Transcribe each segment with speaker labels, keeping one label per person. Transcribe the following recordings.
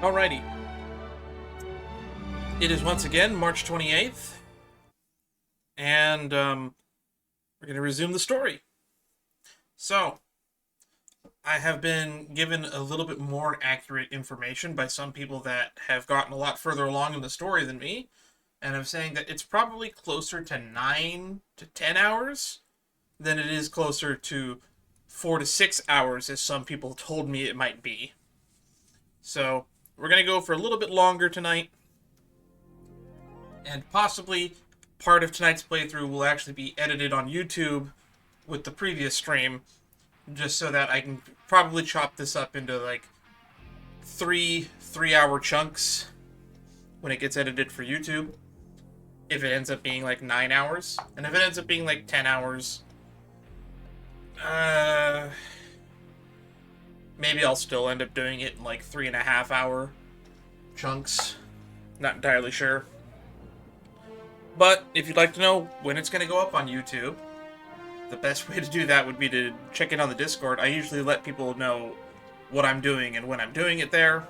Speaker 1: Alrighty. It is once again March 28th, and we're going to resume the story. So, I have been given a little bit more accurate information by some people that have gotten a lot further along in the story than me, and I'm saying that it's probably closer to 9 to 10 hours than it is closer to 4 to 6 hours, as some people told me it might be. So, we're going to go for a little bit longer tonight, and possibly part of tonight's playthrough will actually be edited on YouTube with the previous stream, just so that I can probably chop this up into like three-hour chunks when it gets edited for YouTube. If it ends up being like 9 hours, and if it ends up being like 10 hours, maybe I'll still end up doing it in like 3.5 hour chunks. Not entirely sure. But if you'd like to know when it's going to go up on YouTube, the best way to do that would be to check in on the Discord. I usually let people know what I'm doing and when I'm doing it there.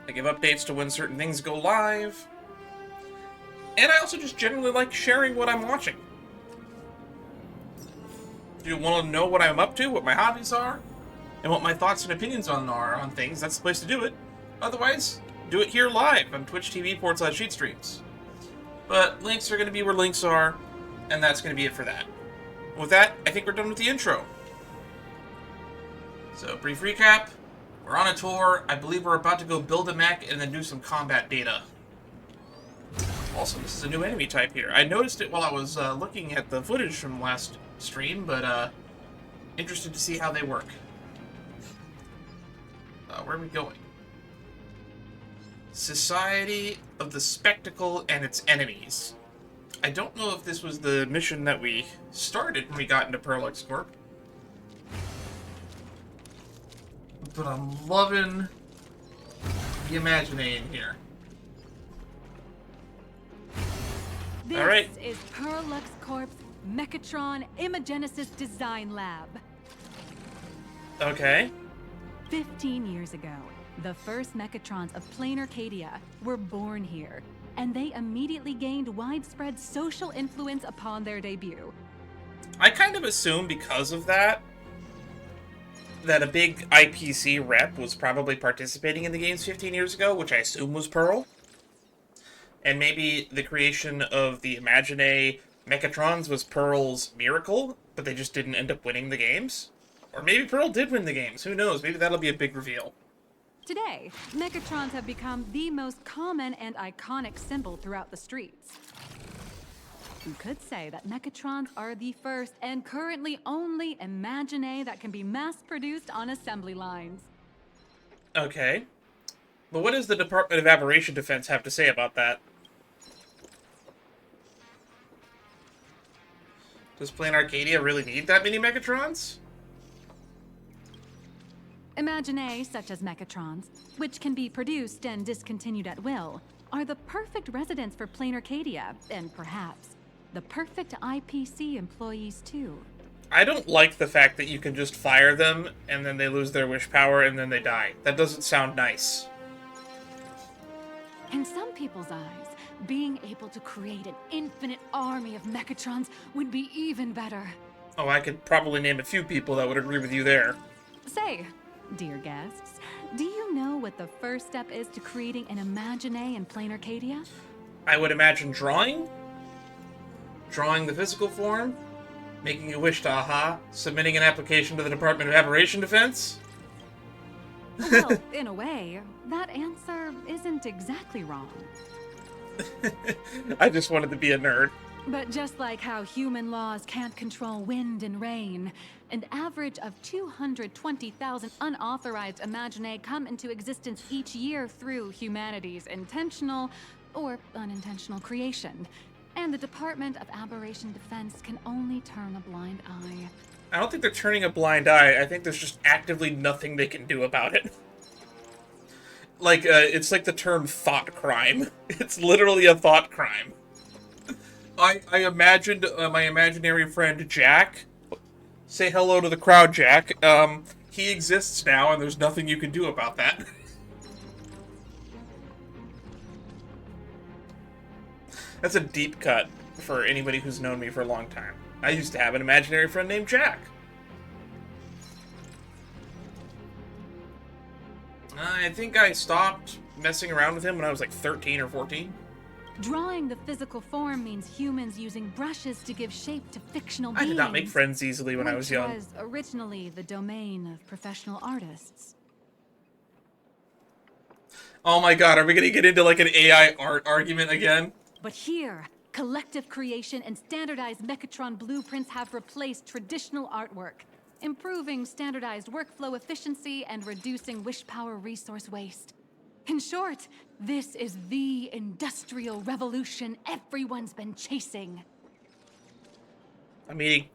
Speaker 1: I give updates to when certain things go live. And I also just generally like sharing what I'm watching. If you want to know what I'm up to, what my hobbies are, and what my thoughts and opinions are on things, that's the place to do it. Otherwise, do it here live on Twitch TV/SheetStreams. But links are going to be where links are, and that's going to be it for that. With that, I think we're done with the intro. So, brief recap. We're on a tour. I believe we're about to go build a mech and then do some combat data. Also, this is a new enemy type here. I noticed it while I was looking at the footage from last stream, but interested to see how they work. Where are we going? Society of the Spectacle and its Enemies. I don't know if this was the mission that we started when we got into Perlex Corp. But I'm loving the Imagination here.
Speaker 2: This is Perlex Corp's Mechatron Imagenesis Design Lab.
Speaker 1: Okay.
Speaker 2: 15 years ago, the first Mechatrons of Plain Arcadia were born here, and they immediately gained widespread social influence upon their debut.
Speaker 1: I kind of assume because of that a big IPC rep was probably participating in the games 15 years ago, which I assume was Pearl. And maybe the creation of the Imagine Mechatrons was Pearl's miracle, but they just didn't end up winning the games? Or maybe Pearl did win the games, who knows? Maybe that'll be a big reveal.
Speaker 2: Today, Mechatrons have become the most common and iconic symbol throughout the streets. You could say that Mechatrons are the first and currently only Imagine that can be mass-produced on assembly lines.
Speaker 1: Okay. But what does the Department of Aberration Defense have to say about that? Does Plain Arcadia really need that many Mechatrons?
Speaker 2: Imagine such as Mechatrons, which can be produced and discontinued at will, are the perfect residents for Plain Arcadia, and perhaps the perfect IPC employees too.
Speaker 1: I don't like the fact that you can just fire them, and then they lose their wish power, and then they die. That doesn't sound nice.
Speaker 2: In some people's eyes, being able to create an infinite army of Mechatrons would be even better.
Speaker 1: Oh, I could probably name a few people that would agree with you there.
Speaker 2: Say, dear guests, do you know what the first step is to creating an Imagine in Plain Arcadia?
Speaker 1: I would imagine drawing the physical form, making a wish to AHA, submitting an application to the Department of Aberration Defense.
Speaker 2: Well, in a way, that answer isn't exactly wrong.
Speaker 1: I just wanted to be a nerd.
Speaker 2: But just like how human laws can't control wind and rain, an average of 220,000 unauthorized Imagine come into existence each year through humanity's intentional or unintentional creation. And the Department of Aberration Defense can only turn a blind eye.
Speaker 1: I don't think they're turning a blind eye. I think there's just actively nothing they can do about it. Like, it's like the term thought crime. It's literally a thought crime. I imagined my imaginary friend Jack. Say hello to the crowd, Jack. He exists now, and there's nothing you can do about that. That's a deep cut for anybody who's known me for a long time. I used to have an imaginary friend named Jack. I think I stopped messing around with him when I was like 13 or 14.
Speaker 2: Drawing the physical form means humans using brushes to give shape to fictional beings.
Speaker 1: I did not make friends easily when I was young.
Speaker 2: Which was originally the domain of professional artists.
Speaker 1: Oh my god, are we gonna get into like an AI art argument again?
Speaker 2: But here, collective creation and standardized Mechatron blueprints have replaced traditional artwork, improving standardized workflow efficiency and reducing wish power resource waste. In short, this is the industrial revolution everyone's been chasing.
Speaker 1: I'm eating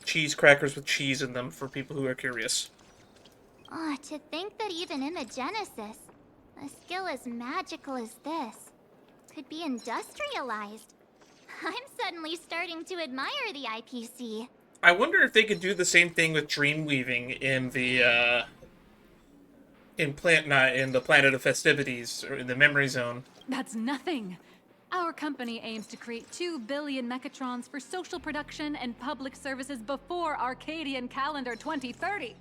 Speaker 1: cheese crackers with cheese in them for people who are curious.
Speaker 3: Oh, to think that even Imagenesis, a skill as magical as this, could be industrialized. I'm suddenly starting to admire the IPC.
Speaker 1: I wonder if they could do the same thing with dream weaving in the in the Planet of Festivities or in the Memory Zone.
Speaker 2: That's nothing. Our company aims to create 2 billion Mechatrons for social production and public services before Arcadian calendar 2030.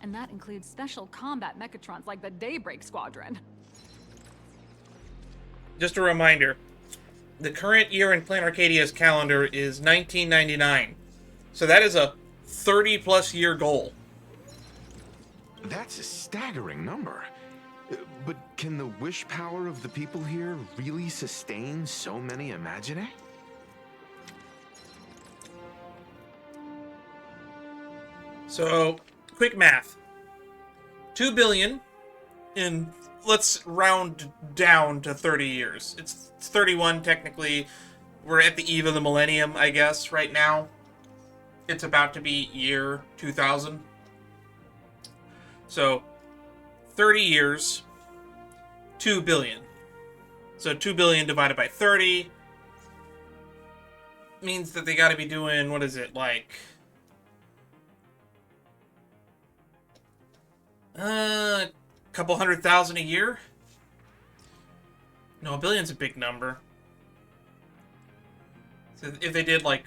Speaker 2: And that includes special combat Mechatrons like the Daybreak Squadron.
Speaker 1: Just a reminder, the current year in Planet Arcadia's calendar is 1999. So that is a 30-plus year goal.
Speaker 4: That's a staggering number. But can the wish power of the people here really sustain so many Imaginae?
Speaker 1: So, quick math. 2 billion in, let's round down to 30 years. It's 31 technically. We're at the eve of the millennium, I guess, right now. It's about to be year 2000. So, 30 years, 2 billion. So 2 billion divided by 30 means that they gotta be doing, what is it, like... a couple 100,000 a year? No, a billion's a big number. So if they did, like...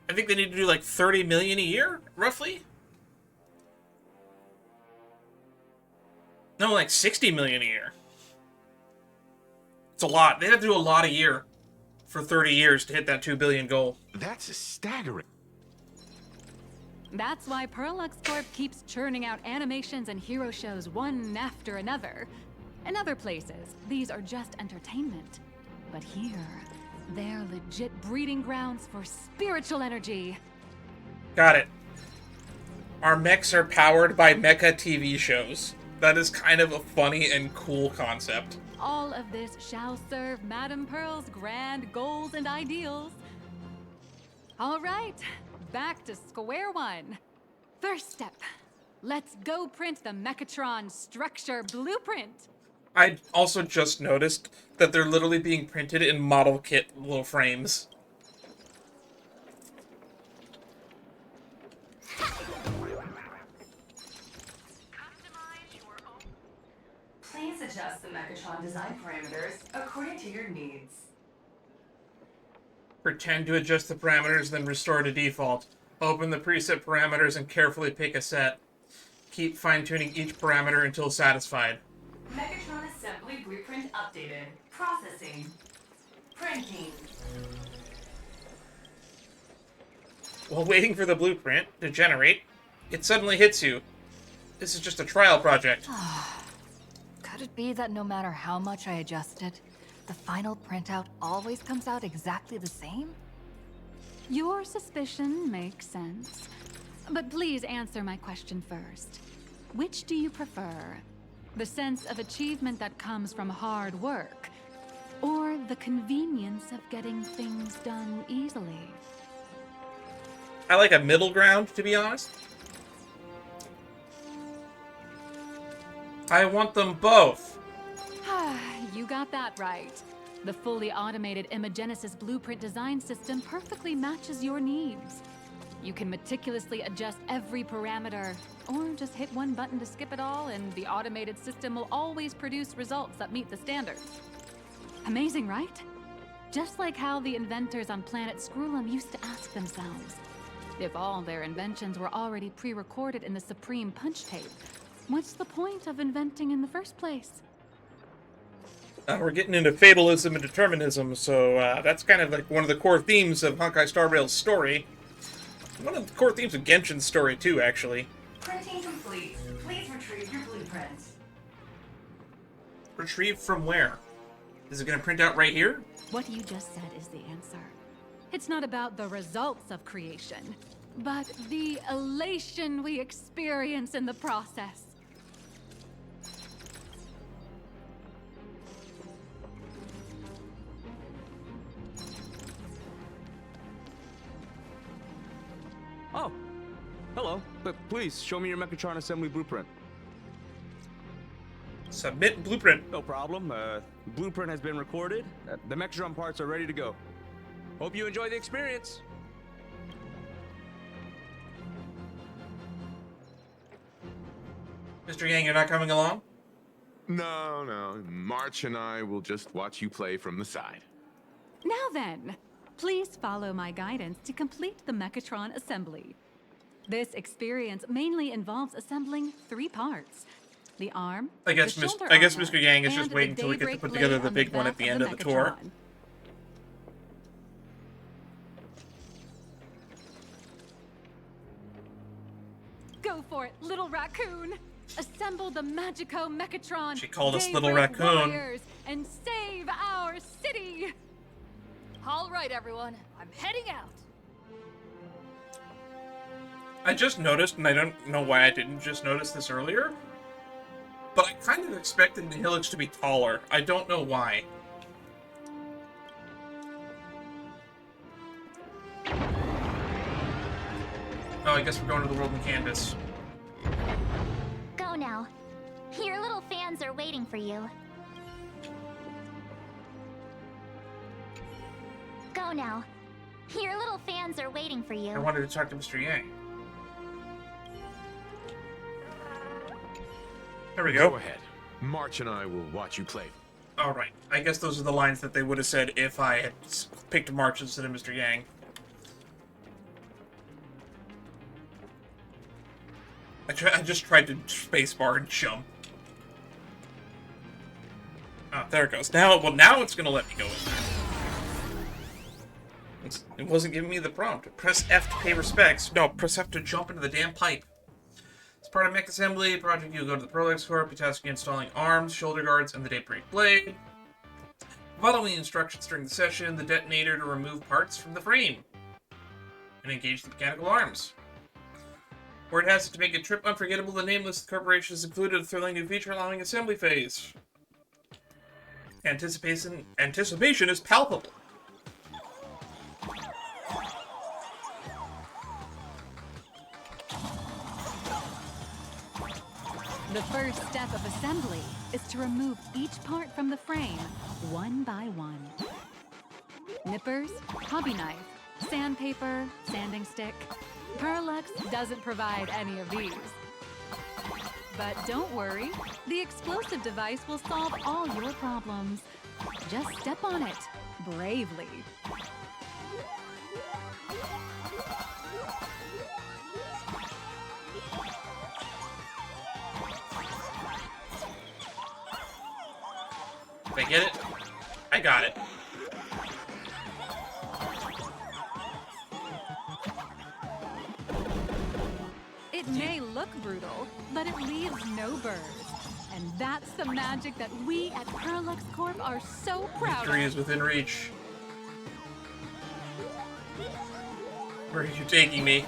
Speaker 1: I think they need to do, like, 30 million a year, roughly? No, like 60 million a year. It's a lot. They have to do a lot a year for 30 years to hit that 2 billion goal.
Speaker 4: That's a staggering.
Speaker 2: That's why Perlux Corp keeps churning out animations and hero shows one after another. In other places, these are just entertainment. But here, they're legit breeding grounds for spiritual energy.
Speaker 1: Got it. Our mechs are powered by mecha TV shows. That is kind of a funny and cool concept.
Speaker 2: All of this shall serve Madame Pearl's grand goals and ideals. All right, back to square one. First step, let's go print the Mechatron structure blueprint.
Speaker 1: I also just noticed that they're literally being printed in model kit little frames.
Speaker 5: Please adjust the Mechatron design parameters according to your needs.
Speaker 1: Pretend to adjust the parameters, then restore to default. Open the preset parameters and carefully pick a set. Keep fine-tuning each parameter until satisfied.
Speaker 5: Mechatron assembly blueprint updated. Processing. Printing.
Speaker 1: While waiting for the blueprint to generate, it suddenly hits you. This is just a trial project.
Speaker 6: Could it be that no matter how much I adjust it, the final printout always comes out exactly the same?
Speaker 2: Your suspicion makes sense. But please answer my question first. Which do you prefer? The sense of achievement that comes from hard work, or the convenience of getting things done easily?
Speaker 1: I like a middle ground, to be honest. I want them both.
Speaker 2: You got that right. The fully automated Imagenesis blueprint design system perfectly matches your needs. You can meticulously adjust every parameter, or just hit one button to skip it all, and the automated system will always produce results that meet the standards. Amazing, right? Just like how the inventors on planet Scrulum used to ask themselves, if all their inventions were already pre-recorded in the Supreme Punch Tape, what's the point of inventing in the first place?
Speaker 1: We're getting into fatalism and determinism, so that's kind of like one of the core themes of Honkai Star Rail's story. One of the core themes of Genshin's story, too, actually.
Speaker 5: Printing complete. Please retrieve your blueprints.
Speaker 1: Retrieve from where? Is it going to print out right here?
Speaker 2: What you just said is the answer. It's not about the results of creation, but the elation we experience in the process.
Speaker 7: Oh, hello. But please, show me your Mechatron assembly blueprint.
Speaker 1: Submit blueprint.
Speaker 7: No problem. Blueprint has been recorded. The Mechatron parts are ready to go. Hope you enjoy the experience.
Speaker 1: Mr. Yang, you're not coming along?
Speaker 4: No. March and I will just watch you play from the side.
Speaker 2: Now then, please follow my guidance to complete the Mechatron assembly. This experience mainly involves assembling 3 parts. The arm,
Speaker 1: I guess
Speaker 2: the shoulder
Speaker 1: Mr. Yang is
Speaker 2: armor,
Speaker 1: just
Speaker 2: and
Speaker 1: waiting
Speaker 2: the
Speaker 1: till we get to
Speaker 2: Daybreak
Speaker 1: put together
Speaker 2: blade
Speaker 1: the
Speaker 2: on
Speaker 1: big one at
Speaker 2: back
Speaker 1: the end of the tour.
Speaker 2: Mechatron. Go for it, little raccoon! Assemble the Magico Mechatron!
Speaker 1: She called us Little
Speaker 2: Daybreak
Speaker 1: Raccoon.
Speaker 2: warriors, and save our city!
Speaker 6: All right, everyone, I'm heading out.
Speaker 1: I just noticed, and I don't know why I didn't just notice this earlier, but I kind of expected the Helix to be taller. I don't know why. Oh, I guess we're going to the world in Canvas.
Speaker 3: Go now. Your little fans are waiting for you. Go now. Your little fans are waiting for
Speaker 1: I
Speaker 3: you.
Speaker 1: wanted to talk to Mr. Yang. There we go.
Speaker 4: Go ahead. March and I will watch you play.
Speaker 1: Alright, I guess those are the lines that they would have said if I had picked March instead of Mr. Yang. I just tried to spacebar and jump. Oh, there it goes. Now it's gonna let me go in there. It wasn't giving me the prompt. Press F to pay respects. No, press F to jump into the damn pipe. As part of Mech Assembly project, you go to the Prolix Corp, be tasked with installing arms, shoulder guards, and the Daybreak blade. Following the instructions during the session, the detonator to remove parts from the frame and engage the mechanical arms. Word has it to make a trip unforgettable. The Nameless Corporation has included a thrilling new feature allowing assembly phase. Anticipation is palpable.
Speaker 2: The first step of assembly is to remove each part from the frame, one by one. Nippers, hobby knife, sandpaper, sanding stick. Perlux doesn't provide any of these. But don't worry, the explosive device will solve all your problems. Just step on it, bravely.
Speaker 1: Did I get it? I got it.
Speaker 2: It may look brutal, but it leaves no burrs. And that's the magic that we at Perlux Corp are so proud
Speaker 1: Victory
Speaker 2: of.
Speaker 1: is within reach. Where are you taking me?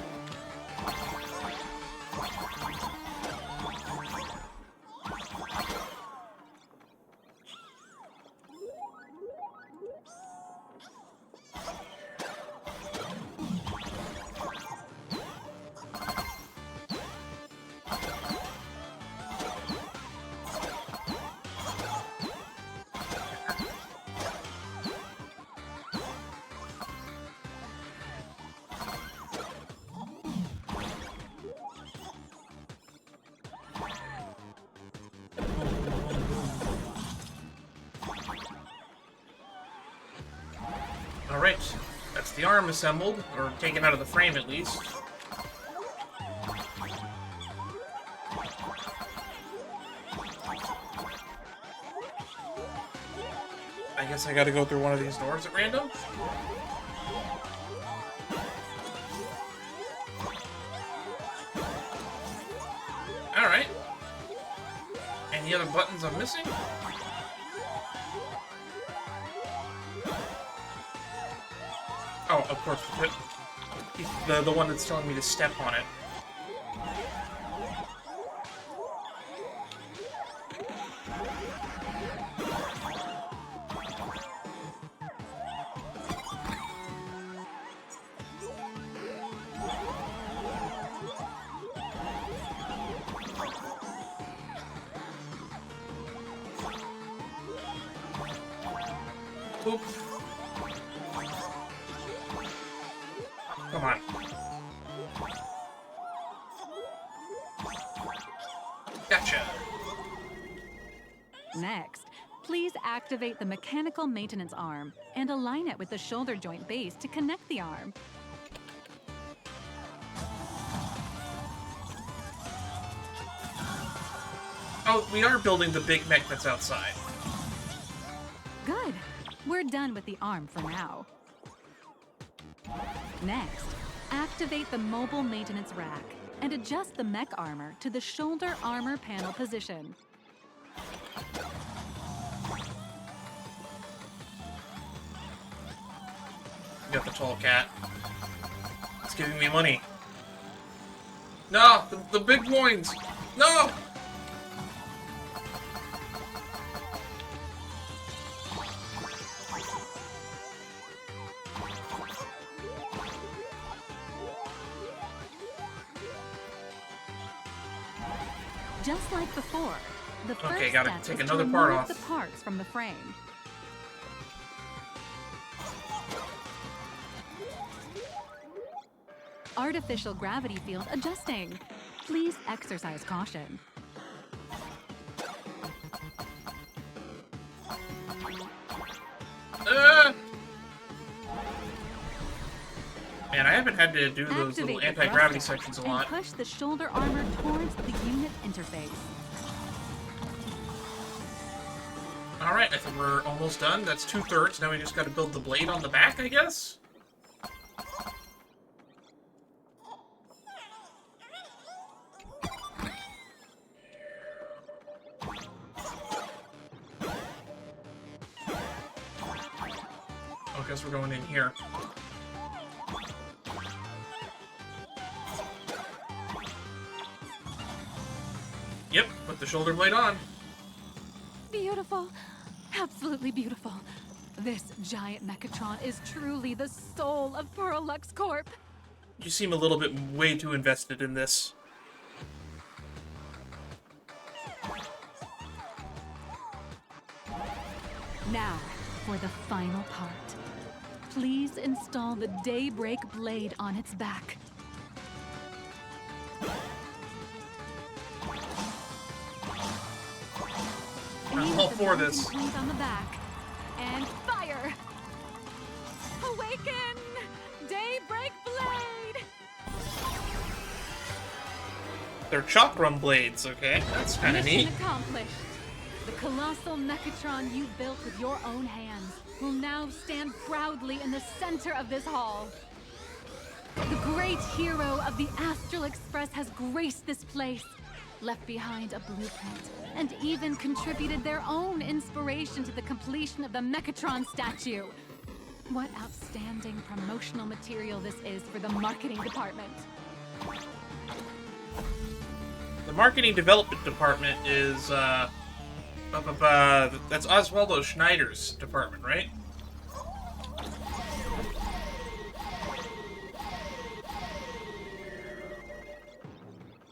Speaker 1: the arm assembled, or taken out of the frame at least. I guess I gotta go through one of these doors at random. Alright. Any other buttons I'm missing? Oh, of course, the one that's telling me to step on it. Oop. Come on. Gotcha.
Speaker 2: Next, please activate the mechanical maintenance arm and align it with the shoulder joint base to connect the arm.
Speaker 1: Oh, we are building the big mech that's outside.
Speaker 2: Good. We're done with the arm for now. Next, activate the mobile maintenance rack and adjust the mech armor to the shoulder armor panel position.
Speaker 1: Got the tall cat. It's giving me money. No! The big loins! No!
Speaker 2: Just like before, the first
Speaker 1: Okay, gotta
Speaker 2: step
Speaker 1: take
Speaker 2: is
Speaker 1: another
Speaker 2: to
Speaker 1: part
Speaker 2: remove
Speaker 1: off.
Speaker 2: the parts from the frame. Artificial gravity field adjusting. Please exercise caution.
Speaker 1: Man, I haven't had to do those little
Speaker 2: Activate the
Speaker 1: anti-gravity
Speaker 2: thruster
Speaker 1: sections a
Speaker 2: and
Speaker 1: lot.
Speaker 2: push the shoulder armor towards the unit interface.
Speaker 1: Alright, I think we're almost done. That's 2/3. Now we just gotta build the blade on the back, I guess? Oh, I guess we're going in here. Yep, put the shoulder blade on.
Speaker 2: Beautiful. Absolutely beautiful. This giant Mechatron is truly the soul of Pearl Lux Corp.
Speaker 1: You seem a little bit way too invested in this.
Speaker 2: Now, for the final part. Please install the Daybreak blade on its back.
Speaker 1: I'm all for this.
Speaker 2: Point on the back and fire. Awaken, Daybreak blade.
Speaker 1: They're chakram blades, okay? That's kind of neat.
Speaker 2: Mission accomplished. The colossal Mechatron you built with your own hands will now stand proudly in the center of this hall. The great hero of the Astral Express has graced this place, left behind a blueprint, and even contributed their own inspiration to the completion of the Mechatron statue. What outstanding promotional material this is for the marketing department.
Speaker 1: The marketing development department is, that's Oswaldo Schneider's department, right?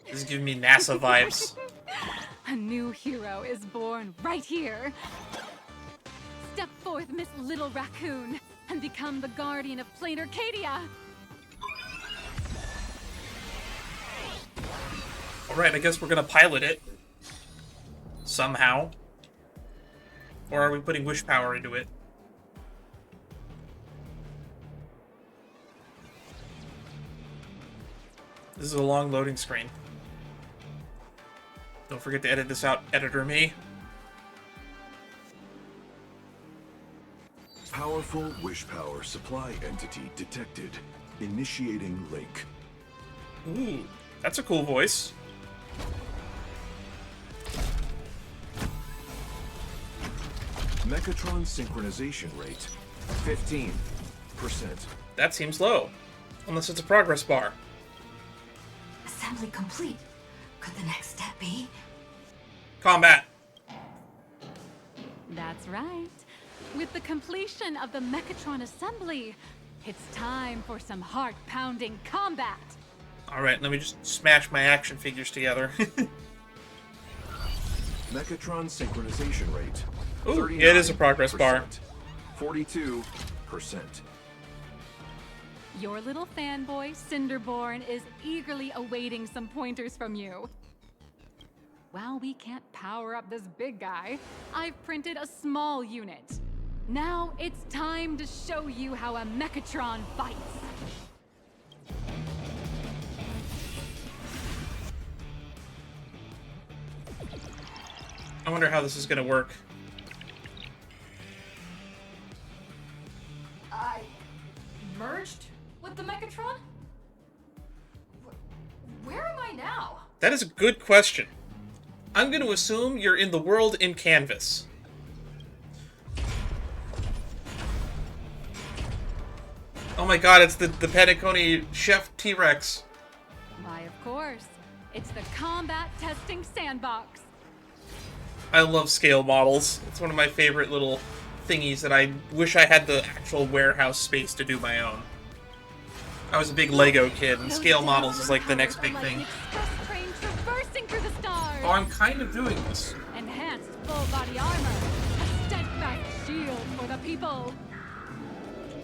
Speaker 1: This is giving me NASA vibes.
Speaker 2: A new hero is born right here. Step forth, Miss Little Raccoon, and become the guardian of Plain Arcadia.
Speaker 1: Alright, I guess we're gonna pilot it. Somehow. Or are we putting wish power into it? This is a long loading screen. Don't forget to edit this out, editor me.
Speaker 8: Powerful wish power supply entity detected. Initiating link.
Speaker 1: Ooh, that's a cool voice.
Speaker 8: Mechatron synchronization rate 15%.
Speaker 1: That seems low. Unless it's a progress bar.
Speaker 6: Assembly complete. Could the next step be?
Speaker 1: Combat.
Speaker 2: That's right. With the completion of the Mechatron assembly, it's time for some heart-pounding combat.
Speaker 1: Alright, let me just smash my action figures together.
Speaker 8: Mechatron synchronization rate.
Speaker 1: Ooh, yeah, it is a progress bar.
Speaker 8: 42%.
Speaker 2: Your little fanboy, Cinderborn, is eagerly awaiting some pointers from you. While we can't power up this big guy, I've printed a small unit. Now it's time to show you how a Mechatron fights.
Speaker 1: I wonder how this is gonna work.
Speaker 6: I merged with the Mechatron? Where am I now?
Speaker 1: That is a good question. I'm gonna assume you're in the world in Canvas. Oh my god, it's the Panettone Chef T-Rex.
Speaker 2: Why, of course. It's the combat testing sandbox.
Speaker 1: I love scale models. It's one of my favorite little thingies that I wish I had the actual warehouse space to do my own. I was a big Lego kid, and scale models is like the next big thing.
Speaker 2: Express train traversing through the stars.
Speaker 1: Oh, I'm kind of doing this.
Speaker 2: Enhanced full body armor. A steadfast shield for the people.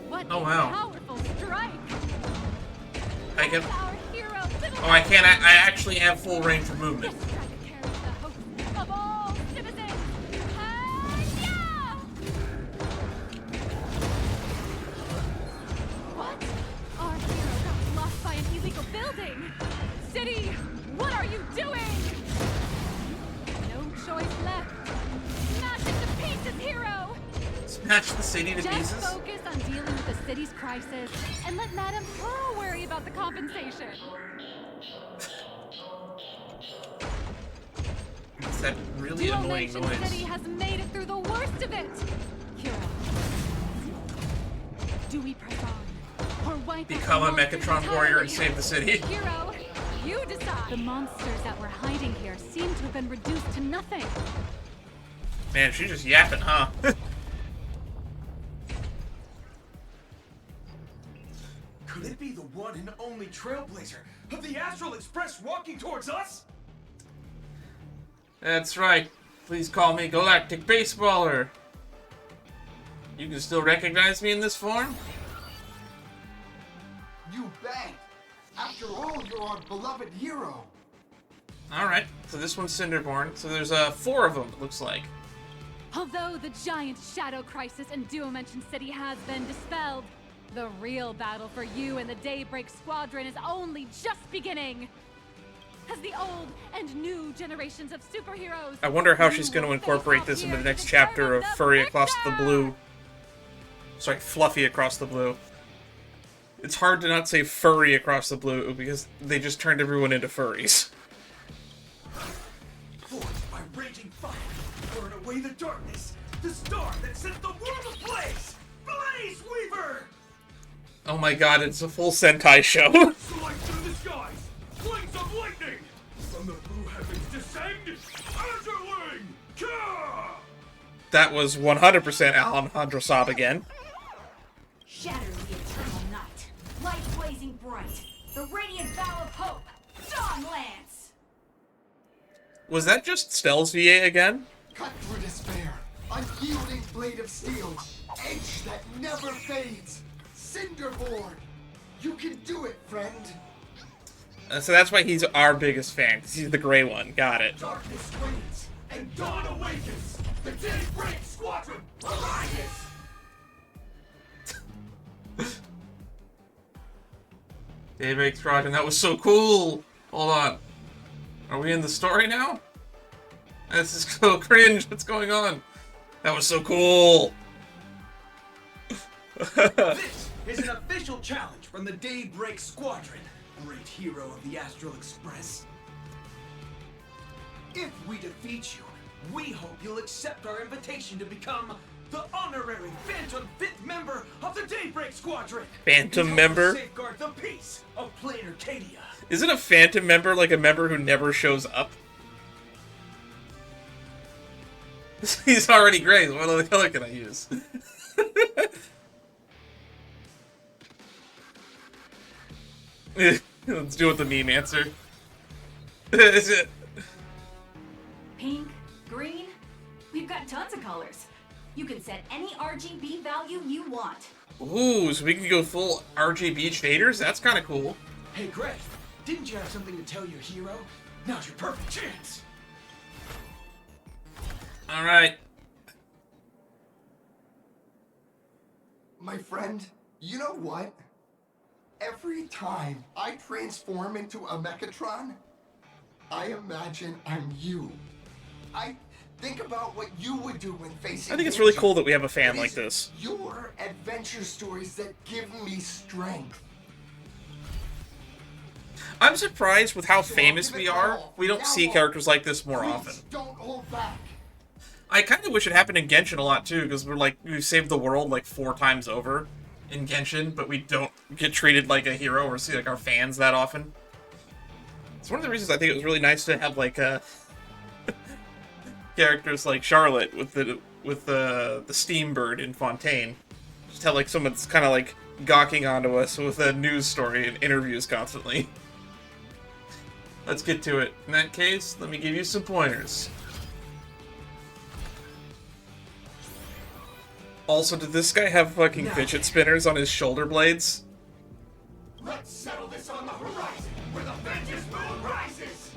Speaker 2: What
Speaker 1: Oh,
Speaker 2: a
Speaker 1: wow.
Speaker 2: powerful strike.
Speaker 1: I can.
Speaker 2: Our hero, little
Speaker 1: Oh, I can't. I actually have full range of movement.
Speaker 2: This dragon carries the hope of all citizens. Hi-ya! What? Our hero got blocked by an illegal building. City, what are you doing? No choice left. Smash it to pieces, hero.
Speaker 1: Smash the city to
Speaker 2: Just
Speaker 1: pieces.
Speaker 2: focus on dealing with the city's crisis and let Madame Pearl worry about the compensation.
Speaker 1: It's that really
Speaker 2: Dual
Speaker 1: annoying
Speaker 2: Mansion
Speaker 1: noise.
Speaker 2: City has made it through the worst of it. Hero, do we press on or wipe out
Speaker 1: Become
Speaker 2: the
Speaker 1: a
Speaker 2: monsters
Speaker 1: Mechatron warrior and
Speaker 2: entirely?
Speaker 1: save the city.
Speaker 2: Hero, you decide. The monsters that were hiding here seem to have been reduced to nothing.
Speaker 1: Man, she's just yapping, huh?
Speaker 9: Could it be the one and only trailblazer of the Astral Express walking towards us?
Speaker 1: That's right. Please call me Galactic Baseballer. You can still recognize me in this form?
Speaker 10: You bet! After all, you're our beloved hero!
Speaker 1: Alright, so this one's Cinderborn. So there's 4 of them, it looks like.
Speaker 2: Although the giant shadow crisis in Dual Mansion City has been dispelled, the real battle for you and the Daybreak Squadron is only just beginning. As the old and new generations of superheroes,
Speaker 1: I wonder how
Speaker 2: you
Speaker 1: she's going to
Speaker 2: will
Speaker 1: incorporate
Speaker 2: face
Speaker 1: this
Speaker 2: off
Speaker 1: into the
Speaker 2: here
Speaker 1: next
Speaker 2: to
Speaker 1: chapter of
Speaker 2: determine
Speaker 1: Furry
Speaker 2: the
Speaker 1: Across the
Speaker 2: victor!
Speaker 1: Blue. Sorry, Fluffy Across the Blue. It's hard to not say Furry Across the Blue because they just turned everyone into furries.
Speaker 9: Forged by raging fire, burn away the darkness, the star that set the world ablaze! Blaze Weaver!
Speaker 1: Oh my god, it's a full Sentai show.
Speaker 9: Slice through the skies, flings of lightning! From the blue heavens descend, Azurling! Ka!
Speaker 1: That was 100% Alejandro Saab again.
Speaker 5: Shatter the eternal night. Light blazing bright. The radiant bow of hope. Dawn Lance.
Speaker 1: Was that just Stell's VA again?
Speaker 10: Cut through despair! Unyielding blade of steel! Edge that never fades! Cinderborn! You can do it, friend!
Speaker 1: So that's why he's our biggest fan, because he's the gray one. Got it.
Speaker 9: Darkness wanes, and dawn awakens! The Daybreak Squadron arises!
Speaker 1: Daybreak Squadron, that was so cool! Hold on. Are we in the story now? This is so cringe, what's going on? That was so cool!
Speaker 11: This is an official challenge from the Daybreak Squadron, great hero of the Astral Express. If we defeat you, we hope you'll accept our invitation to become the honorary Phantom Fifth member of the Daybreak Squadron.
Speaker 1: Phantom member?
Speaker 11: Safeguard the peace of Plain Arcadia.
Speaker 1: Isn't a Phantom member like a member who never shows up? He's already great. What other color can I use? Let's do it with the meme answer.
Speaker 5: Pink, green, we've got tons of colors. You can set any RGB value you want.
Speaker 1: Ooh, so we can go full RGB shaders? That's kind of cool.
Speaker 11: Hey, Greg, didn't you have something to tell your hero? Now's your perfect chance.
Speaker 1: Alright.
Speaker 10: My friend, you know what? Every time I transform into a Mechatron, I imagine I'm you. I think about what you would do when facing
Speaker 1: I think it's really
Speaker 10: danger.
Speaker 1: cool that we have a fan
Speaker 10: It
Speaker 1: like
Speaker 10: is
Speaker 1: this.
Speaker 10: Your adventure stories that give me strength.
Speaker 1: I'm surprised with how famous we are. We don't see characters like this more
Speaker 10: Please
Speaker 1: often.
Speaker 10: don't hold back.
Speaker 1: I kind of wish it happened in Genshin a lot too, because we've saved the world like 4 times over in Genshin, but we don't get treated like a hero or see like our fans that often. It's one of the reasons I think it was really nice to have like characters like Charlotte with the Steam Bird in Fontaine. Just have like someone's kind of like gawking onto us with a news story and interviews constantly. Let's get to it. In that case, let me give you some pointers. Also, did this guy have fucking fidget spinners on his shoulder blades?
Speaker 10: Let's settle this on the horizon, where the vengeance moon rises.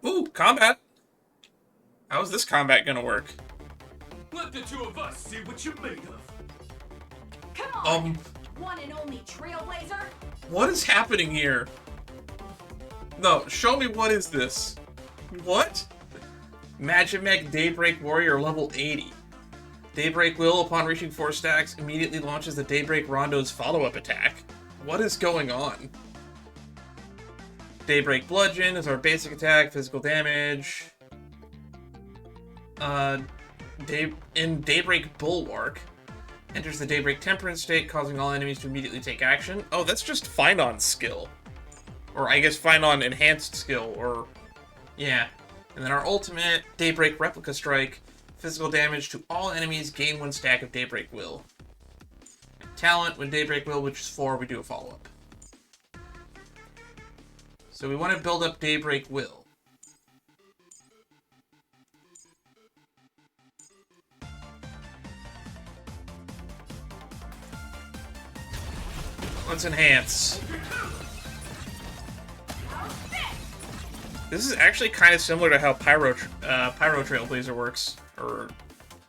Speaker 1: Ooh, combat. How's this combat gonna work?
Speaker 9: Let the two of us see what you're made of.
Speaker 5: Come on! One and only Trailblazer?
Speaker 1: What is happening here? No, show me what is this. What? Magimech Daybreak Warrior level 80. Daybreak Will, upon reaching 4 stacks, immediately launches the Daybreak Rondo's follow-up attack. What is going on? Daybreak Bludgeon is our basic attack, physical damage. In Daybreak Bulwark, enters the Daybreak Temperance state, causing all enemies to immediately take action. Oh, that's just Finon's skill. Or I guess Finon enhanced skill, or... yeah. And then our ultimate, Daybreak Replica Strike, physical damage to all enemies, gain 1 stack of Daybreak Will. And talent, when Daybreak Will, which is 4, we do a follow-up. So we want to build up Daybreak Will. Let's enhance. This is actually kind of similar to how Pyro Trailblazer works, or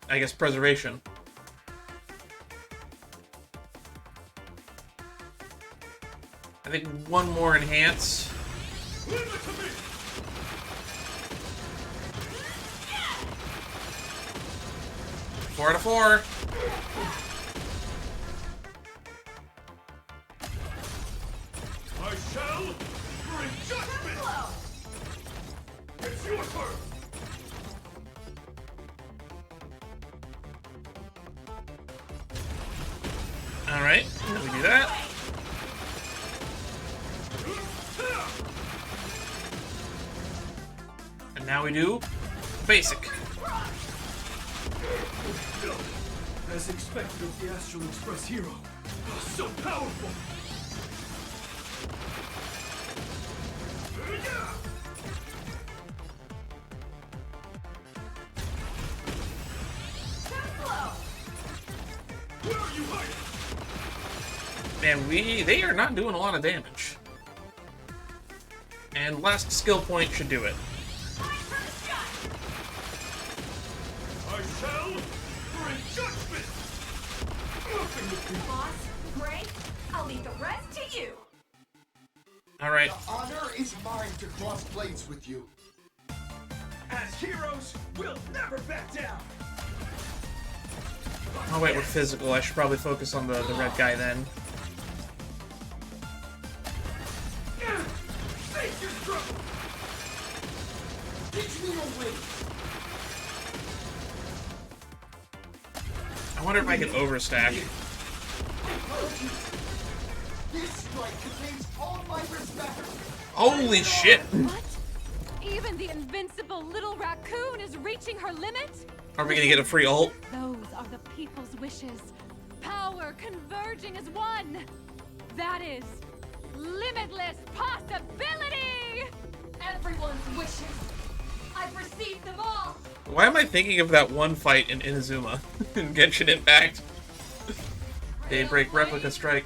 Speaker 1: I guess Preservation. I think one more enhance. 4 out of 4.
Speaker 9: I shall bring judgment! It's your turn!
Speaker 1: Alright, we do that. And now we do basic.
Speaker 9: As expected of the Astral Express hero. So powerful! Where are you hiding?
Speaker 1: Man, they are not doing a lot of damage. And last skill point should do it.
Speaker 9: I shall bring judgment! Nothing with me.
Speaker 5: Boss, Gray, I'll leave the rest to you.
Speaker 1: All right.
Speaker 10: The honor is mine to cross blades with you.
Speaker 11: As heroes, we'll never back down.
Speaker 1: Oh wait, we're physical. I should probably focus on the red guy then.
Speaker 11: Face your struggle. Teach me your way.
Speaker 1: I wonder if I can overstack.
Speaker 10: This strike contains all my respect.
Speaker 1: Holy shit!
Speaker 2: What? Even the invincible little raccoon is reaching her limit?
Speaker 1: Are we gonna get a free ult?
Speaker 2: Those are the people's wishes. Power converging as one. That is limitless possibility!
Speaker 5: Everyone's wishes. I've received them all.
Speaker 1: Why am I thinking of that one fight in Inazuma in Genshin Impact? Daybreak replica strike.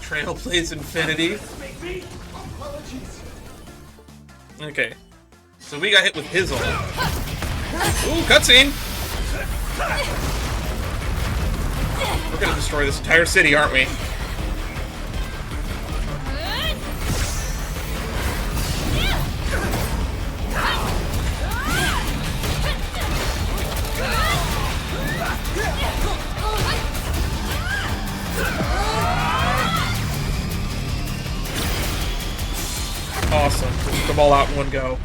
Speaker 1: Trailblaze Infinity.
Speaker 10: Apologies.
Speaker 1: Okay. So we got hit with his ult. Ooh, cutscene! We're gonna destroy this entire city, aren't we? Awesome. Took them all out in one go.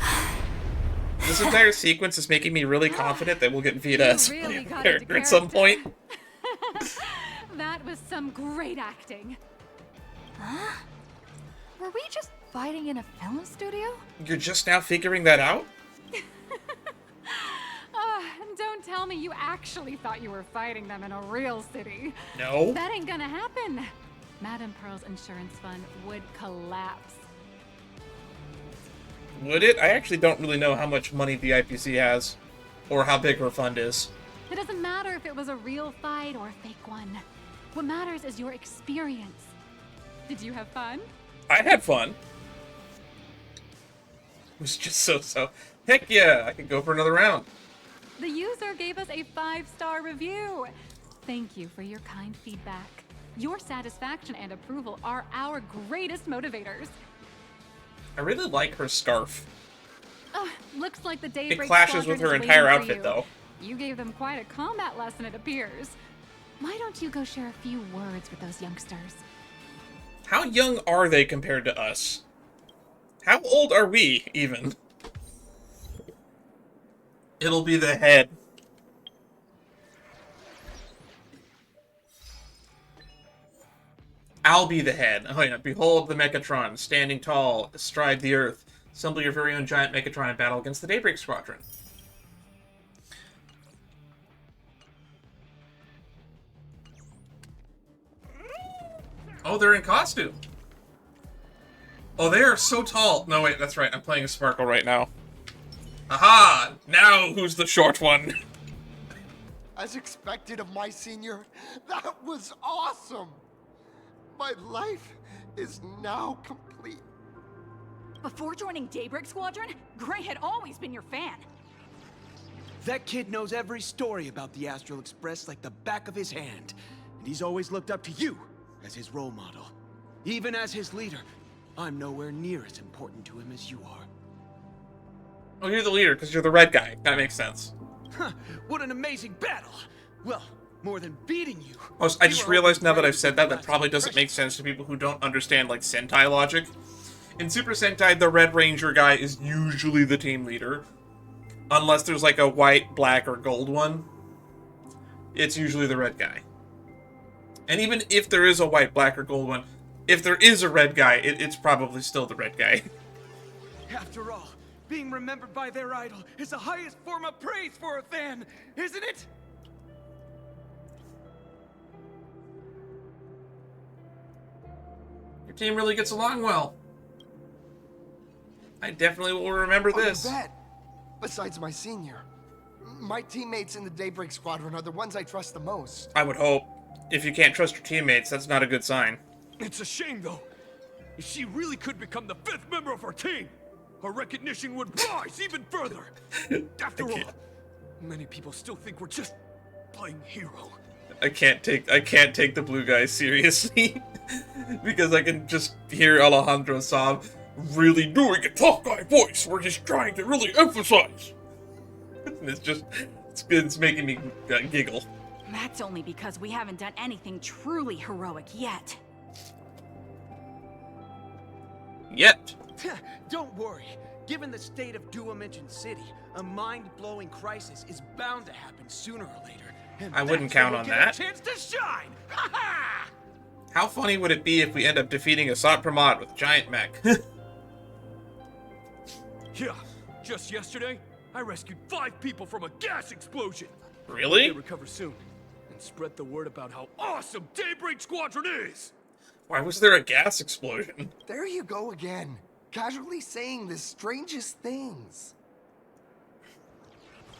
Speaker 1: This entire sequence is making me really confident that we'll get Vita as
Speaker 2: Really got
Speaker 1: character
Speaker 2: into
Speaker 1: at some point.
Speaker 2: That was some great acting.
Speaker 6: Huh? Were we just fighting in a film studio?
Speaker 1: You're just now figuring that out?
Speaker 2: Don't tell me you actually thought you were fighting them in a real city.
Speaker 1: No.
Speaker 2: That ain't gonna happen. Madame Pearl's insurance fund would collapse.
Speaker 1: Would it? I actually don't really know how much money the IPC has, or how big her fund is.
Speaker 2: It doesn't matter if it was a real fight or a fake one. What matters is your experience. Did you have fun?
Speaker 1: I had fun. It was just so. Heck yeah, I could go for another round.
Speaker 2: The user gave us a 5-star review. Thank you for your kind feedback. Your satisfaction and approval are our greatest motivators.
Speaker 1: I really like her scarf.
Speaker 2: Looks like the Daybreak
Speaker 1: It clashes with her
Speaker 2: Squadron is
Speaker 1: entire
Speaker 2: waiting for
Speaker 1: outfit,
Speaker 2: you.
Speaker 1: though.
Speaker 2: You gave them quite a combat lesson, it appears. Why don't you go share a few words with those youngsters?
Speaker 1: How young are they compared to us? How old are we, even? It'll be the head. I'll be the head. Oh yeah, behold the Mechatron, standing tall, astride the earth. Assemble your very own giant Mechatron in battle against the Daybreak Squadron. Oh, they're in costume. Oh, they are so tall. No, wait, that's right. I'm playing a Sparkle right now. Aha! Now who's the short one?
Speaker 10: As expected of my senior, that was awesome. My life is now complete.
Speaker 5: Before joining Daybreak Squadron, Gray had always been your fan.
Speaker 11: That kid knows every story about the Astral Express like the back of his hand. And he's always looked up to you as his role model. Even as his leader, I'm nowhere near as important to him as you are.
Speaker 1: Oh, you're the leader because you're the red guy. That makes sense.
Speaker 11: Huh, what an amazing battle! Well, more than beating you.
Speaker 1: I just realized now that I've said that, that probably doesn't make sense to people who don't understand, like, Sentai logic. In Super Sentai, the Red Ranger guy is usually the team leader. Unless there's, like, a white, black, or gold one. It's usually the red guy. And even if there is a white, black, or gold one, if there is a red guy, it's probably still the red guy.
Speaker 11: After all, being remembered by their idol is the highest form of praise for a fan, isn't it?
Speaker 1: Your team really gets along well. I definitely will remember this.
Speaker 10: You bet. Besides my senior, my teammates in the Daybreak Squadron are the ones I trust the most.
Speaker 1: I would hope. If you can't trust your teammates, that's not a good sign.
Speaker 9: It's a shame, though. If she really could become the 5th member of our team, her recognition would rise even further. After all, many people still think we're just playing hero.
Speaker 1: I can't take the blue guy seriously because I can just hear Alejandro sob, really doing a tough guy voice. We're just trying to really emphasize. And it's making me giggle.
Speaker 5: That's only because we haven't done anything truly heroic yet.
Speaker 1: Yet.
Speaker 11: Don't worry. Given the state of Duo-Mention City, a mind-blowing crisis is bound to happen sooner or later. And
Speaker 1: I wouldn't
Speaker 11: that's
Speaker 1: count
Speaker 11: when
Speaker 1: on
Speaker 11: we'll get
Speaker 1: that.
Speaker 11: a chance to shine. Ha ha!
Speaker 1: How funny would it be if we end up defeating Assad Pramod with a giant mech?
Speaker 9: Yeah, just yesterday, I rescued 5 people from a gas explosion.
Speaker 1: Really?
Speaker 9: They recover soon, and spread the word about how awesome Daybreak Squadron is.
Speaker 1: Why was there a gas explosion?
Speaker 10: There you go again, casually saying the strangest things.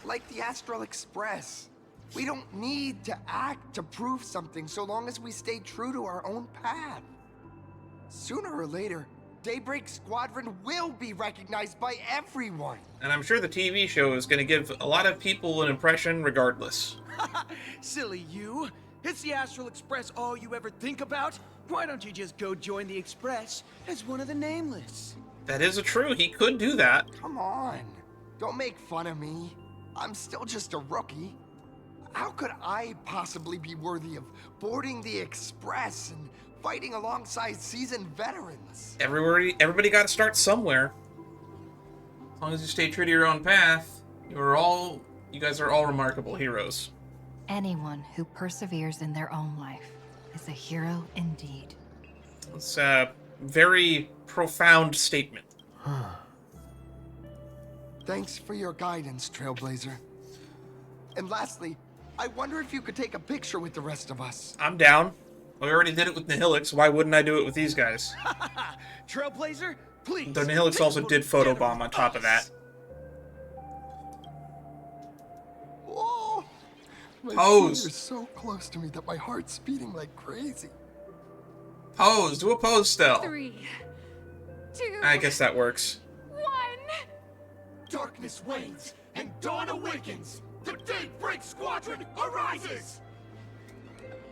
Speaker 10: Like the Astral Express. We don't need to act to prove something so long as we stay true to our own path. Sooner or later, Daybreak Squadron will be recognized by everyone.
Speaker 1: And I'm sure the TV show is going to give a lot of people an impression regardless.
Speaker 11: Silly you. Is the Astral Express all you ever think about? Why don't you just go join the Express as one of the Nameless?
Speaker 1: That is true. He could do that.
Speaker 10: Come on. Don't make fun of me. I'm still just a rookie. How could I possibly be worthy of boarding the Express and fighting alongside seasoned veterans?
Speaker 1: Everybody got to start somewhere. As long as you stay true to your own path, you guys are all remarkable heroes.
Speaker 6: Anyone who perseveres in their own life is a hero indeed.
Speaker 1: It's a very profound statement.
Speaker 10: Thanks for your guidance, Trailblazer. And lastly, I wonder if you could take a picture with the rest of us.
Speaker 1: I'm down. We already did it with Nihilix. Why wouldn't I do it with these guys?
Speaker 11: Trailblazer, please.
Speaker 1: The Nihilix also did photobomb on top of that.
Speaker 10: Whoa! My
Speaker 1: Pose.
Speaker 10: You're so close to me that my heart's beating like crazy.
Speaker 1: Pose. Do a pose still.
Speaker 2: 3, 2,
Speaker 1: I guess that works.
Speaker 2: 1.
Speaker 9: Darkness wanes, and dawn awakens. The Daybreak Squadron arises!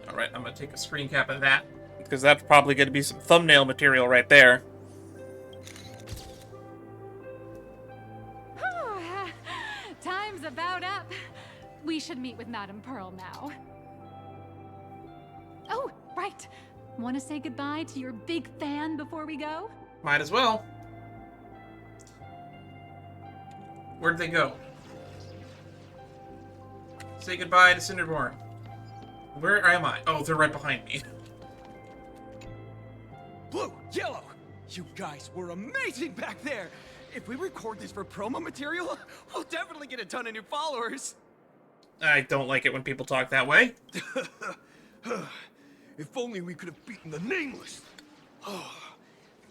Speaker 1: Alright, I'm going to take a screen cap of that, because that's probably going to be some thumbnail material right there.
Speaker 2: Time's about up. We should meet with Madame Pearl now. Oh, right. Want to say goodbye to your big fan before we go?
Speaker 1: Might as well. Where'd they go? Say goodbye to Cinderborn. Where am I? Oh, they're right behind me.
Speaker 11: Blue, yellow, you guys were amazing back there. If we record this for promo material, we'll definitely get a ton of new followers.
Speaker 1: I don't like it when people talk that way.
Speaker 9: If only we could have beaten the Nameless. Oh,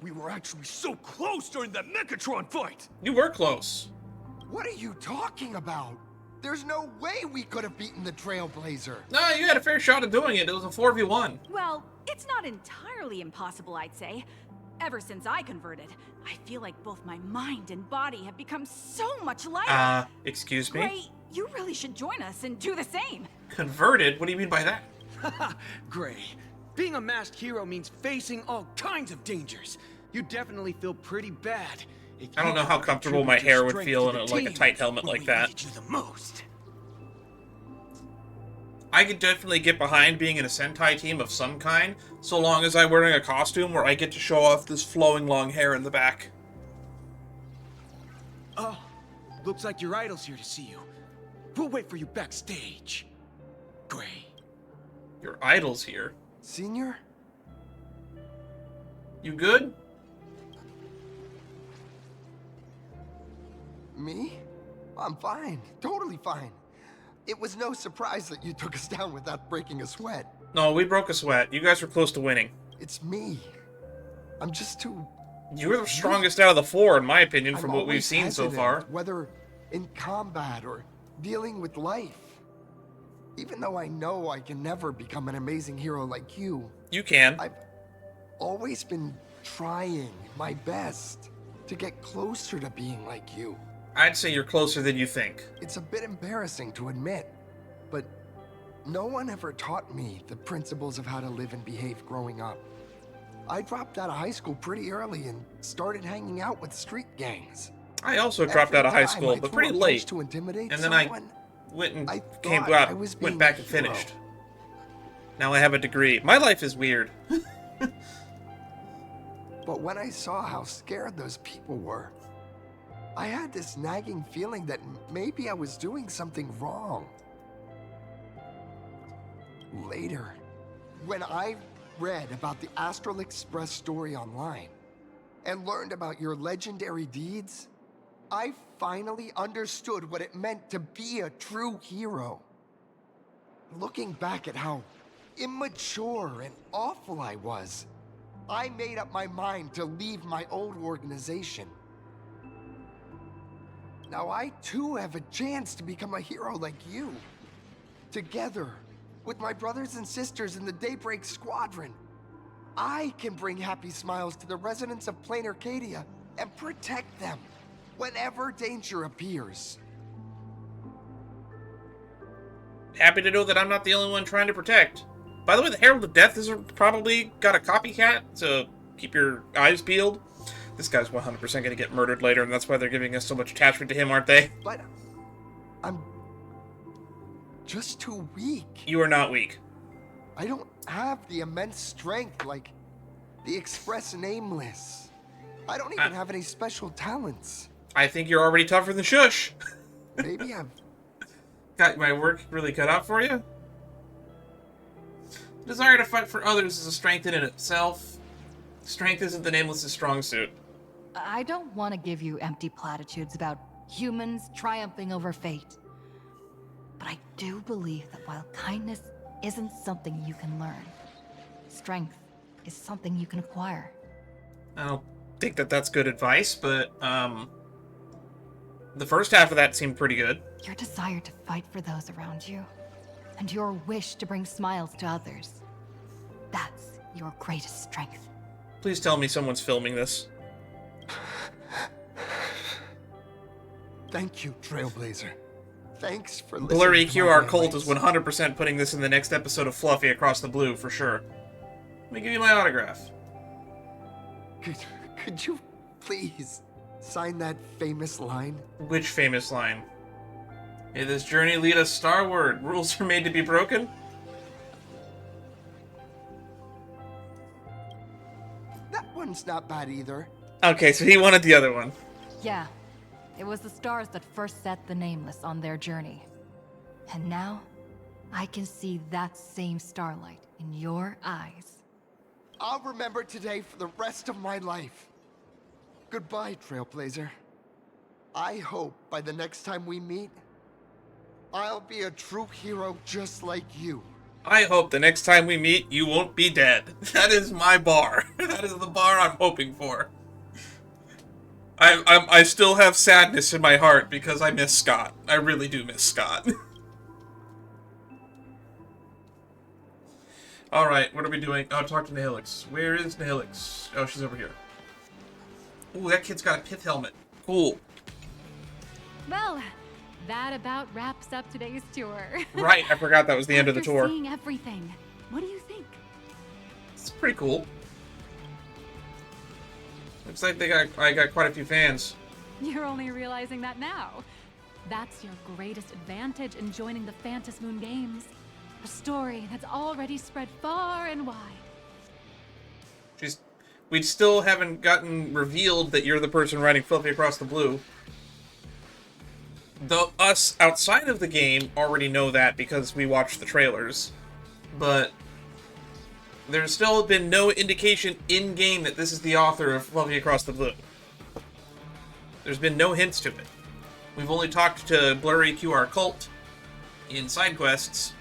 Speaker 9: we were actually so close during that Mechatron fight.
Speaker 1: You were close.
Speaker 10: What are you talking about? There's no way we could have beaten the Trailblazer.
Speaker 1: No, you had a fair shot at doing it. It was a 4v1.
Speaker 5: Well, it's not entirely impossible, I'd say. Ever since I converted, I feel like both my mind and body have become so much lighter.
Speaker 1: Excuse me?
Speaker 5: Gray, you really should join us and do the same.
Speaker 1: Converted? What do you mean by that?
Speaker 11: Gray, being a masked hero means facing all kinds of dangers. You definitely feel pretty bad.
Speaker 1: I don't know how comfortable my hair would feel in like a tight helmet like that.
Speaker 11: You the most.
Speaker 1: I could definitely get behind being in a Sentai team of some kind, so long as I'm wearing a costume where I get to show off this flowing long hair in the back.
Speaker 11: Oh, looks like your idol's here to see you. We'll wait for you backstage. Gray.
Speaker 1: Your idol's here.
Speaker 10: Senior?
Speaker 1: You good?
Speaker 10: Me? I'm fine. Totally fine. It was no surprise that you took us down without breaking a sweat.
Speaker 1: No, we broke a sweat. You guys were close to winning.
Speaker 10: It's me. I'm just too...
Speaker 1: You were the strongest out of the 4, in my opinion, from
Speaker 10: I'm
Speaker 1: what we've
Speaker 10: always
Speaker 1: seen so
Speaker 10: hesitant,
Speaker 1: far.
Speaker 10: whether in combat or dealing with life. Even though I know I can never become an amazing hero like you.
Speaker 1: You can.
Speaker 10: I've always been trying my best to get closer to being like you.
Speaker 1: I'd say you're closer than you think.
Speaker 10: It's a bit embarrassing to admit, but no one ever taught me the principles of how to live and behave growing up. I dropped out of high school pretty early and started hanging out with street gangs.
Speaker 1: I also dropped out of high school, but pretty late.
Speaker 10: To intimidate
Speaker 1: and then
Speaker 10: someone,
Speaker 1: I went and
Speaker 10: I
Speaker 1: went back and finished. Now I have a degree. My life is weird.
Speaker 10: But when I saw how scared those people were, I had this nagging feeling that maybe I was doing something wrong. Later, when I read about the Astral Express story online and learned about your legendary deeds, I finally understood what it meant to be a true hero. Looking back at how immature and awful I was, I made up my mind to leave my old organization. Now I too have a chance to become a hero like you. Together, with my brothers and sisters in the Daybreak Squadron, I can bring happy smiles to the residents of Plain Arcadia and protect them whenever danger appears.
Speaker 1: Happy to know that I'm not the only one trying to protect. By the way, the Herald of Death is probably got a copycat, so keep your eyes peeled. This guy's 100% going to get murdered later, and that's why they're giving us so much attachment to him, aren't they?
Speaker 10: But I'm just too weak.
Speaker 1: You are not weak.
Speaker 10: I don't have the immense strength like the Express Nameless. I don't even have any special talents.
Speaker 1: I think you're already tougher than Shush.
Speaker 10: Maybe I've
Speaker 1: got my work really cut out for you. The desire to fight for others is a strength in itself. Strength isn't the Nameless's strong suit.
Speaker 6: I don't want to give you empty platitudes about humans triumphing over fate. But I do believe that while kindness isn't something you can learn, strength is something you can acquire.
Speaker 1: I don't think that that's good advice, but, the first half of that seemed pretty good.
Speaker 6: Your desire to fight for those around you, and your wish to bring smiles to others, that's your greatest strength.
Speaker 1: Please tell me someone's filming this.
Speaker 10: Thank you, Trailblazer. Thanks for listening.
Speaker 1: Blurry
Speaker 10: to my
Speaker 1: QR Cult
Speaker 10: ramblings.
Speaker 1: is 100% putting this in the next episode of Fluffy Across the Blue, for sure. Let me give you my autograph.
Speaker 10: Could you please sign that famous line?
Speaker 1: Which famous line? May this journey lead us starward. Rules are made to be broken?
Speaker 10: That one's not bad either.
Speaker 1: Okay, so he wanted the other one.
Speaker 6: Yeah, it was the stars that first set the Nameless on their journey. And now, I can see that same starlight in your eyes.
Speaker 10: I'll remember today for the rest of my life. Goodbye, Trailblazer. I hope by the next time we meet, I'll be a true hero just like you.
Speaker 1: I hope the next time we meet, you won't be dead. That is my bar. That is the bar I'm hoping for. I still have sadness in my heart because I miss Scott. I really do miss Scott. Alright, what are we doing? Oh, talk to Nihilix. Where is Nihilix? Oh, she's over here. Ooh, that kid's got a pith helmet. Cool.
Speaker 2: Well, that about wraps up today's tour.
Speaker 1: Right, I forgot that was the end of the tour.
Speaker 2: After seeing everything, what do you think?
Speaker 1: It's pretty cool. Looks like I got quite a few fans.
Speaker 2: You're only realizing that now. That's your greatest advantage in joining the Phantom Moon Games. A story that's already spread far and wide.
Speaker 1: We still haven't gotten revealed that you're the person writing Fluffy Across the Blue. Though us outside of the game already know that because we watched the trailers. But there's still been no indication in-game that this is the author of Fluffy Across the Blue. There's been no hints to it. We've only talked to Blurry QR Cult in side quests,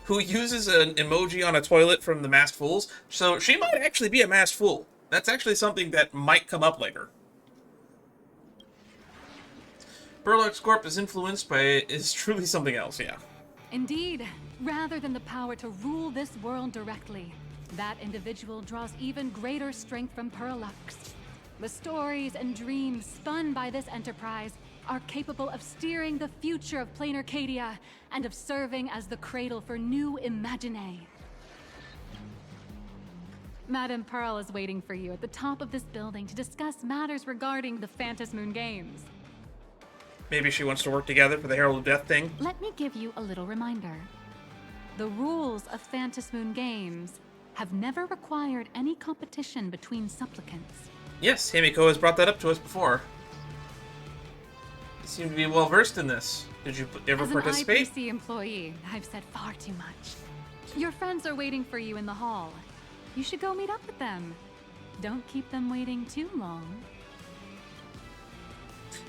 Speaker 1: who uses an emoji on a toilet from the Masked Fools, so she might actually be a Masked Fool. That's actually something that might come up later. Burlock's Corp is influenced by is truly something else, yeah.
Speaker 2: Indeed, rather than the power to rule this world directly, that individual draws even greater strength from Parallax. The stories and dreams spun by this enterprise are capable of steering the future of plain Arcadia and of serving as the cradle for new Imagine. Madame Pearl is waiting for you at the top of this building to discuss matters regarding the Phantasmoon Moon Games.
Speaker 1: Maybe she wants to work together for the Herald of Death thing.
Speaker 2: Let me give you a little reminder. The rules of Phantasmoon Moon Games have never required any competition between supplicants.
Speaker 1: Yes, Himeko has brought that up to us before. You seem to be well versed in this. Did you ever participate?
Speaker 2: As an IPC employee, I've said far too much. Your friends are waiting for you in the hall. You should go meet up with them. Don't keep them waiting too long.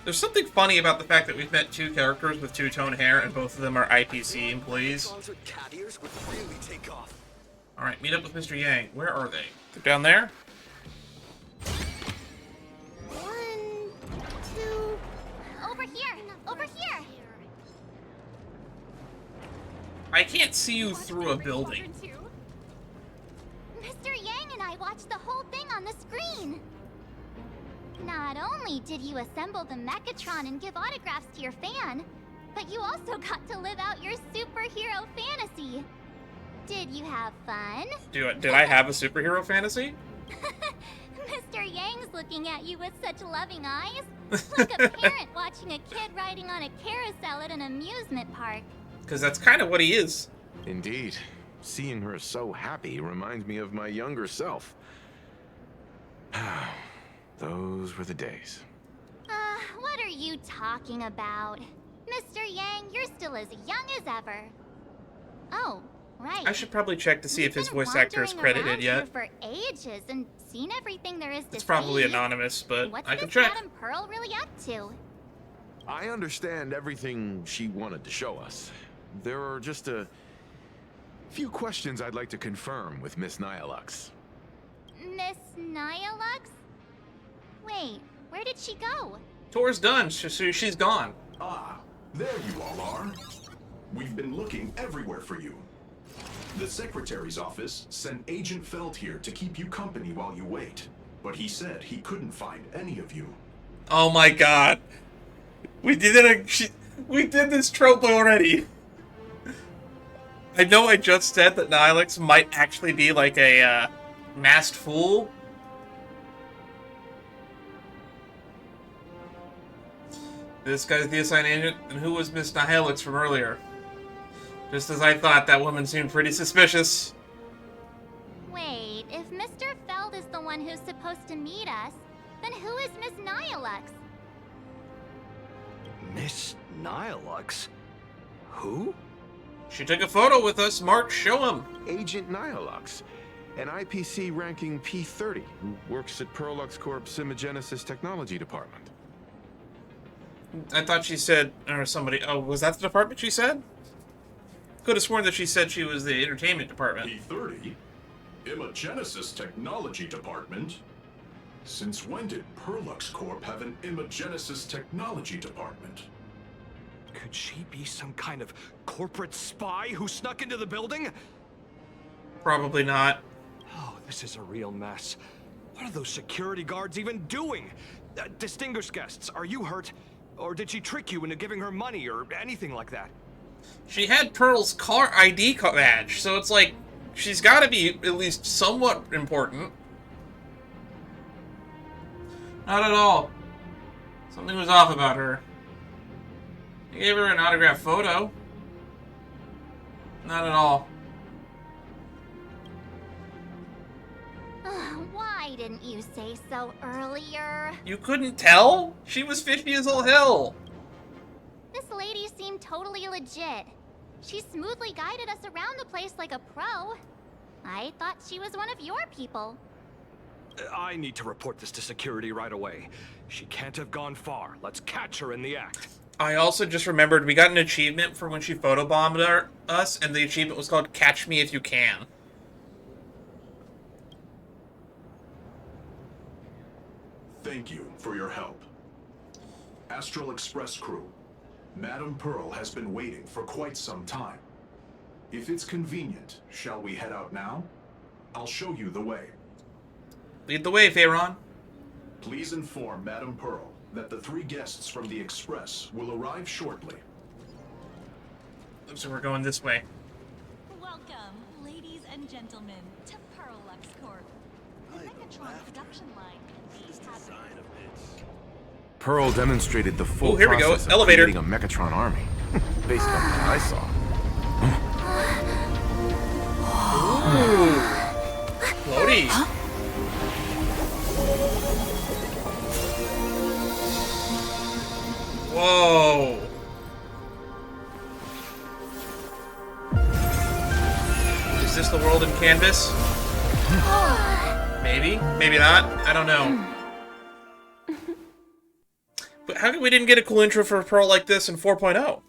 Speaker 1: There's something funny about the fact that we've met two characters with two-tone hair and both of them are IPC employees. Alright, meet up with Mr. Yang. Where are they? They're down there?
Speaker 3: 1, 2... Over here! Over here!
Speaker 1: I can't see you through a building.
Speaker 3: Mr. Yang and I watched the whole thing on the screen! Not only did you assemble the Mechatron and give autographs to your fan, but you also got to live out your superhero fantasy. Did you have fun?
Speaker 1: Did I have a superhero fantasy?
Speaker 3: Mr. Yang's looking at you with such loving eyes. Like a parent watching a kid riding on a carousel at an amusement park.
Speaker 1: Because that's kind of what he is.
Speaker 4: Indeed. Seeing her so happy reminds me of my younger self. Those were the days.
Speaker 3: What are you talking about? Mr. Yang, you're still as young as ever. Oh, right.
Speaker 1: I should probably check to see if his voice actor is credited yet.
Speaker 3: For ages and seen everything there is to
Speaker 1: It's probably
Speaker 3: see.
Speaker 1: anonymous, but
Speaker 3: What's
Speaker 1: I can
Speaker 3: this
Speaker 1: check.
Speaker 3: Madame Pearl really up to?
Speaker 4: I understand everything she wanted to show us. There are just a few questions I'd like to confirm with Miss Nihilux.
Speaker 3: Miss Nihilux? Wait, where did she go?
Speaker 1: Tour's done, so she's gone.
Speaker 8: Ah, there you all are. We've been looking everywhere for you. The Secretary's office sent Agent Feld here to keep you company while you wait, but he said he couldn't find any of you.
Speaker 1: Oh my god. We did it. We did this trope already. I know I just said that Nihilux might actually be like a masked fool. This guy's the assigned agent, and who was Miss Nihilux from earlier? Just as I thought, that woman seemed pretty suspicious.
Speaker 3: Wait, if Mr. Feld is the one who's supposed to meet us, then who is Miss Nihilux?
Speaker 11: Miss Nihilux? Who?
Speaker 1: She took a photo with us. Mark, show him.
Speaker 4: Agent Nihilux, an IPC ranking P30 who works at Perlux Corp's Imagenesis Technology Department.
Speaker 1: I thought she said, or somebody, oh, was that the department she said? Could have sworn that she said she was the entertainment department.
Speaker 8: P30? Imagenesis Technology Department? Since when did Perlux Corp have an Imagenesis Technology Department?
Speaker 11: Could she be some kind of corporate spy who snuck into the building?
Speaker 1: Probably not.
Speaker 11: Oh, this is a real mess. What are those security guards even doing? Distinguished guests, are you hurt? Or did she trick you into giving her money or anything like that?
Speaker 1: She had Pearl's car ID badge, so it's like, she's got to be at least somewhat important. Not at all. Something was off about her. He gave her an autographed photo. Not at all.
Speaker 3: Why didn't you say so earlier?
Speaker 1: You couldn't tell? She was fishy as all hell.
Speaker 3: This lady seemed totally legit. She smoothly guided us around the place like a pro. I thought she was one of your people.
Speaker 11: I need to report this to security right away. She can't have gone far. Let's catch her in the act.
Speaker 1: I also just remembered we got an achievement for when she photobombed us, and the achievement was called Catch Me If You Can.
Speaker 8: Thank you for your help. Astral Express crew, Madame Pearl has been waiting for quite some time. If it's convenient, shall we head out now? I'll show you the way.
Speaker 1: Lead the way, Pharaon.
Speaker 8: Please inform Madame Pearl that the 3 guests from the Express will arrive shortly.
Speaker 1: So we're going this way.
Speaker 12: Welcome, ladies and gentlemen, to Pearl-Lux Corp. The Megatron production line can be happy.
Speaker 4: Pearl demonstrated the full
Speaker 1: Ooh, here we go.
Speaker 4: process of
Speaker 1: Elevator.
Speaker 4: creating a Megatron army, based on what I saw.
Speaker 1: Ooh. Floaty. Whoa. Is this the world in Canvas? Maybe. Maybe not. I don't know. But how come we didn't get a cool intro for Pearl like this in 4.0?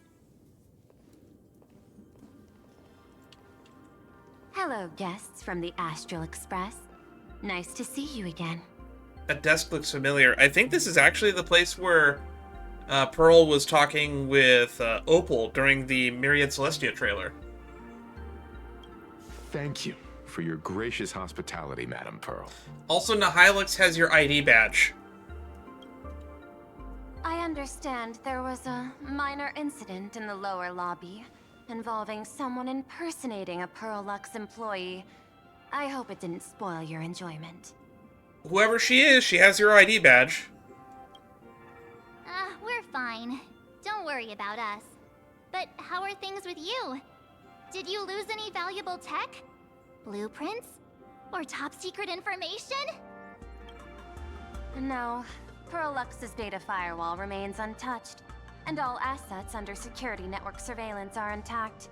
Speaker 13: Hello, guests from the Astral Express. Nice to see you again.
Speaker 1: That desk looks familiar. I think this is actually the place where Pearl was talking with Opal during the Myriad Celestia trailer.
Speaker 4: Thank you for your gracious hospitality, Madam Pearl.
Speaker 1: Also, Nihilux has your ID badge.
Speaker 13: I understand there was a minor incident in the lower lobby involving someone impersonating a Pearl-Lux employee. I hope it didn't spoil your enjoyment.
Speaker 1: Whoever she is, she has your ID badge.
Speaker 3: We're fine. Don't worry about us. But how are things with you? Did you lose any valuable tech? Blueprints? Or top secret information?
Speaker 13: No, Pearl-Lux's data firewall remains untouched, and all assets under security network surveillance are intact.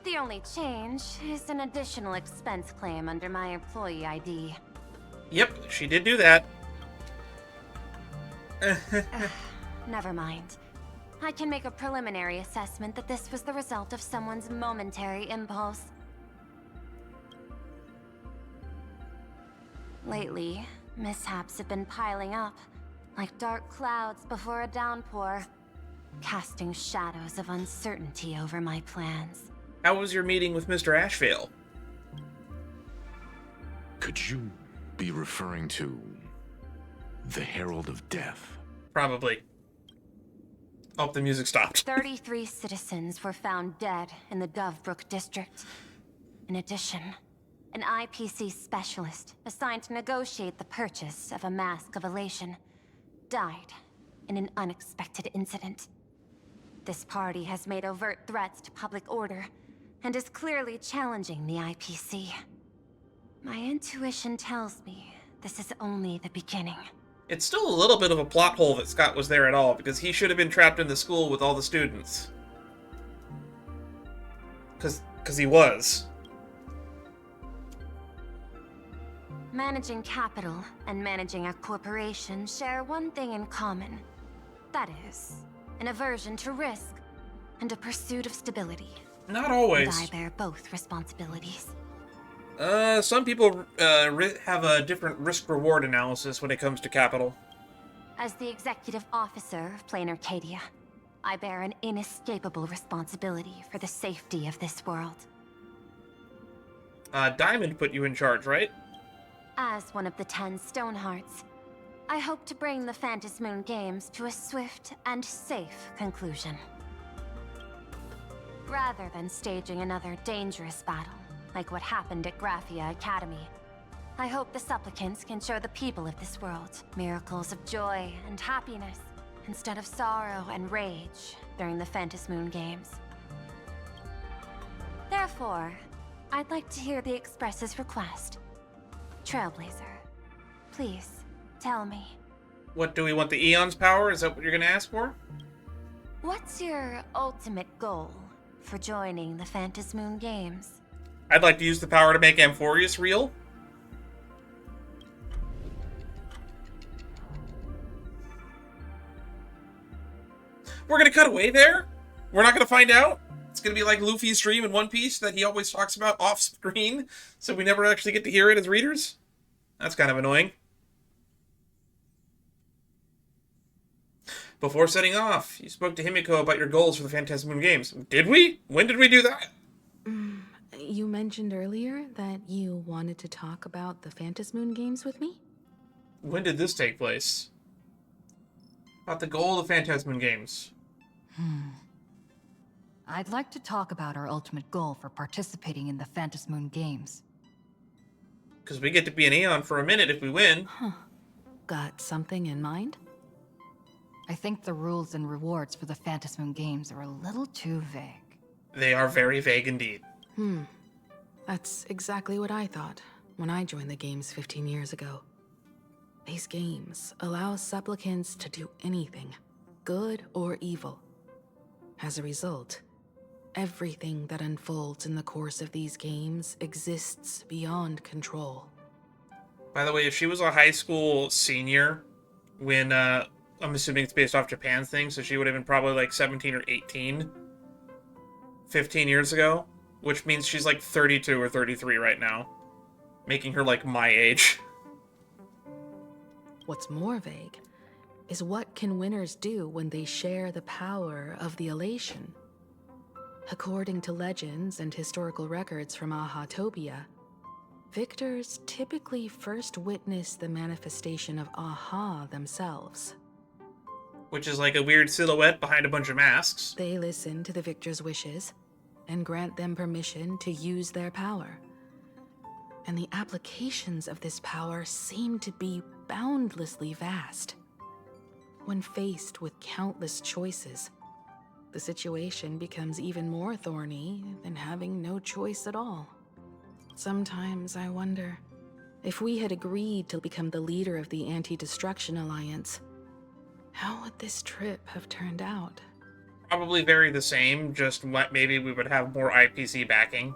Speaker 13: The only change is an additional expense claim under my employee ID.
Speaker 1: Yep, she did do that.
Speaker 13: Never mind. I can make a preliminary assessment that this was the result of someone's momentary impulse. Lately, mishaps have been piling up, like dark clouds before a downpour, casting shadows of uncertainty over my plans.
Speaker 1: How was your meeting with Mr. Ashvale?
Speaker 4: Could you be referring to the Herald of Death?
Speaker 1: Probably. Oh, the music stopped.
Speaker 13: 33 citizens were found dead in the Dovebrook district. In addition, an IPC specialist assigned to negotiate the purchase of a Mask of Elation died in an unexpected incident. This party has made overt threats to public order and is clearly challenging the IPC. My intuition tells me this is only the beginning.
Speaker 1: It's still a little bit of a plot hole that Scott was there at all, because he should have been trapped in the school with all the students. Because he was.
Speaker 13: Managing capital and managing a corporation share one thing in common. That is, an aversion to risk and a pursuit of stability.
Speaker 1: Not always.
Speaker 13: And I bear both responsibilities.
Speaker 1: Some people have a different risk-reward analysis when it comes to capital.
Speaker 13: As the executive officer of Plain Arcadia, I bear an inescapable responsibility for the safety of this world.
Speaker 1: Diamond put you in charge, right?
Speaker 13: As one of the 10 Stonehearts, I hope to bring the Phantasmoon Games to a swift and safe conclusion. Rather than staging another dangerous battle, like what happened at Graphia Academy, I hope the supplicants can show the people of this world miracles of joy and happiness, instead of sorrow and rage during the Phantasmoon Games. Therefore, I'd like to hear the Express's request. Trailblazer, please, tell me.
Speaker 1: What, do we want the Eon's power? Is that what you're gonna ask for?
Speaker 13: What's your ultimate goal for joining the Phantasmoon Games?
Speaker 1: I'd like to use the power to make Amphorius real. We're gonna cut away there? We're not gonna find out? It's gonna be like Luffy's dream in One Piece that he always talks about off screen, so we never actually get to hear it as readers? That's kind of annoying. Before setting off, you spoke to Himeko about your goals for the Phantasmoon Games. Did we? When did we do that?
Speaker 14: You mentioned earlier that you wanted to talk about the Phantasmoon Games with me?
Speaker 1: When did this take place? About the goal of the Phantasm games.
Speaker 6: I'd like to talk about our ultimate goal for participating in the Phantasmoon Games.
Speaker 1: Because we get to be an Aeon for a minute if we win.
Speaker 14: Got something in mind?
Speaker 6: I think the rules and rewards for the Phantasmoon Games are a little too vague.
Speaker 1: They are very vague indeed.
Speaker 14: That's exactly what I thought when I joined the games 15 years ago. These games allow supplicants to do anything, good or evil. As a result, everything that unfolds in the course of these games exists beyond control.
Speaker 1: By the way, if she was a high school senior when, I'm assuming it's based off Japan's thing, so she would have been probably like 17 or 18 15 years ago, which means she's like 32 or 33 right now, making her like my age.
Speaker 14: What's more vague is what can winners do when they share the power of the elation. According to legends and historical records from Aha-topia, victors typically first witness the manifestation of Aha themselves.
Speaker 1: Which is like a weird silhouette behind a bunch of masks.
Speaker 14: They listen to the victor's wishes and grant them permission to use their power. And the applications of this power seem to be boundlessly vast. When faced with countless choices, the situation becomes even more thorny than having no choice at all. Sometimes I wonder, if we had agreed to become the leader of the Anti-Destruction Alliance, how would this trip have turned out?
Speaker 1: Probably very the same, just maybe we would have more IPC backing.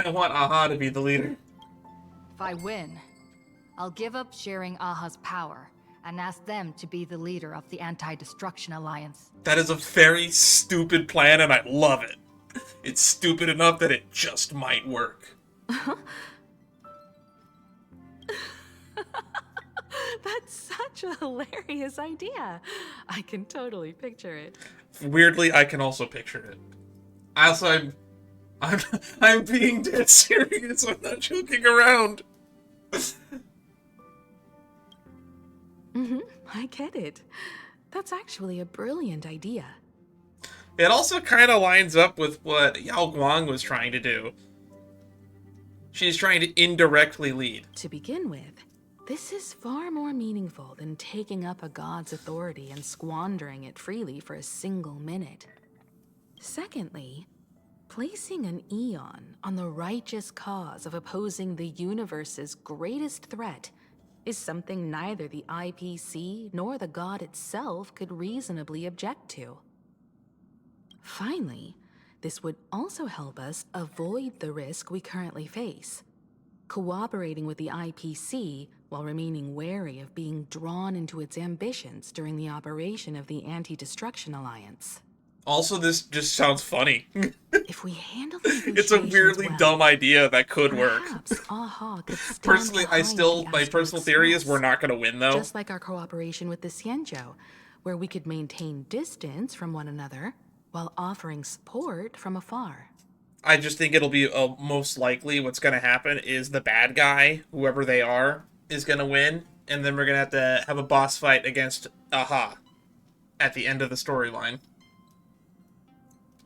Speaker 1: I want Aha to be the leader.
Speaker 6: If I win, I'll give up sharing Aha's power and ask them to be the leader of the Anti-Destruction Alliance.
Speaker 1: That is a very stupid plan, and I love it. It's stupid enough that it just might work.
Speaker 14: That's such a hilarious idea. I can totally picture it.
Speaker 1: Weirdly, I can also picture it. Also, I'm being dead serious. I'm not joking around.
Speaker 14: I get it. That's actually a brilliant idea.
Speaker 1: It also kind of lines up with what Yao Guang was trying to do. She's trying to indirectly lead.
Speaker 14: To begin with, this is far more meaningful than taking up a god's authority and squandering it freely for a single minute. Secondly, placing an Aeon on the righteous cause of opposing the universe's greatest threat is something neither the IPC nor the god itself could reasonably object to. Finally, this would also help us avoid the risk we currently face, cooperating with the IPC while remaining wary of being drawn into its ambitions during the operation of the Anti-Destruction Alliance.
Speaker 1: Also, this just sounds funny.
Speaker 14: If we handle the
Speaker 1: It's a weirdly dumb idea that could work.
Speaker 14: Aha could stand
Speaker 1: Personally,
Speaker 14: behind
Speaker 1: my personal theory is we're not going to win, though.
Speaker 14: Just like our cooperation with the Xianzhou, where we could maintain distance from one another while offering support from afar.
Speaker 1: I just think it'll be most likely what's going to happen is the bad guy, whoever they are, is going to win, and then we're going to have a boss fight against Aha at the end of the storyline.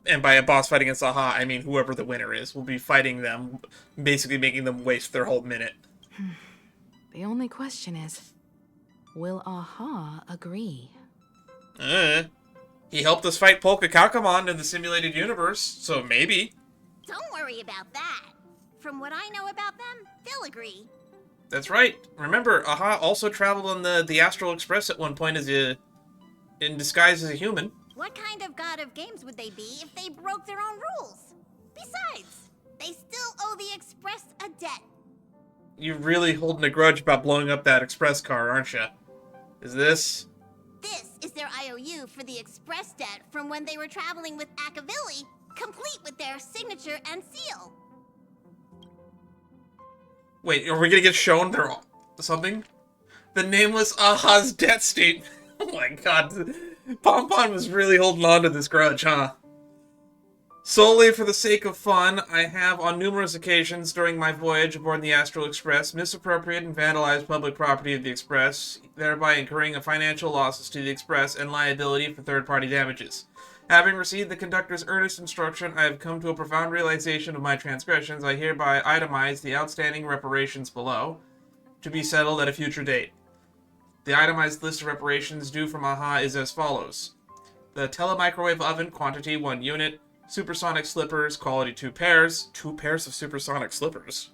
Speaker 1: And by a boss fight against Aha, I mean whoever the winner is. We'll be fighting them, basically making them waste their whole minute.
Speaker 14: The only question is, will Aha agree?
Speaker 1: He helped us fight Polka Kakamon in the simulated universe, so maybe.
Speaker 3: Don't worry about that. From what I know about them, they'll agree.
Speaker 1: That's right. Remember, Aha also traveled on the Astral Express at one point in disguise as a human.
Speaker 3: What kind of god of games would they be if they broke their own rules? Besides, they still owe the Express a debt.
Speaker 1: You're really holding a grudge about blowing up that Express car, aren't you? Is this?
Speaker 3: This is their IOU for the Express debt from when they were traveling with Akavili, complete with their signature and seal.
Speaker 1: Wait, are we gonna get shown their something? The nameless Aha's debt statement. Oh my god. Pompon was really holding on to this grudge, huh? Solely for the sake of fun, I have on numerous occasions during my voyage aboard the Astral Express misappropriated and vandalized public property of the Express, thereby incurring financial losses to the Express and liability for third-party damages. Having received the conductor's earnest instruction, I have come to a profound realization of my transgressions. I hereby itemize the outstanding reparations below, to be settled at a future date. The itemized list of reparations due from AHA is as follows. The telemicrowave oven, quantity 1 unit. Supersonic slippers, quality 2 pairs. 2 pairs of supersonic slippers.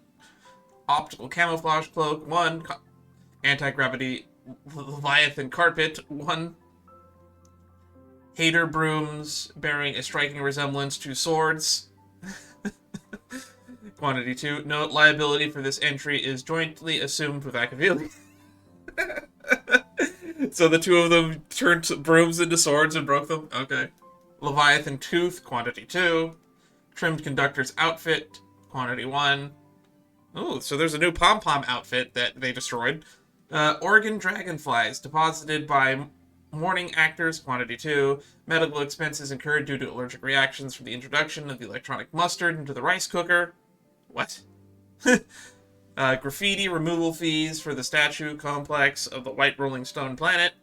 Speaker 1: Optical camouflage cloak, 1. Anti-gravity Leviathan carpet, 1. Hater brooms, bearing a striking resemblance to swords. Quantity 2. Note, liability for this entry is jointly assumed with Akavili. So the two of them turned brooms into swords and broke them? Okay. Leviathan tooth, quantity 2. Trimmed conductor's outfit, quantity 1. Oh, so there's a new pom-pom outfit that they destroyed. Organ dragonflies, deposited by morning actors, quantity 2. Medical expenses incurred due to allergic reactions from the introduction of the electronic mustard into the rice cooker. What? Graffiti removal fees for the statue complex of the White Rolling Stone Planet.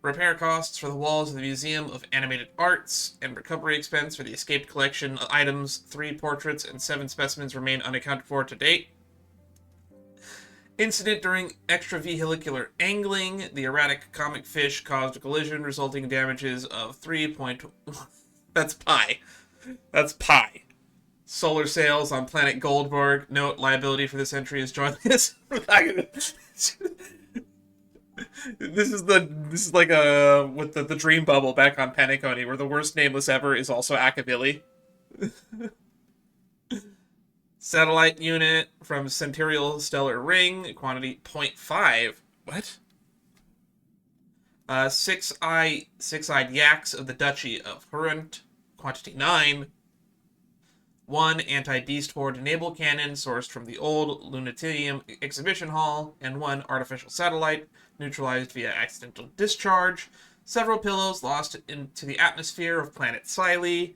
Speaker 1: Repair costs for the walls of the Museum of Animated Arts, and recovery expense for the escaped collection items. 3 portraits and 7 specimens remain unaccounted for to date. Incident during extravehicular angling. The erratic comic fish caused a collision, resulting in damages of 3. That's pi. That's pi. Solar sails on planet Goldberg. Note, liability for this entry is jointly This is like a with the dream bubble back on Penacony, where the worst nameless ever is also Akavili. Satellite unit from Centurial Stellar Ring, quantity 0.5. What? Six-eyed yaks of the Duchy of Hurunt, quantity 9. 1 anti-beast horde enable cannon sourced from the old Lunatium exhibition hall, and 1 artificial satellite neutralized via accidental discharge. Several pillows lost into the atmosphere of planet Siley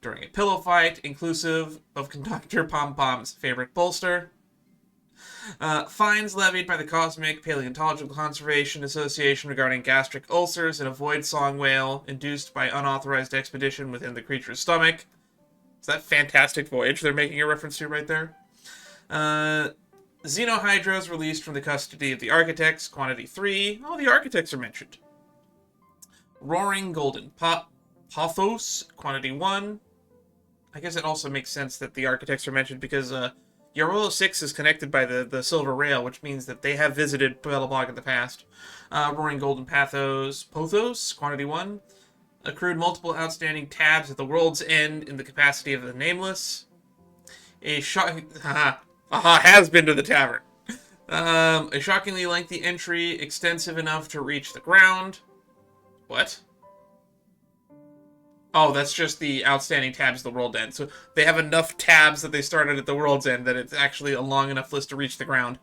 Speaker 1: during a pillow fight, inclusive of Conductor Pom-Pom's favorite bolster. Fines levied by the Cosmic Paleontological Conservation Association regarding gastric ulcers and a void song whale induced by unauthorized expedition within the creature's stomach. Is that Fantastic Voyage they're making a reference to right there? Xenohydras released from the custody of the Architects, quantity 3. Oh, the Architects are mentioned. Roaring Golden Pothos, quantity 1. I guess it also makes sense that the Architects are mentioned because Yarolo 6 is connected by the Silver Rail, which means that they have visited Belobog in the past. Roaring Golden Pothos, quantity 1. Accrued multiple outstanding tabs at the world's end in the capacity of the Nameless. Has been to the tavern. A shockingly lengthy entry, extensive enough to reach the ground. What? Oh, that's just the outstanding tabs at the world's end. So they have enough tabs that they started at the world's end that it's actually a long enough list to reach the ground.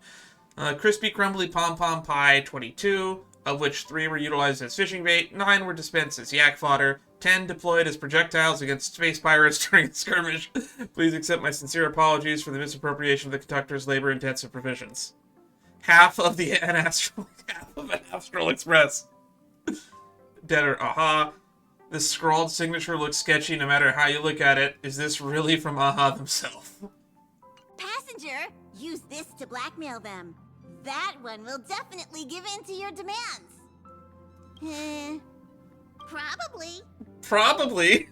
Speaker 1: Crispy Crumbly Pom-Pom Pie, 22. Of which 3 were utilized as fishing bait, 9 were dispensed as yak fodder, 10 deployed as projectiles against space pirates during the skirmish. Please accept my sincere apologies for the misappropriation of the conductor's labor-intensive provisions. Half of an Astral Express. Deader, aha. This scrawled signature looks sketchy no matter how you look at it. Is this really from AHA themselves?
Speaker 15: Passenger, use this to blackmail them. That one will definitely give in to your demands. Probably.
Speaker 1: Probably.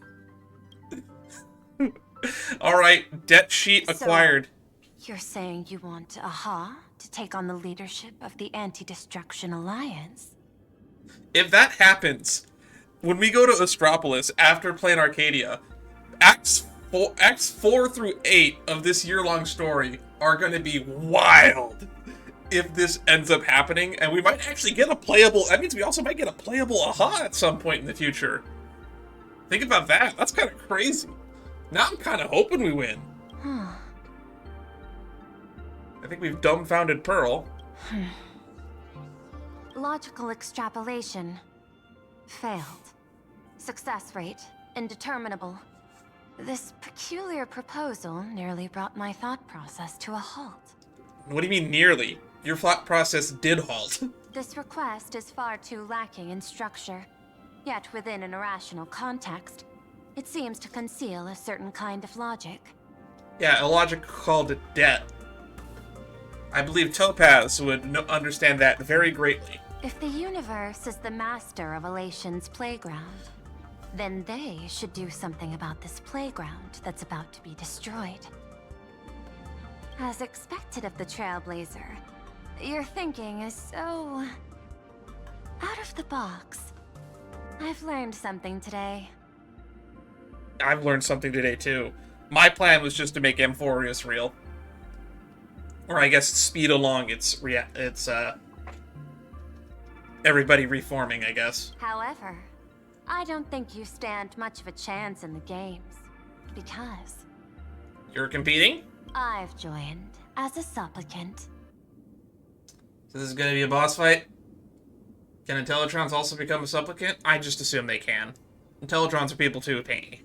Speaker 1: Alright, debt sheet acquired.
Speaker 13: So, you're saying you want AHA to take on the leadership of the Anti-Destruction Alliance?
Speaker 1: If that happens, when we go to Astropolis after playing Arcadia, Acts 4 through 8 of this year-long story are going to be wild. If this ends up happening, and we might actually get a playable... That means we also might get a playable AHA at some point in the future. Think about that. That's kind of crazy. Now I'm kind of hoping we win. I think we've dumbfounded Pearl.
Speaker 13: Logical extrapolation. Failed. Success rate. Indeterminable. This peculiar proposal nearly brought my thought process to a halt.
Speaker 1: What do you mean nearly? Your thought process did halt.
Speaker 13: This request is far too lacking in structure, yet within an irrational context, it seems to conceal a certain kind of logic.
Speaker 1: Yeah, a logic called debt. I believe Topaz would understand that very greatly.
Speaker 13: If the universe is the master of Elation's playground, then they should do something about this playground that's about to be destroyed. As expected of the Trailblazer, your thinking is so out of the box. I've learned something today.
Speaker 1: I've learned something today too. My plan was just to make Amphorius real. Or I guess speed along its everybody reforming, I guess.
Speaker 13: However, I don't think you stand much of a chance in the games, because
Speaker 1: You're competing?
Speaker 13: I've joined as a supplicant.
Speaker 1: So this is gonna be a boss fight? Can Intellitrons also become a supplicant? I just assume they can. Intellitrons are people too, Tangy.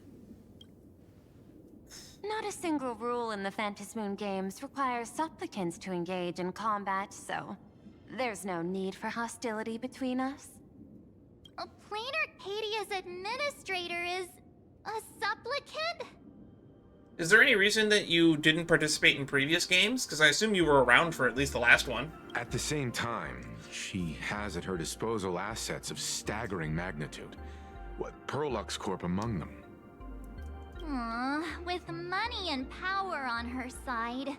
Speaker 13: Not a single rule in the Phantasmoon games requires supplicants to engage in combat, so there's no need for hostility between us.
Speaker 3: A Plain Arcadia's administrator is a supplicant?
Speaker 1: Is there any reason that you didn't participate in previous games? Because I assume you were around for at least the last one.
Speaker 4: At the same time, she has at her disposal assets of staggering magnitude. What, Perlux Corp among them.
Speaker 3: With money and power on her side,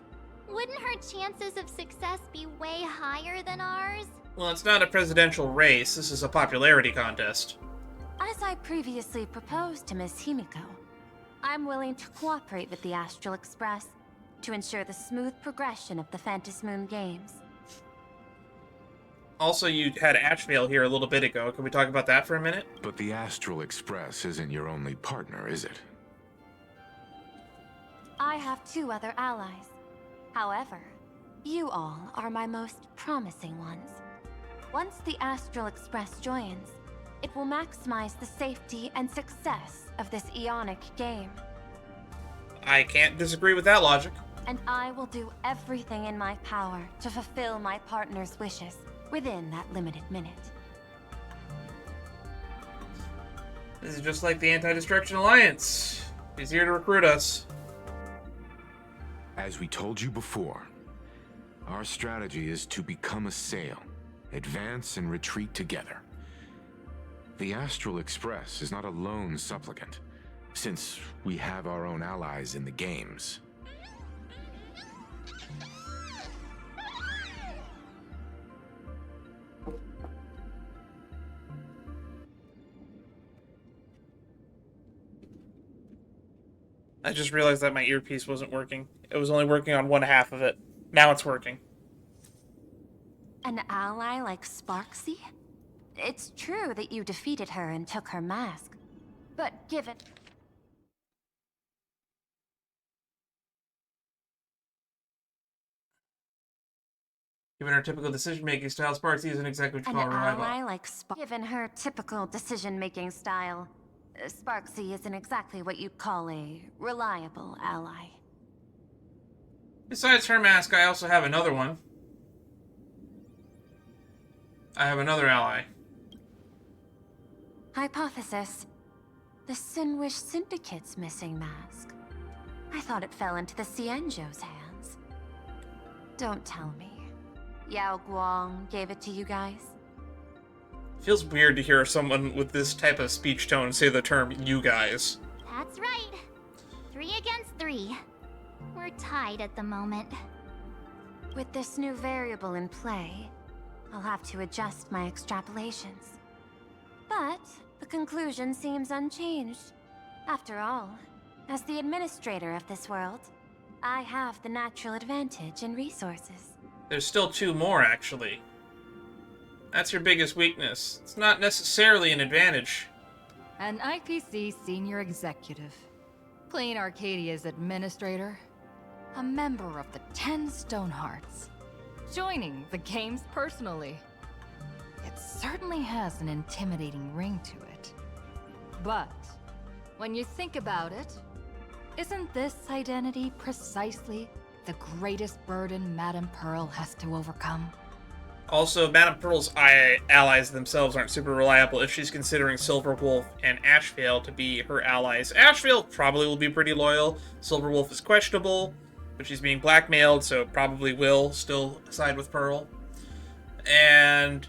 Speaker 3: wouldn't her chances of success be way higher than ours?
Speaker 1: Well, it's not a presidential race. This is a popularity contest.
Speaker 13: As I previously proposed to Miss Himeko, I'm willing to cooperate with the Astral Express to ensure the smooth progression of the Phantasmoon games.
Speaker 1: Also, you had Ashvale here a little bit ago. Can we talk about that for a minute?
Speaker 4: But the Astral Express isn't your only partner, is it?
Speaker 13: I have 2 other allies. However, you all are my most promising ones. Once the Astral Express joins, it will maximize the safety and success of this Ionic game.
Speaker 1: I can't disagree with that logic.
Speaker 13: And I will do everything in my power to fulfill my partner's wishes within that limited minute.
Speaker 1: This is just like the Anti-Destruction Alliance. He's here to recruit us.
Speaker 4: As we told you before, our strategy is to become a sail, advance and retreat together. The Astral Express is not a lone supplicant, since we have our own allies in the games.
Speaker 1: I just realized that my earpiece wasn't working. It was only working on one half of it. Now it's working.
Speaker 13: An ally like Sparksy? It's true that you defeated her and took her mask, but given...
Speaker 1: Given her typical decision-making style, Sparksy isn't exactly what you call
Speaker 13: An
Speaker 1: reliable.
Speaker 13: ally like Given her typical decision-making style, Sparksy isn't exactly what you'd call a reliable ally.
Speaker 1: Besides her mask, I also have another one. I have another ally.
Speaker 13: Hypothesis. The Sinwish Syndicate's missing mask. I thought it fell into the Cienjo's hands. Don't tell me. Yao Guang gave it to you guys?
Speaker 1: Feels weird to hear someone with this type of speech tone say the term "you guys."
Speaker 3: That's right. 3 against 3. We're tied at the moment.
Speaker 13: With this new variable in play, I'll have to adjust my extrapolations. But the conclusion seems unchanged. After all, as the administrator of this world, I have the natural advantage in resources.
Speaker 1: There's still 2 more, actually. That's your biggest weakness. It's not necessarily an advantage.
Speaker 6: An IPC senior executive, Plain Arcadia's administrator, a member of the 10 Stonehearts, joining the games personally. It certainly has an intimidating ring to it. But when you think about it, Isn't this identity precisely the greatest burden Madame Pearl has to overcome?
Speaker 1: Also, Madame Pearl's allies themselves aren't super reliable if she's considering Silverwolf and Ashvale to be her allies. Ashvale probably will be pretty loyal. Silverwolf is questionable, but she's being blackmailed, so probably will still side with Pearl. And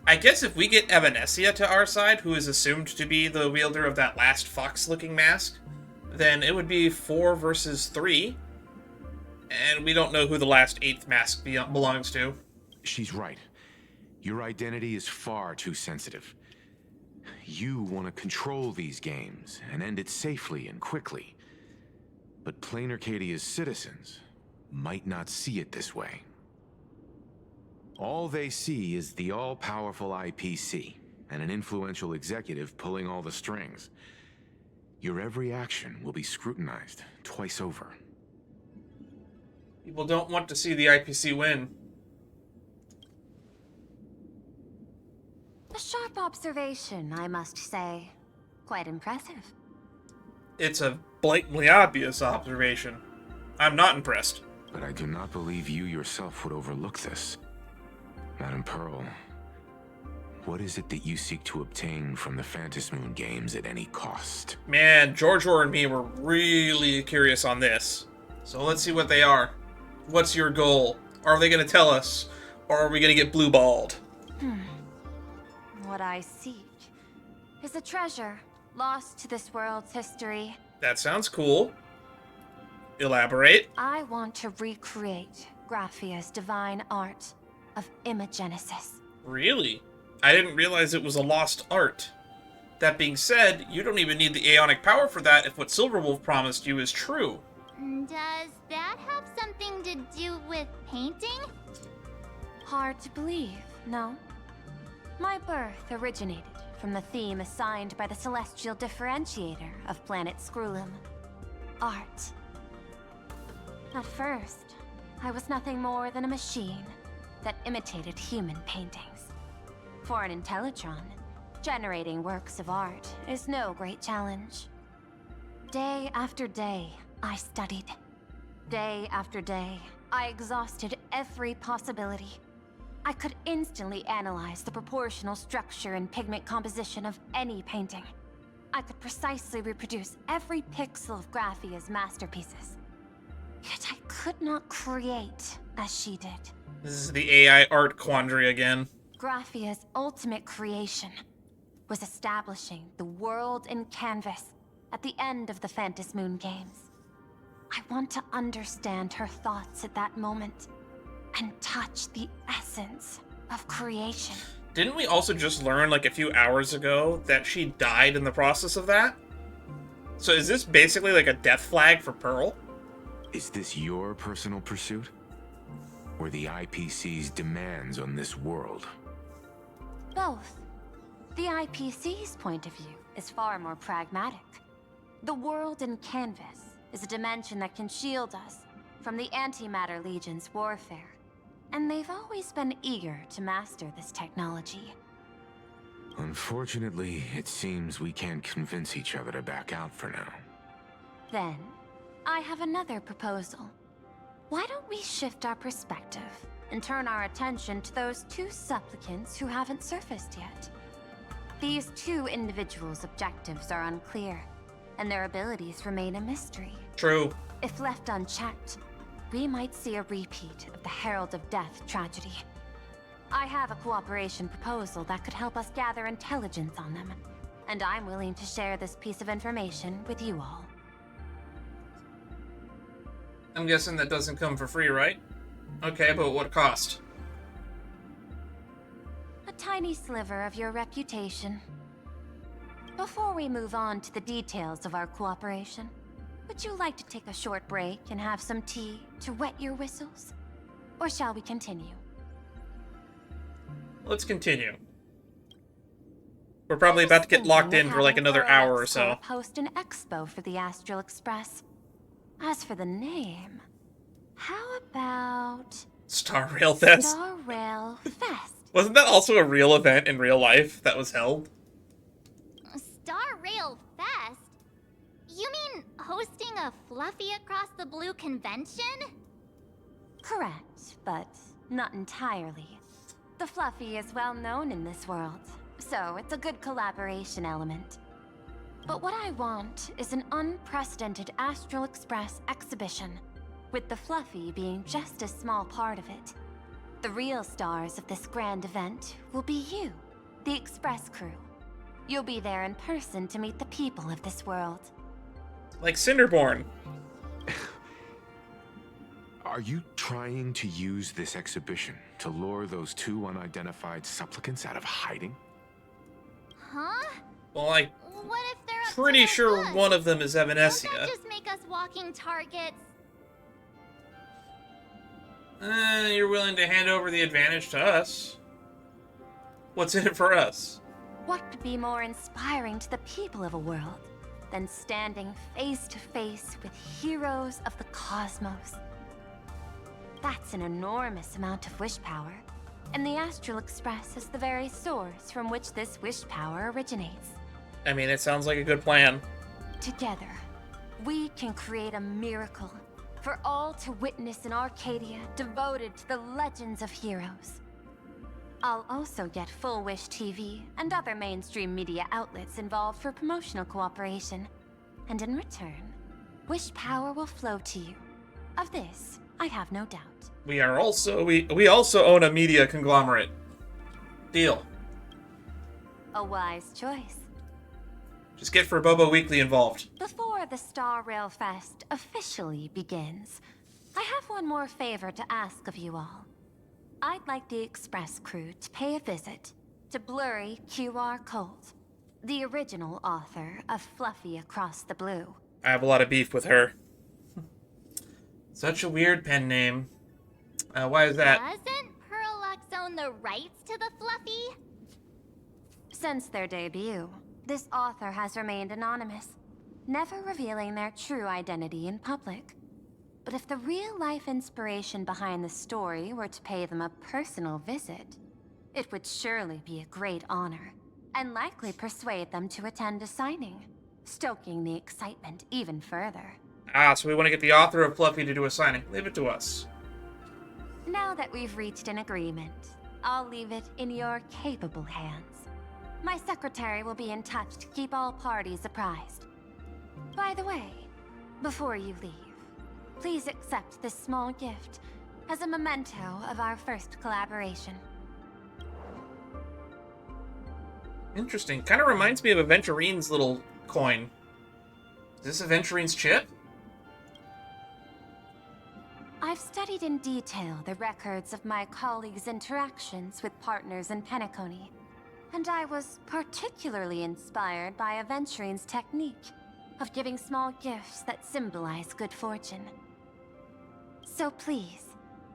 Speaker 1: I guess if we get Evanescia to our side, who is assumed to be the wielder of that last fox-looking mask, then it would be 4 versus 3. And we don't know who the last 8th mask belongs to.
Speaker 4: She's right. Your identity is far too sensitive. You want to control these games and end it safely and quickly. But Plain Arcadia's citizens might not see it this way. All they see is the all-powerful IPC and an influential executive pulling all the strings. Your every action will be scrutinized twice over.
Speaker 1: People don't want to see the IPC win.
Speaker 13: A sharp observation, I must say. Quite impressive.
Speaker 1: It's a blatantly obvious observation. I'm not impressed.
Speaker 4: But I do not believe you yourself would overlook this. Madame Pearl, what is it that you seek to obtain from the Phantasmoon games at any cost?
Speaker 1: Man, George Orr and me were really curious on this. So let's see what they are. What's your goal? Are they going to tell us? Or are we going to get blue-balled?
Speaker 13: What I seek is a treasure lost to this world's history.
Speaker 1: That sounds cool. Elaborate.
Speaker 13: I want to recreate Graphia's divine art of imagenesis.
Speaker 1: Really? I didn't realize it was a lost art. That being said, you don't even need the aeonic power for that if what Silverwolf promised you is true.
Speaker 3: Does that have something to do with painting?
Speaker 13: Hard to believe, no? My birth originated from the theme assigned by the celestial differentiator of planet Scrulum. Art. At first, I was nothing more than a machine that imitated human paintings. For an Intellitron, generating works of art is no great challenge. Day after day, I studied. Day after day, I exhausted every possibility. I could instantly analyze the proportional structure and pigment composition of any painting. I could precisely reproduce every pixel of Graphia's masterpieces. Yet I could not create as she did.
Speaker 1: This is the AI art quandary again.
Speaker 13: Graphia's ultimate creation was establishing the world in canvas at the end of the Phantasmoon games. I want to understand her thoughts at that moment and touch the essence of creation.
Speaker 1: Didn't we also just learn like a few hours ago that she died in the process of that? So is this basically like a death flag for Pearl?
Speaker 4: Is this your personal pursuit? Or the IPC's demands on this world?
Speaker 13: Both. The IPC's point of view is far more pragmatic. The world in canvas is a dimension that can shield us from the Antimatter Legion's warfare. And they've always been eager to master this technology.
Speaker 4: Unfortunately, it seems we can't convince each other to back out for now.
Speaker 13: Then, I have another proposal. Why don't we shift our perspective and turn our attention to those 2 supplicants who haven't surfaced yet? These 2 individuals' objectives are unclear, and their abilities remain a mystery.
Speaker 1: True.
Speaker 13: If left unchecked, we might see a repeat of the Herald of Death tragedy. I have a cooperation proposal that could help us gather intelligence on them, and I'm willing to share this piece of information with you all.
Speaker 1: I'm guessing that doesn't come for free, right? Okay, but what cost?
Speaker 13: A tiny sliver of your reputation. Before we move on to the details of our cooperation, would you like to take a short break and have some tea to wet your whistles? Or shall we continue?
Speaker 1: Let's continue. We're probably about to get locked in for like another hour or so.
Speaker 13: Host an expo for the Astral Express. As for the name, how about
Speaker 1: Star Rail Fest?
Speaker 13: Star Rail Fest.
Speaker 1: Wasn't that also a real event in real life that was held?
Speaker 3: Star Rail Fest? You mean hosting a Fluffy Across the Blue convention?
Speaker 13: Correct, but not entirely. The Fluffy is well known in this world, so it's a good collaboration element. But what I want is an unprecedented Astral Express exhibition, with the Fluffy being just a small part of it. The real stars of this grand event will be you, the Express crew. You'll be there in person to meet the people of this world.
Speaker 1: Like Cinderborn.
Speaker 4: Are you trying to use this exhibition to lure those two unidentified supplicants out of hiding?
Speaker 3: Huh?
Speaker 1: Well, like,
Speaker 3: What if they're up to
Speaker 1: pretty
Speaker 3: no
Speaker 1: sure
Speaker 3: good?
Speaker 1: one of them is
Speaker 3: Won't
Speaker 1: Evanesia.
Speaker 3: that just make us walking targets?
Speaker 1: You're willing to hand over the advantage to us. What's in it for us?
Speaker 13: What could be more inspiring to the people of a world than standing face to face with heroes of the cosmos? That's an enormous amount of wish power, and the Astral Express is the very source from which this wish power originates.
Speaker 1: I mean, it sounds like a good plan.
Speaker 13: Together, we can create a miracle for all to witness in Arcadia devoted to the legends of heroes. I'll also get Full Wish TV and other mainstream media outlets involved for promotional cooperation. And in return, wish power will flow to you. Of this, I have no doubt.
Speaker 1: We also own a media conglomerate. Deal.
Speaker 13: A wise choice.
Speaker 1: Just get for Bobo Weekly involved.
Speaker 13: Before the Star Rail Fest officially begins, I have one more favor to ask of you all. I'd like the Express crew to pay a visit to Blurry QR Colt, the original author of Fluffy Across the Blue.
Speaker 1: I have a lot of beef with her. Such a weird pen name. Why is that?
Speaker 3: Doesn't Pearlux own the rights to the Fluffy?
Speaker 13: Since their debut, this author has remained anonymous, never revealing their true identity in public. But if the real-life inspiration behind the story were to pay them a personal visit, it would surely be a great honor, and likely persuade them to attend a signing, stoking the excitement even further.
Speaker 1: Ah, so we want to get the author of Fluffy to do a signing. Leave it to us.
Speaker 13: Now that we've reached an agreement, I'll leave it in your capable hands. My secretary will be in touch to keep all parties apprised. By the way, before you leave, please accept this small gift as a memento of our first collaboration.
Speaker 1: Interesting. Kind of reminds me of Aventurine's little coin. Is this Aventurine's chip?
Speaker 13: I've studied in detail the records of my colleagues' interactions with partners in Penacony, and I was particularly inspired by Aventurine's technique of giving small gifts that symbolize good fortune. So please,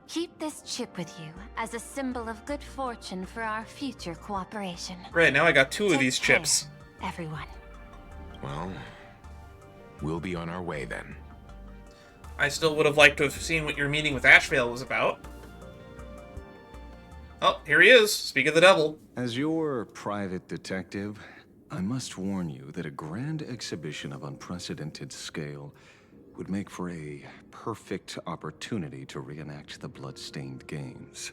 Speaker 13: keep this chip with you as a symbol of good fortune for our future cooperation.
Speaker 1: Great, now I got two of
Speaker 13: Take
Speaker 1: these
Speaker 13: care,
Speaker 1: chips.
Speaker 13: everyone.
Speaker 4: Well, we'll be on our way then.
Speaker 1: I still would have liked to have seen what your meeting with Ashvale was about. Oh, here he is. Speak of the devil.
Speaker 16: As your private detective, I must warn you that a grand exhibition of unprecedented scale would make for a perfect opportunity to reenact the blood-stained games.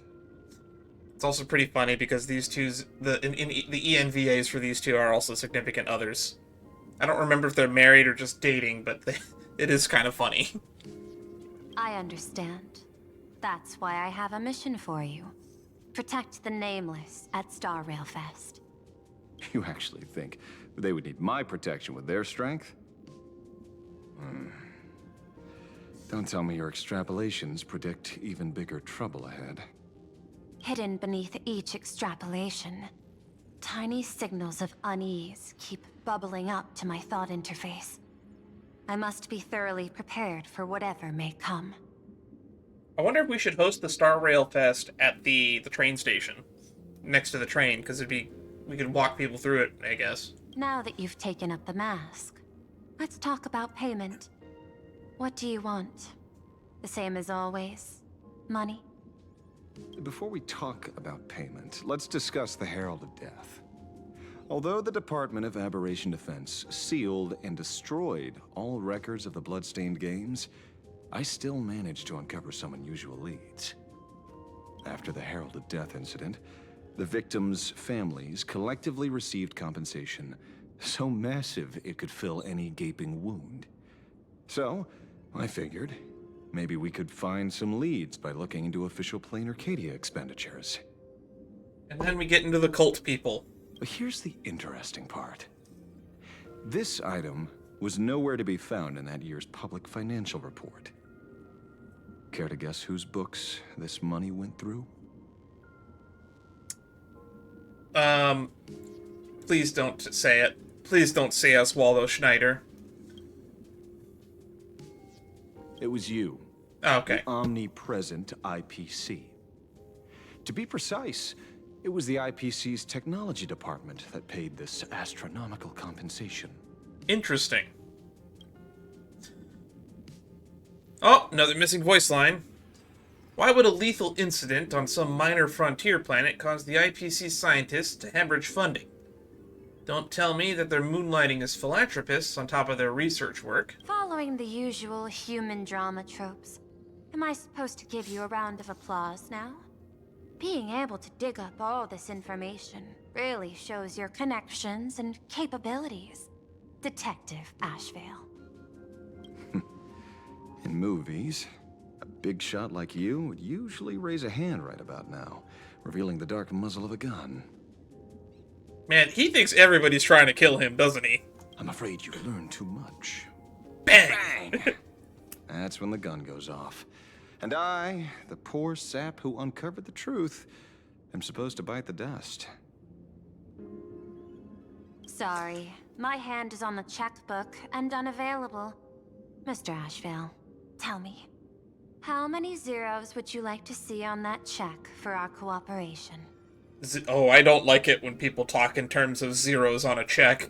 Speaker 1: It's also pretty funny because these two's the ENVAs for these two are also significant others. I don't remember if they're married or just dating, but it is kind of funny.
Speaker 13: I understand. That's why I have a mission for you. Protect the Nameless at Star Rail Fest.
Speaker 16: You actually think they would need my protection with their strength? Don't tell me your extrapolations predict even bigger trouble ahead.
Speaker 13: Hidden beneath each extrapolation, tiny signals of unease keep bubbling up to my thought interface. I must be thoroughly prepared for whatever may come.
Speaker 1: I wonder if we should host the Star Rail Fest at the train station, next to the train, because we could walk people through it, I guess.
Speaker 13: Now that you've taken up the mask, let's talk about payment. What do you want? The same as always? Money?
Speaker 16: Before we talk about payment, let's discuss the Herald of Death. Although the Department of Aberration Defense sealed and destroyed all records of the Bloodstained Games, I still managed to uncover some unusual leads. After the Heralded Death incident, the victims' families collectively received compensation so massive it could fill any gaping wound. So, I figured, maybe we could find some leads by looking into official Plain Arcadia expenditures.
Speaker 1: And then we get into the cult people.
Speaker 16: But here's the interesting part. This item was nowhere to be found in that year's public financial report. Care to guess whose books this money went through?
Speaker 1: Please don't say it. Please don't say Oswaldo Schneider.
Speaker 16: It was you.
Speaker 1: Oh, okay.
Speaker 16: The omnipresent IPC. To be precise, it was the IPC's technology department that paid this astronomical compensation.
Speaker 1: Interesting. Oh, another missing voice line. Why would a lethal incident on some minor frontier planet cause the IPC scientists to hemorrhage funding? Don't tell me that they're moonlighting as philanthropists on top of their research work.
Speaker 13: Following the usual human drama tropes, am I supposed to give you a round of applause now? Being able to dig up all this information really shows your connections and capabilities, Detective Ashvale.
Speaker 16: In movies, a big shot like you would usually raise a hand right about now, revealing the dark muzzle of a gun.
Speaker 1: Man, he thinks everybody's trying to kill him, doesn't he?
Speaker 16: I'm afraid you've learned too much.
Speaker 1: Bang!
Speaker 16: That's when the gun goes off. And I, the poor sap who uncovered the truth, am supposed to bite the dust.
Speaker 13: Sorry, my hand is on the checkbook and unavailable. Mr. Ashvale, tell me, how many zeros would you like to see on that check for our cooperation?
Speaker 1: Oh, I don't like it when people talk in terms of zeros on a check.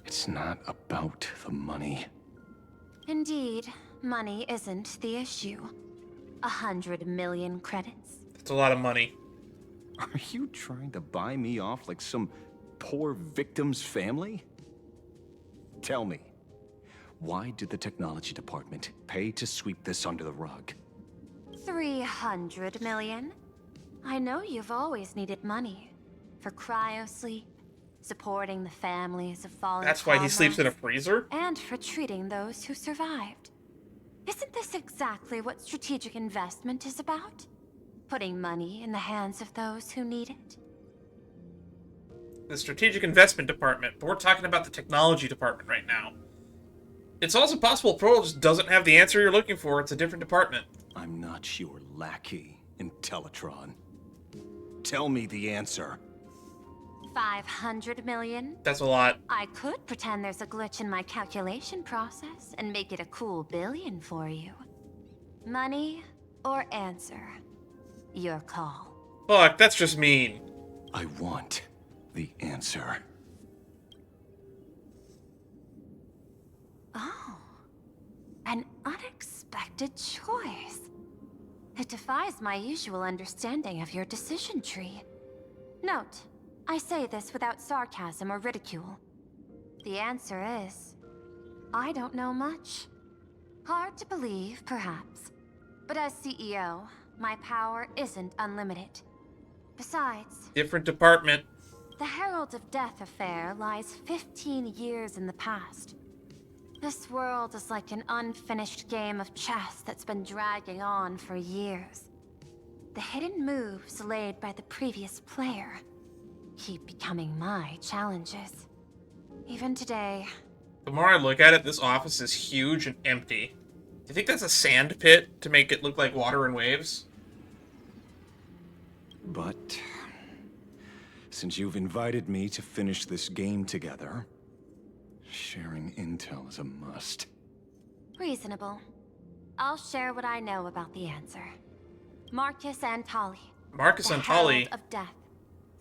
Speaker 16: It's not about the money.
Speaker 13: Indeed, money isn't the issue. 100 million credits.
Speaker 1: That's a lot of money.
Speaker 16: Are you trying to buy me off like some poor victim's family? Tell me, why did the technology department pay to sweep this under the rug?
Speaker 13: 300 million? I know you've always needed money. For cryosleep, supporting the families of fallen
Speaker 1: That's why he sleeps in a
Speaker 13: comrades,
Speaker 1: freezer?
Speaker 13: and for treating those who survived. Isn't this exactly what strategic investment is about? Putting money in the hands of those who need it?
Speaker 1: The Strategic Investment Department, but we're talking about the Technology Department right now. It's also possible Pearl just doesn't have the answer you're looking for. It's a different department.
Speaker 16: I'm not your lackey, Intellitron. Tell me the answer.
Speaker 13: 500 million?
Speaker 1: That's a lot.
Speaker 13: I could pretend there's a glitch in my calculation process and make it a cool billion for you. Money or answer? Your call.
Speaker 1: Fuck, that's just mean.
Speaker 16: I want the answer.
Speaker 13: Oh, an unexpected choice. It defies my usual understanding of your decision tree. Note, I say this without sarcasm or ridicule. The answer is, I don't know much. Hard to believe, perhaps. But as CEO, my power isn't unlimited. Besides,
Speaker 1: Different department.
Speaker 13: the Herald of Death affair lies 15 years in the past. This world is like an unfinished game of chess that's been dragging on for years. The hidden moves laid by the previous player keep becoming my challenges. Even today.
Speaker 1: The more I look at it, this office is huge and empty. Do you think that's a sand pit to make it look like water and waves?
Speaker 16: But since you've invited me to finish this game together, sharing intel is a must.
Speaker 13: Reasonable. I'll share what I know about the answer. Marcus Antali.
Speaker 1: Marcus
Speaker 13: the
Speaker 1: Antali?
Speaker 13: Herald of Death.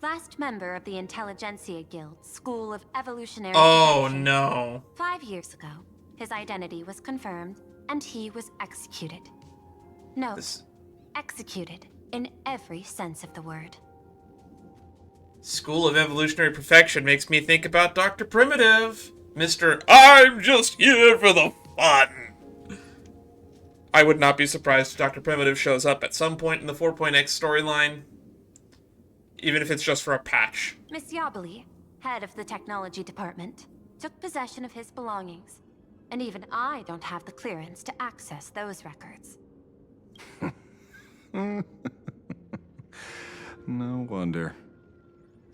Speaker 13: Last member of the Intelligentsia Guild, School of Evolutionary
Speaker 1: Oh,
Speaker 13: Protection.
Speaker 1: no.
Speaker 13: 5 years ago, his identity was confirmed, and he was executed. No, executed in every sense of the word.
Speaker 1: School of Evolutionary Perfection makes me think about Dr. Primitive. Mr. I'm just here for the fun. I would not be surprised if Dr. Primitive shows up at some point in the 4.x storyline, even if it's just for a patch.
Speaker 13: Miss Yabali, head of the technology department, took possession of his belongings. And even I don't have the clearance to access those records.
Speaker 16: No wonder.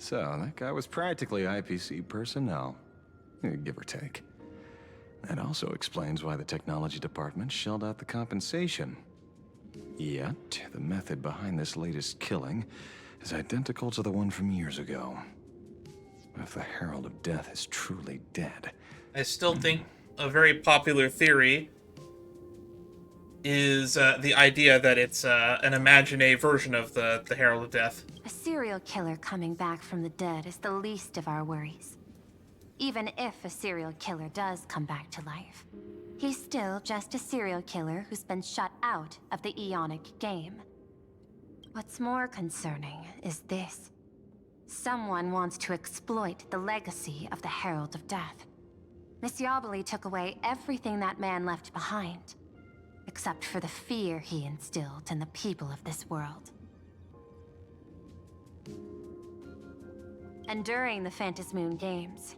Speaker 16: So, that guy was practically IPC personnel, give or take. That also explains why the technology department shelled out the compensation. Yet, the method behind this latest killing is identical to the one from years ago. If the Herald of Death is truly dead...
Speaker 1: I still think a very popular theory is the idea that it's an imagine version of the Herald of Death.
Speaker 13: A serial killer coming back from the dead is the least of our worries. Even if a serial killer does come back to life, he's still just a serial killer who's been shut out of the Eonic game. What's more concerning is this. Someone wants to exploit the legacy of the Herald of Death. Miss Yabali took away everything that man left behind, except for the fear he instilled in the people of this world. And during the Phantasmoon Games,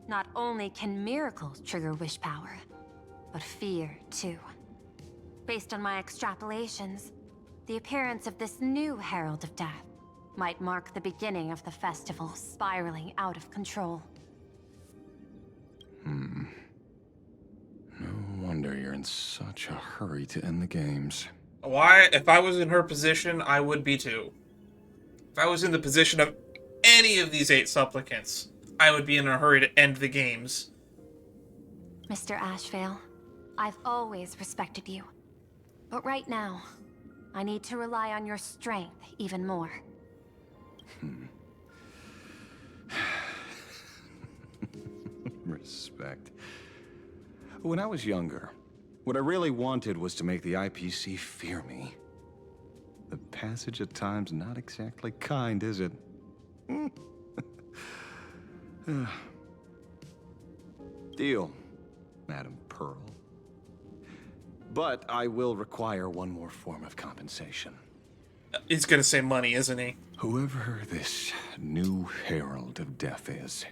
Speaker 13: not only can miracles trigger wish power, but fear too. Based on my extrapolations, the appearance of this new Herald of Death might mark the beginning of the festival spiraling out of control.
Speaker 16: No wonder you're in such a hurry to end the games.
Speaker 1: Why? If I was in her position, I would be too. If I was in the position of any of these 8 supplicants, I would be in a hurry to end the games.
Speaker 13: Mr. Ashvale, I've always respected you. But right now, I need to rely on your strength even more.
Speaker 16: Respect. When I was younger, what I really wanted was to make the IPC fear me. The passage at times not exactly kind, is it? Deal, Madam Pearl. But I will require one more form of compensation.
Speaker 1: He's gonna say money, isn't he?
Speaker 16: Whoever this new Herald of Death is,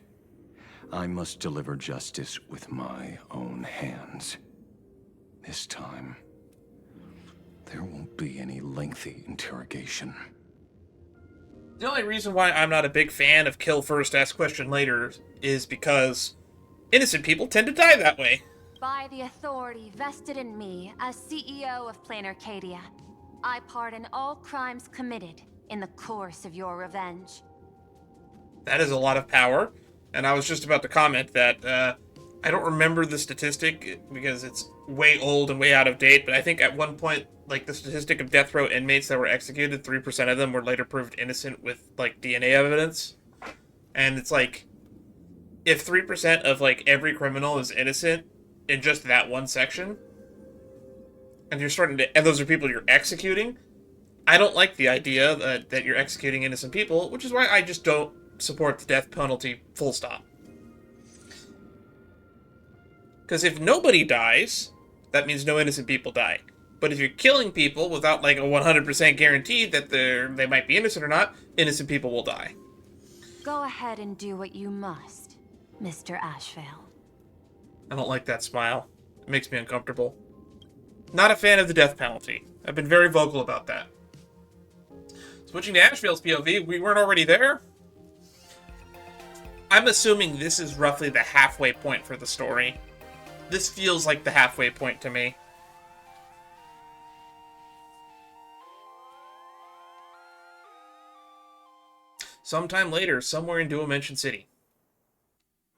Speaker 16: I must deliver justice with my own hands. This time, there won't be any lengthy interrogation.
Speaker 1: The only reason why I'm not a big fan of kill first, ask question later is because innocent people tend to die that way.
Speaker 13: By the authority vested in me as CEO of Plain Arcadia, I pardon all crimes committed in the course of your revenge.
Speaker 1: That is a lot of power, and I was just about to comment that I don't remember the statistic because it's way old and way out of date, but I think at one point, like, the statistic of death row inmates that were executed, 3% of them were later proved innocent with, like, DNA evidence. And it's like, if 3% of, like, every criminal is innocent in just that one section, and those are people you're executing, I don't like the idea that you're executing innocent people, which is why I just don't support the death penalty, full stop. Because if nobody dies, that means no innocent people die. But if you're killing people without, like, a 100% guarantee that they might be innocent or not, innocent people will die.
Speaker 13: Go ahead and do what you must, Mr. Ashvale.
Speaker 1: I don't like that smile. It makes me uncomfortable. Not a fan of the death penalty. I've been very vocal about that. Switching to Ashvale's POV, we weren't already there? I'm assuming this is roughly the halfway point for the story. This feels like the halfway point to me. Sometime later, somewhere in Dual Dimension City.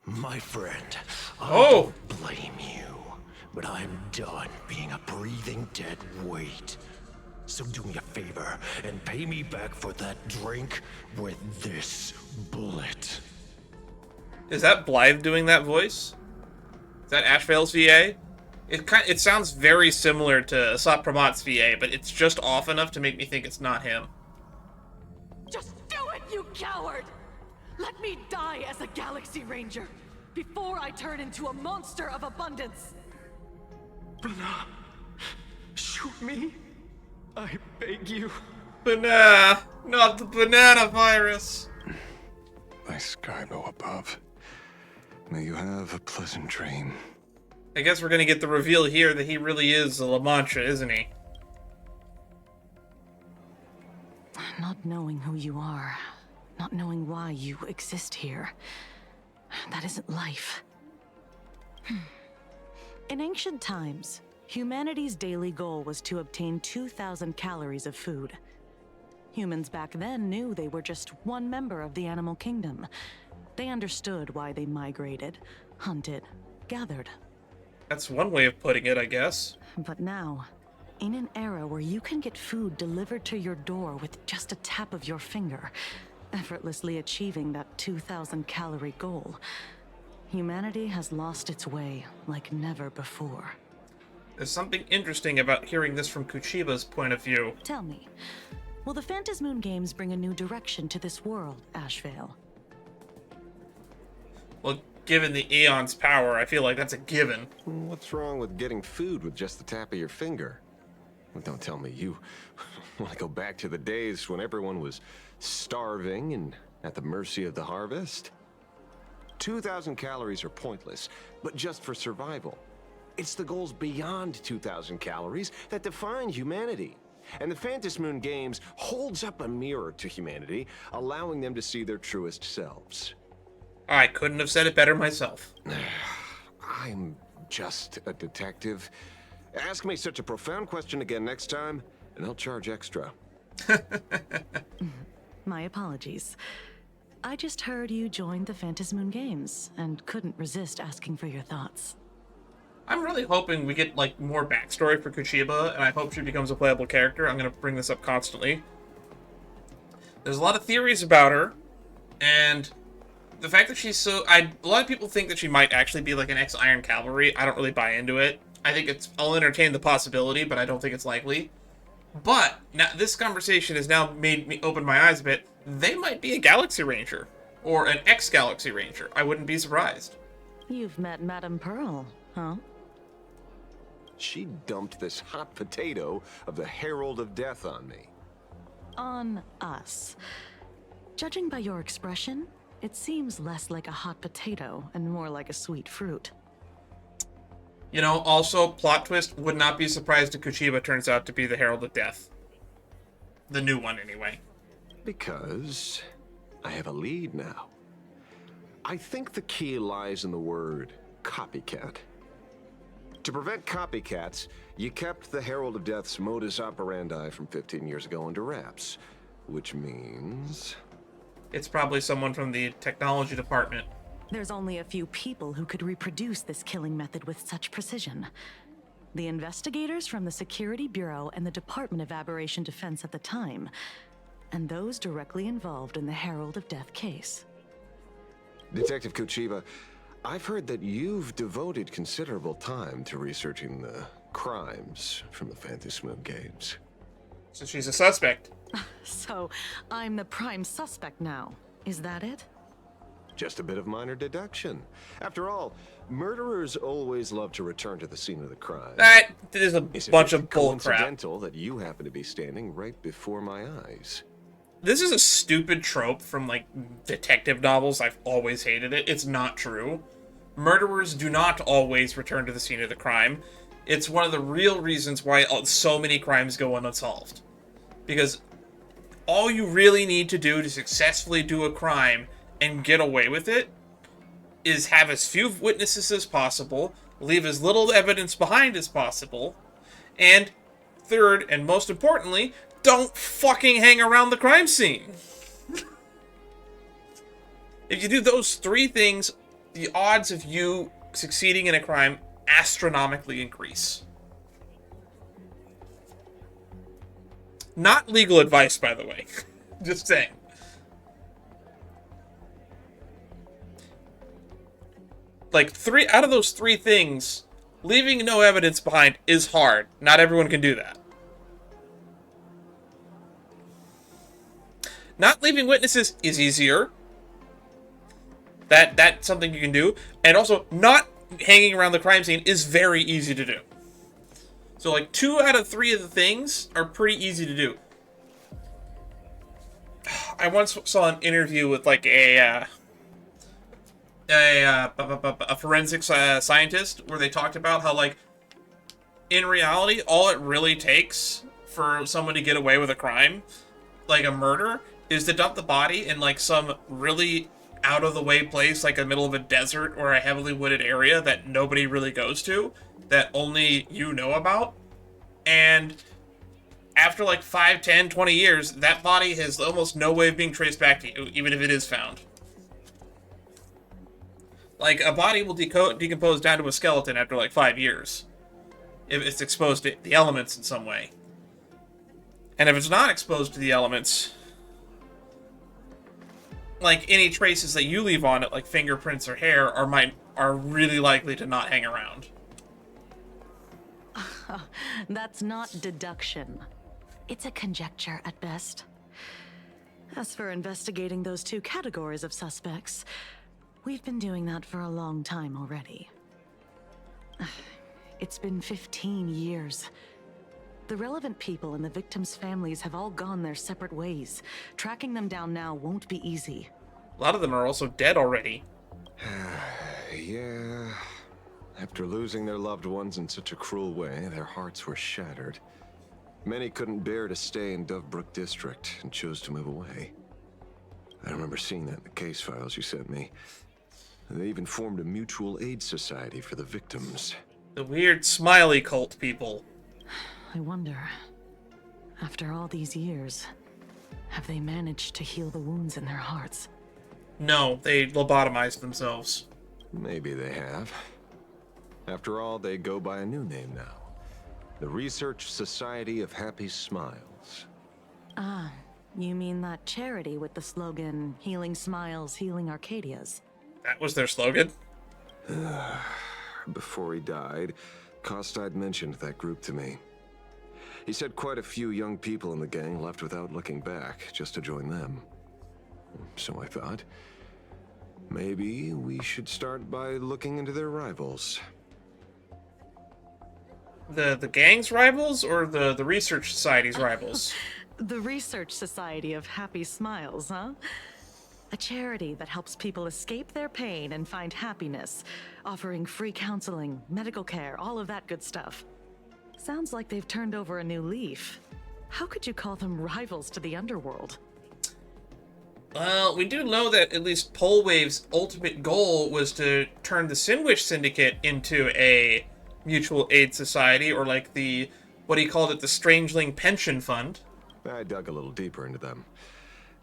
Speaker 17: My friend, I
Speaker 1: don't
Speaker 17: blame you, but I'm done being a breathing dead weight. So do me a favor and pay me back for that drink with this bullet.
Speaker 1: Is that Blythe doing that voice? Is that Ashvale's VA? It sounds very similar to Asap Pramat's VA, but it's just off enough to make me think it's not him.
Speaker 5: Just do it, you coward!
Speaker 18: Let me die as a Galaxy Ranger before I turn into a monster of abundance.
Speaker 11: Bana, shoot me. I beg you.
Speaker 1: Banana, not the banana virus.
Speaker 16: My Skybo above. May you have a pleasant dream.
Speaker 1: I guess we're gonna get the reveal here that he really is a La Mancha, isn't he?
Speaker 14: Not knowing who you are, not knowing why you exist here, that isn't life.
Speaker 19: In ancient times, humanity's daily goal was to obtain 2,000 calories of food. Humans back then knew they were just one member of the animal kingdom. They understood why they migrated, hunted, gathered.
Speaker 1: That's one way of putting it, I guess.
Speaker 19: But now, in an era where you can get food delivered to your door with just a tap of your finger, effortlessly achieving that 2,000 calorie goal, humanity has lost its way like never before.
Speaker 1: There's something interesting about hearing this from Kuchiba's point of view.
Speaker 19: Tell me, will the Phantasmoon Games bring a new direction to this world, Ashvale?
Speaker 1: Well, given the Aeon's power, I feel like that's a given.
Speaker 20: What's wrong with getting food with just the tap of your finger? Well, don't tell me you want to go back to the days when everyone was starving and at the mercy of the harvest? 2,000 calories are pointless, but just for survival. It's the goals beyond 2,000 calories that define humanity. And the Phantasmoon Games holds up a mirror to humanity, allowing them to see their truest selves.
Speaker 1: I couldn't have said it better myself.
Speaker 20: I'm just a detective. Ask me such a profound question again next time, and I'll charge extra.
Speaker 19: My apologies. I just heard you joined the Phantasmoon Games and couldn't resist asking for your thoughts.
Speaker 1: I'm really hoping we get, like, more backstory for Kuchiba, and I hope she becomes a playable character. I'm going to bring this up constantly. There's a lot of theories about her, and the fact that she's so... a lot of people think that she might actually be, like, an ex-Iron Cavalry. I don't really buy into it. I think I'll entertain the possibility, but I don't think it's likely. But, now this conversation has now made me open my eyes a bit. They might be a Galaxy Ranger, or an ex-Galaxy Ranger. I wouldn't be surprised.
Speaker 19: You've met Madame Pearl, huh?
Speaker 20: She dumped this hot potato of the Herald of Death on me.
Speaker 19: On us. Judging by your expression, it seems less like a hot potato and more like a sweet fruit.
Speaker 1: You know, also, plot twist, would not be surprised if Kuchiba turns out to be the Herald of Death. The new one, anyway.
Speaker 20: Because I have a lead now. I think the key lies in the word copycat. To prevent copycats, you kept the Herald of Death's modus operandi from 15 years ago under wraps. Which means...
Speaker 1: it's probably someone from the technology department.
Speaker 19: There's only a few people who could reproduce this killing method with such precision. The investigators from the Security Bureau and the Department of Aberration Defense at the time, and those directly involved in the Herald of Death case.
Speaker 20: Detective Kuchiba, I've heard that you've devoted considerable time to researching the crimes from the Phantasmoon Games.
Speaker 1: So she's a suspect.
Speaker 19: So, I'm the prime suspect now. Is that it?
Speaker 20: Just a bit of minor deduction. After all, murderers always love to return to the scene of the crime.
Speaker 1: That is a bunch of bull crap.
Speaker 20: Coincidental that you happen to be standing right before my eyes.
Speaker 1: This is a stupid trope from, like, detective novels. I've always hated it. It's not true. Murderers do not always return to the scene of the crime. It's one of the real reasons why so many crimes go unsolved. Because all you really need to do to successfully do a crime and get away with it is have as few witnesses as possible, leave as little evidence behind as possible, and third, and most importantly, don't fucking hang around the crime scene. If you do those three things, the odds of you succeeding in a crime astronomically increase. Not legal advice, by the way. Just saying. Like, out of those three things, leaving no evidence behind is hard. Not everyone can do that. Not leaving witnesses is easier. That's something you can do. And also, not hanging around the crime scene is very easy to do. So, like, 2 out of 3 of the things are pretty easy to do. I once saw an interview with, like, a forensics scientist where they talked about how, like, in reality, all it really takes for someone to get away with a crime, like a murder, is to dump the body in, like, some really out-of-the-way place, like the middle of a desert or a heavily wooded area that nobody really goes to, that only you know about. And after, like, 5, 10, 20 years, that body has almost no way of being traced back to you, even if it is found. Like, a body will decompose down to a skeleton after, like, 5 years. If it's exposed to the elements in some way. And if it's not exposed to the elements, like, any traces that you leave on it, like fingerprints or hair, are really likely to not hang around.
Speaker 19: That's not deduction. It's a conjecture at best. As for investigating those 2 categories of suspects, we've been doing that for a long time already. It's been 15 years. The relevant people and the victims' families have all gone their separate ways. Tracking them down now won't be easy.
Speaker 1: A lot of them are also dead already.
Speaker 20: Yeah. After losing their loved ones in such a cruel way, their hearts were shattered. Many couldn't bear to stay in Daybreak District and chose to move away. I remember seeing that in the case files you sent me. They even formed a mutual aid society for the victims.
Speaker 1: The weird smiley cult people.
Speaker 19: I wonder, after all these years, have they managed to heal the wounds in their hearts?
Speaker 1: No, they lobotomized themselves.
Speaker 20: Maybe they have. After all, they go by a new name now. The Research Society of Happy Smiles.
Speaker 19: Ah, you mean that charity with the slogan, Healing Smiles, Healing Arcadias?
Speaker 1: That was their slogan?
Speaker 20: Before he died, Kostad mentioned that group to me. He said quite a few young people in the gang left without looking back, just to join them. So I thought, maybe we should start by looking into their rivals.
Speaker 1: The gang's rivals, or the Research Society's rivals?
Speaker 19: The Research Society of Happy Smiles, huh? A charity that helps people escape their pain and find happiness, offering free counseling, medical care, all of that good stuff. Sounds like they've turned over a new leaf. How could you call them rivals to the underworld?
Speaker 1: Well, we do know that at least Polwave's ultimate goal was to turn the Sinwish Syndicate into a mutual aid society, or like the, what he called it, the Strangeling Pension Fund.
Speaker 20: I dug a little deeper into them,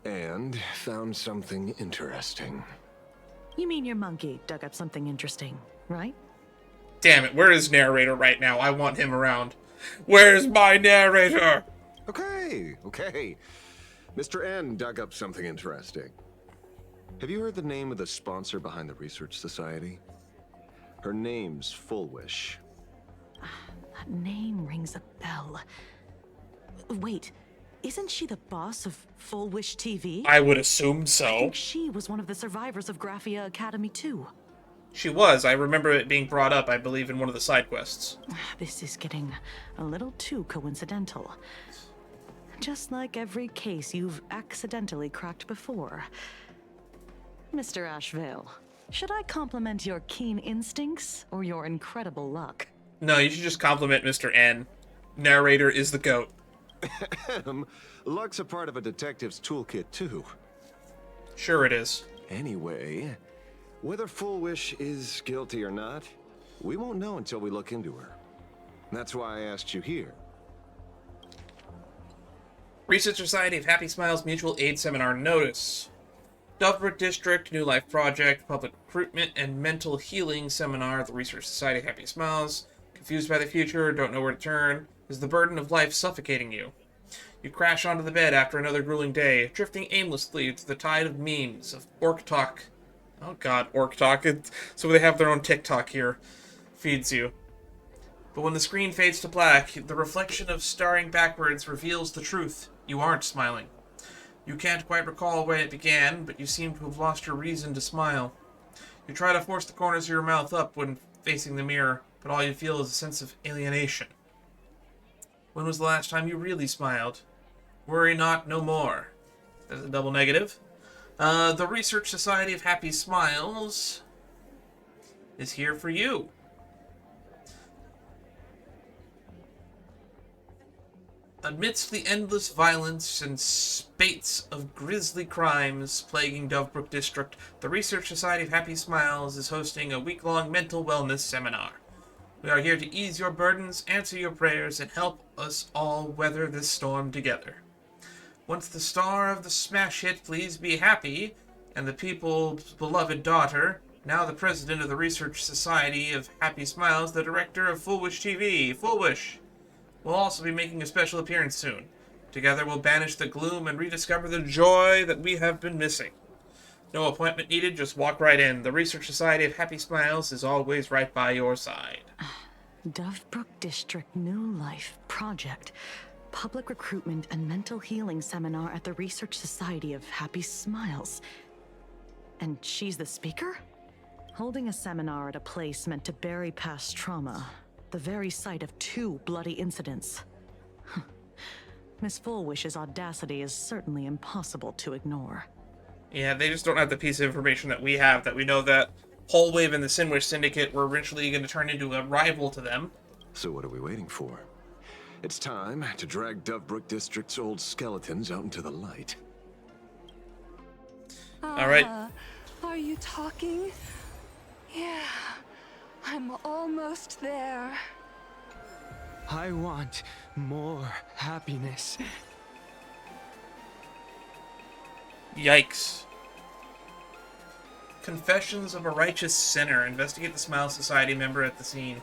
Speaker 20: and found something interesting.
Speaker 19: You mean your monkey dug up something interesting, right?
Speaker 1: Damn it, where is narrator right now? I want him around. Where's my narrator?
Speaker 20: Okay. Mr. N dug up something interesting. Have you heard the name of the sponsor behind the Research Society? Her name's Fullwish.
Speaker 19: That name rings a bell. Wait, isn't she the boss of Fullwish TV?
Speaker 1: I would assume so.
Speaker 19: I think she was one of the survivors of Graphia Academy too.
Speaker 1: She was. I remember it being brought up, I believe, in one of the side quests.
Speaker 19: This is getting a little too coincidental. Just like every case you've accidentally cracked before. Mr. Ashvale, should I compliment your keen instincts or your incredible luck?
Speaker 1: No, you should just compliment Mr. N. Narrator is the GOAT.
Speaker 20: Luck's a part of a detective's toolkit, too.
Speaker 1: Sure it is.
Speaker 20: Anyway, whether Fullwish is guilty or not, we won't know until we look into her. That's why I asked you here.
Speaker 1: Research Society of Happy Smiles Mutual Aid Seminar Notice. Daybreak District, New Life Project, Public Recruitment and Mental Healing Seminar, the Research Society of Happy Smiles. Confused by the future, don't know where to turn. Is the burden of life suffocating you? You crash onto the bed after another grueling day, drifting aimlessly to the tide of memes, of orc talk. Oh god, orc talk. So they have their own TikTok here. Feeds you. But when the screen fades to black, the reflection of staring backwards reveals the truth. You aren't smiling. You can't quite recall when it began, but you seem to have lost your reason to smile. You try to force the corners of your mouth up when facing the mirror, but all you feel is a sense of alienation. When was the last time you really smiled? Worry not, no more. There's a double negative. The Research Society of Happy Smiles is here for you. Amidst the endless violence and spates of grisly crimes plaguing Dovebrook District, the Research Society of Happy Smiles is hosting a week-long mental wellness seminar. We are here to ease your burdens, answer your prayers, and help us all weather this storm together. Once the star of the smash hit Please Be Happy, and the people's beloved daughter, now the president of the Research Society of Happy Smiles, the director of Full Wish TV, Full Wish, will also be making a special appearance soon. Together we'll banish the gloom and rediscover the joy that we have been missing. No appointment needed, just walk right in. The Research Society of Happy Smiles is always right by your side.
Speaker 19: Dovebrook District New Life Project. Public Recruitment and Mental Healing Seminar at the Research Society of Happy Smiles. And she's the speaker? Holding a seminar at a place meant to bury past trauma. The very site of 2 bloody incidents. Miss Fullwish's audacity is certainly impossible to ignore.
Speaker 1: Yeah, they just don't have the piece of information that we have, that we know that Wholewave and the Sinwish Syndicate were eventually going to turn into a rival to them.
Speaker 16: So what are we waiting for? It's time to drag Dovebrook District's old skeletons out into the light.
Speaker 1: All right.
Speaker 21: Are you talking? Yeah, I'm almost there.
Speaker 11: I want more happiness.
Speaker 1: Yikes. Confessions of a Righteous Sinner. Investigate the Smile Society member at the scene.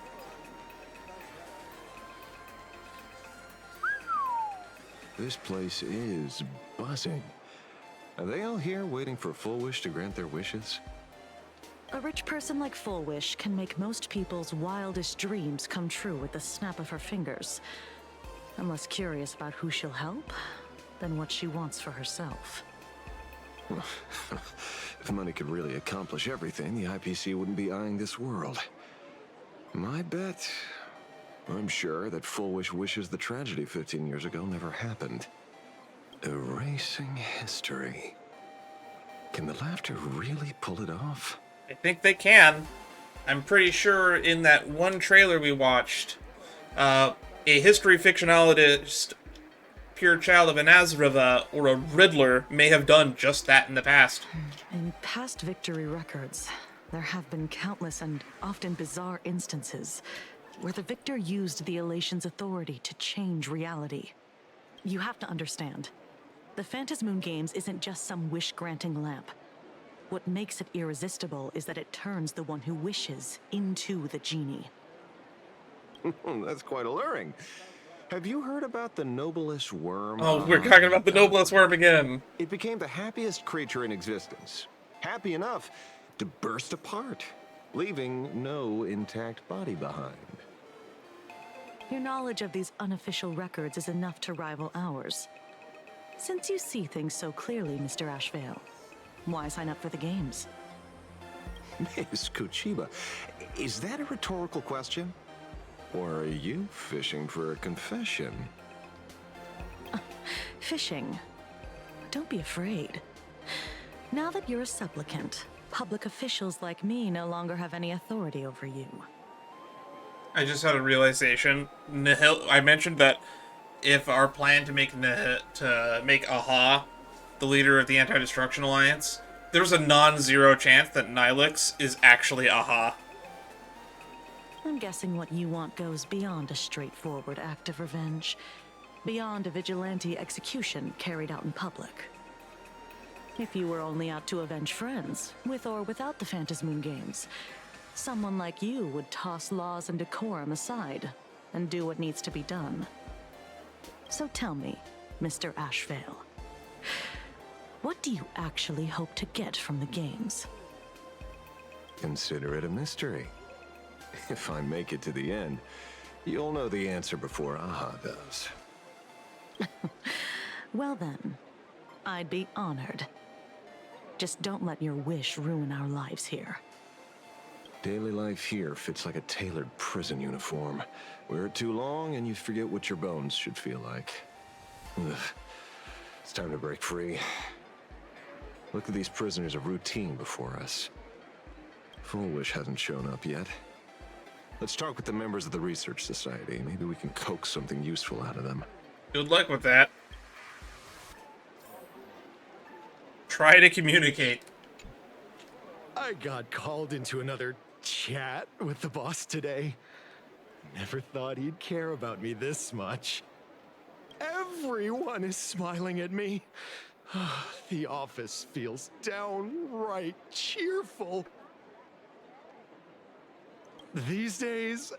Speaker 16: This place is buzzing. Are they all here waiting for Full Wish to grant their wishes?
Speaker 19: A rich person like Full Wish can make most people's wildest dreams come true with the snap of her fingers. I'm less curious about who she'll help than what she wants for herself.
Speaker 16: If money could really accomplish everything, the IPC wouldn't be eyeing this world. My bet, I'm sure that Full Wish wishes the tragedy 15 years ago never happened. Erasing history. Can the laughter really pull it off?
Speaker 1: I think they can. I'm pretty sure in that one trailer we watched, a history fictionologist, pure child of an Azrava or a Riddler, may have done just that in the past.
Speaker 19: In past victory records, there have been countless and often bizarre instances where the victor used the Elation's authority to change reality. You have to understand, the Phantasmoon Games isn't just some wish-granting lamp. What makes it irresistible is that it turns the one who wishes into the genie.
Speaker 16: That's quite alluring. Have you heard about the noblest worm?
Speaker 1: Oh, we're talking about the noblest worm again.
Speaker 16: It became the happiest creature in existence. Happy enough to burst apart, leaving no intact body behind.
Speaker 19: Your knowledge of these unofficial records is enough to rival ours. Since you see things so clearly, Mr. Ashvale, why sign up for the games?
Speaker 16: Miss Kuchiba, is that a rhetorical question? Or are you fishing for a confession?
Speaker 19: Fishing? Don't be afraid. Now that you're a supplicant, public officials like me no longer have any authority over you.
Speaker 1: I just had a realization. I mentioned that if our plan to make Aha the leader of the Anti-Destruction Alliance, there's a non-zero chance that Nihilix is actually Aha.
Speaker 19: I'm guessing what you want goes beyond a straightforward act of revenge, beyond a vigilante execution carried out in public. If you were only out to avenge friends, with or without the Phantasmoon Games, someone like you would toss laws and decorum aside and do what needs to be done. So tell me, Mr. Ashvale, what do you actually hope to get from the games?
Speaker 16: Consider it a mystery. If I make it to the end, you'll know the answer before Aha does.
Speaker 19: Well then, I'd be honored. Just don't let your wish ruin our lives here.
Speaker 16: Daily life here fits like a tailored prison uniform. Wear it too long and you forget what your bones should feel like. Ugh. It's time to break free. Look at these prisoners of routine before us. Full Wish hasn't shown up yet. Let's talk with the members of the Research Society. Maybe we can coax something useful out of them.
Speaker 1: Good luck with that. Try to communicate.
Speaker 17: I got called into another chat with the boss today. Never thought he'd care about me this much. Everyone is smiling at me. The office feels downright cheerful. These days,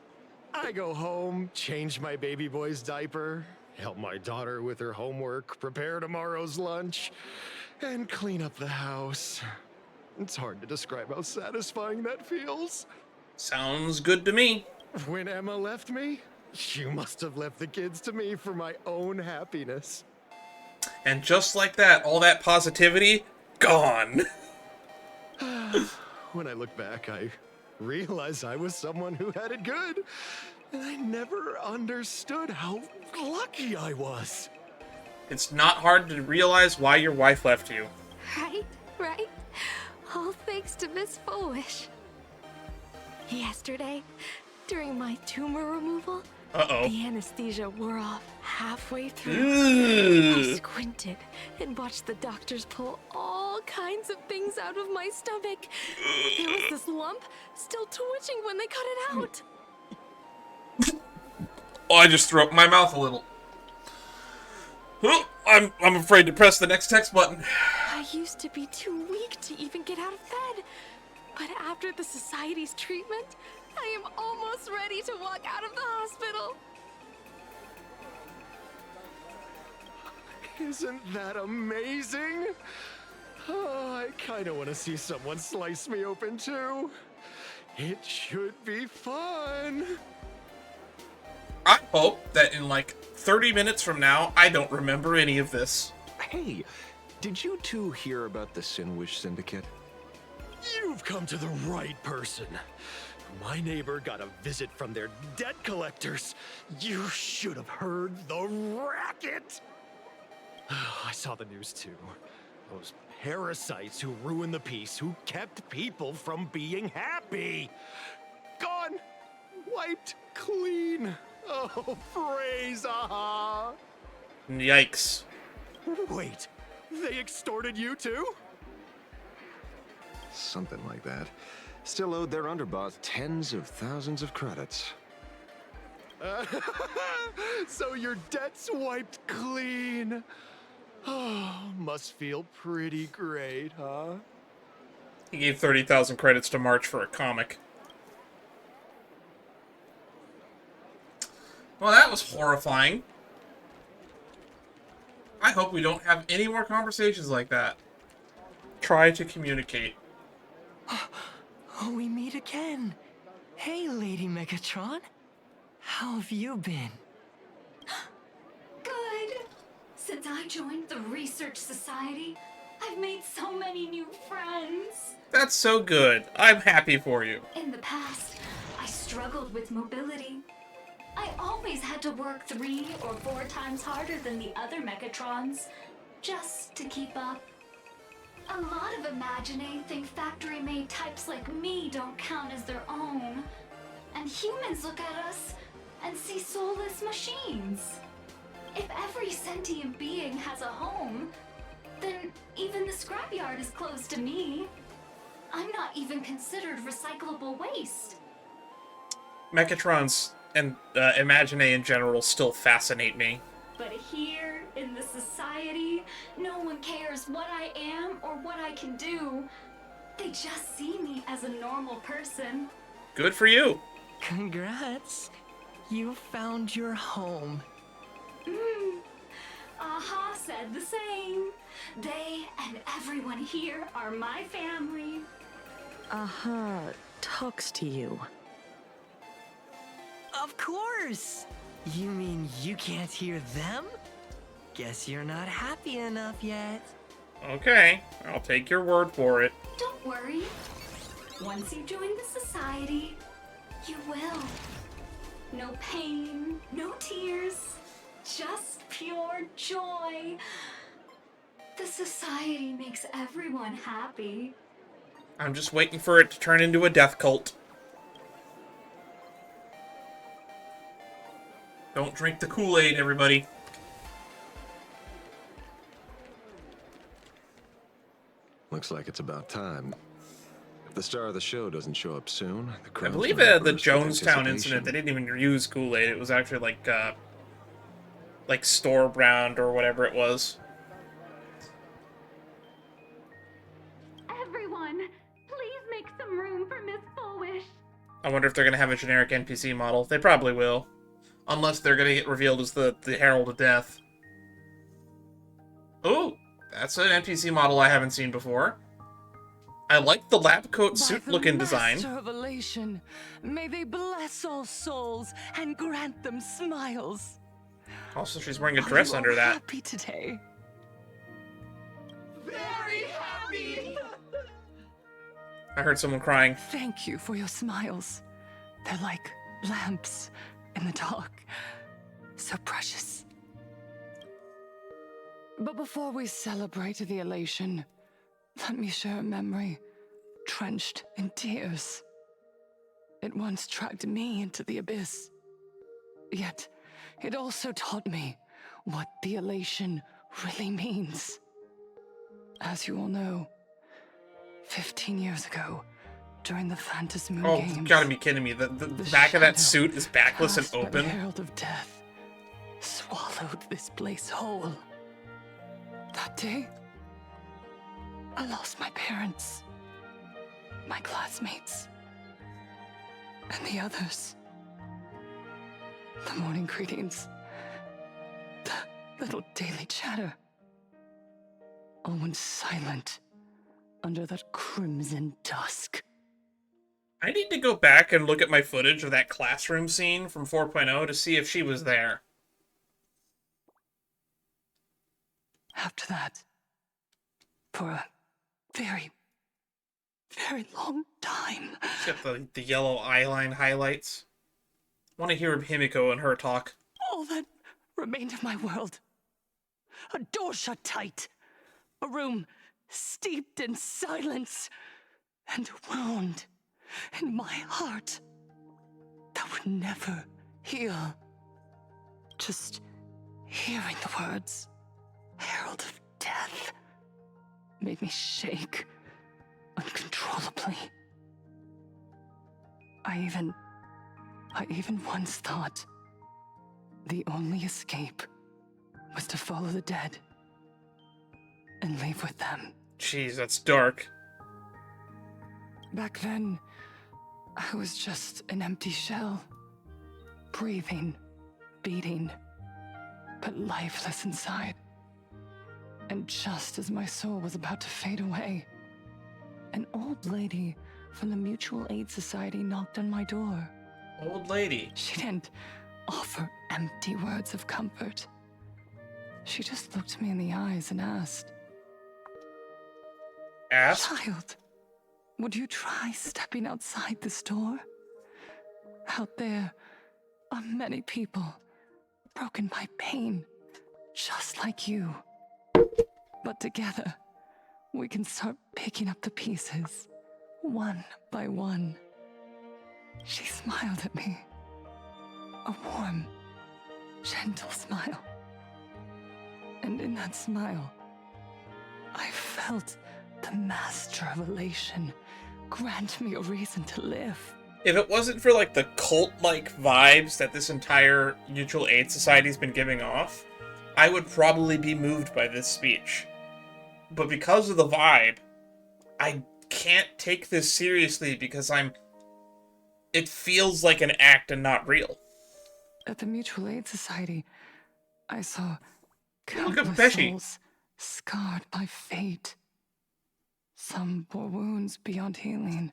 Speaker 17: I go home, change my baby boy's diaper, help my daughter with her homework, prepare tomorrow's lunch, and clean up the house. It's hard to describe how satisfying that feels.
Speaker 1: Sounds good to me.
Speaker 17: When Emma left me, she must have left the kids to me for my own happiness.
Speaker 1: And just like that, all that positivity, gone.
Speaker 17: When I look back, I realize I was someone who had it good. And I never understood how lucky I was.
Speaker 1: It's not hard to realize why your wife left you.
Speaker 7: Right? All thanks to Miss Foolish. Yesterday, during my tumor removal, the anesthesia wore off halfway through. I squinted and watched the doctors pull all kinds of things out of my stomach. There was this lump still twitching when they cut it out.
Speaker 1: Oh, I just threw up my mouth a little. I'm afraid to press the next text button.
Speaker 7: I used to be too weak to even get out of bed. But after the Society's treatment, I am almost ready to walk out of the hospital.
Speaker 17: Isn't that amazing? Oh, I kind of want to see someone slice me open too. It should be fun.
Speaker 1: I hope that in like 30 minutes from now, I don't remember any of this.
Speaker 16: Hey, did you two hear about the Sinwish Syndicate?
Speaker 17: You've come to the right person. My neighbor got a visit from their debt collectors. You should have heard the racket. I saw the news too. Those parasites who ruined the peace, who kept people from being happy. Gone. Wiped clean. Oh, praise aha.
Speaker 1: Yikes.
Speaker 17: Wait, they extorted you too?
Speaker 16: Something like that. Still owed their underboss tens of thousands of credits.
Speaker 17: So your debt's wiped clean. Oh, must feel pretty great, huh?
Speaker 1: He gave 30,000 credits to March for a comic. Well, that was horrifying. I hope we don't have any more conversations like that. Try to communicate.
Speaker 22: Oh, we meet again. Hey, Lady Megatron. How have you been?
Speaker 2: Good. Since I joined the Research Society, I've made so many new friends.
Speaker 1: That's so good. I'm happy for you.
Speaker 2: In the past, I struggled with mobility. I always had to work 3 or 4 times harder than the other Megatrons, just to keep up. A lot of Imaginae think factory-made types like me don't count as their own. And humans look at us and see soulless machines. If every sentient being has a home, then even the scrapyard is closed to me. I'm not even considered recyclable waste.
Speaker 1: Mechatrons and Imaginae in general still fascinate me.
Speaker 2: But here, in the society, no one cares what I am or what I can do. They just see me as a normal person.
Speaker 1: Good for you.
Speaker 22: Congrats. You found your home.
Speaker 2: Aha said the same. They and everyone here are my family.
Speaker 19: Aha talks to you.
Speaker 22: Of course! You mean you can't hear them? Guess you're not happy enough yet.
Speaker 1: Okay, I'll take your word for it.
Speaker 9: Don't worry. Once you join the society, you will. No pain, no tears, just pure joy. The society makes everyone happy.
Speaker 1: I'm just waiting for it to turn into a death cult. Don't drink the Kool-Aid, everybody.
Speaker 16: Looks like it's about time. If the star of the show doesn't show up soon, the
Speaker 1: I
Speaker 16: crowd's
Speaker 1: believe
Speaker 16: gonna
Speaker 1: the
Speaker 16: burst with
Speaker 1: Jonestown incident, they didn't even use Kool-Aid. It was actually like store brand or whatever it was.
Speaker 2: Everyone, please make some room for Miss Fullwish.
Speaker 1: I wonder if they're gonna have a generic NPC model. They probably will. Unless they're gonna get revealed as the Herald of Death. Oh, that's an NPC model I haven't seen before. I like the lab coat suit looking design.
Speaker 22: Master of elation, may they bless all souls and grant them smiles.
Speaker 1: Also, she's wearing a dress under that.
Speaker 22: Happy today.
Speaker 18: Very happy!
Speaker 1: I heard someone crying.
Speaker 22: Thank you for your smiles. They're like lamps in the dark. So precious. But before we celebrate the elation, let me share a memory drenched in tears. It once dragged me into the abyss. Yet, it also taught me what the elation really means. As you all know, 15 years ago, during the Phantasm Moon Games,
Speaker 1: you gotta be kidding me. The back of that suit is backless and open.
Speaker 22: The Herald of Death swallowed this place whole. That day, I lost my parents, my classmates, and the others. The morning greetings, the little daily chatter, all went silent under that crimson dusk.
Speaker 1: I need to go back and look at my footage of that classroom scene from 4.0 to see if she was there.
Speaker 22: After that, for a very, very long time.
Speaker 1: She's got the yellow eyeline highlights. I want to hear Himeko and her talk.
Speaker 22: All that remained of my world. A door shut tight. A room steeped in silence. And a wound in my heart that would never heal. Just hearing the words, Herald of Death, made me shake uncontrollably. I even once thought the only escape was to follow the dead and leave with them.
Speaker 1: Jeez, that's dark.
Speaker 22: Back then, I was just an empty shell. Breathing, beating, but lifeless inside. And just as my soul was about to fade away, an old lady from the Mutual Aid Society knocked on my door.
Speaker 1: Old lady?
Speaker 22: She didn't offer empty words of comfort. She just looked me in the eyes and asked. Child, would you try stepping outside this door? Out there are many people broken by pain, just like you. But together, we can start picking up the pieces, one by one. She smiled at me. A warm, gentle smile. And in that smile, I felt the Master of Elation grant me a reason to live.
Speaker 1: If it wasn't for, like, the cult-like vibes that this entire Mutual Aid Society's been giving off, I would probably be moved by this speech. But because of the vibe, I can't take this seriously because it feels like an act and not real.
Speaker 22: At the Mutual Aid Society, I saw
Speaker 1: Look at
Speaker 22: countless
Speaker 1: Pesci.
Speaker 22: souls scarred by fate. Some bore wounds beyond healing,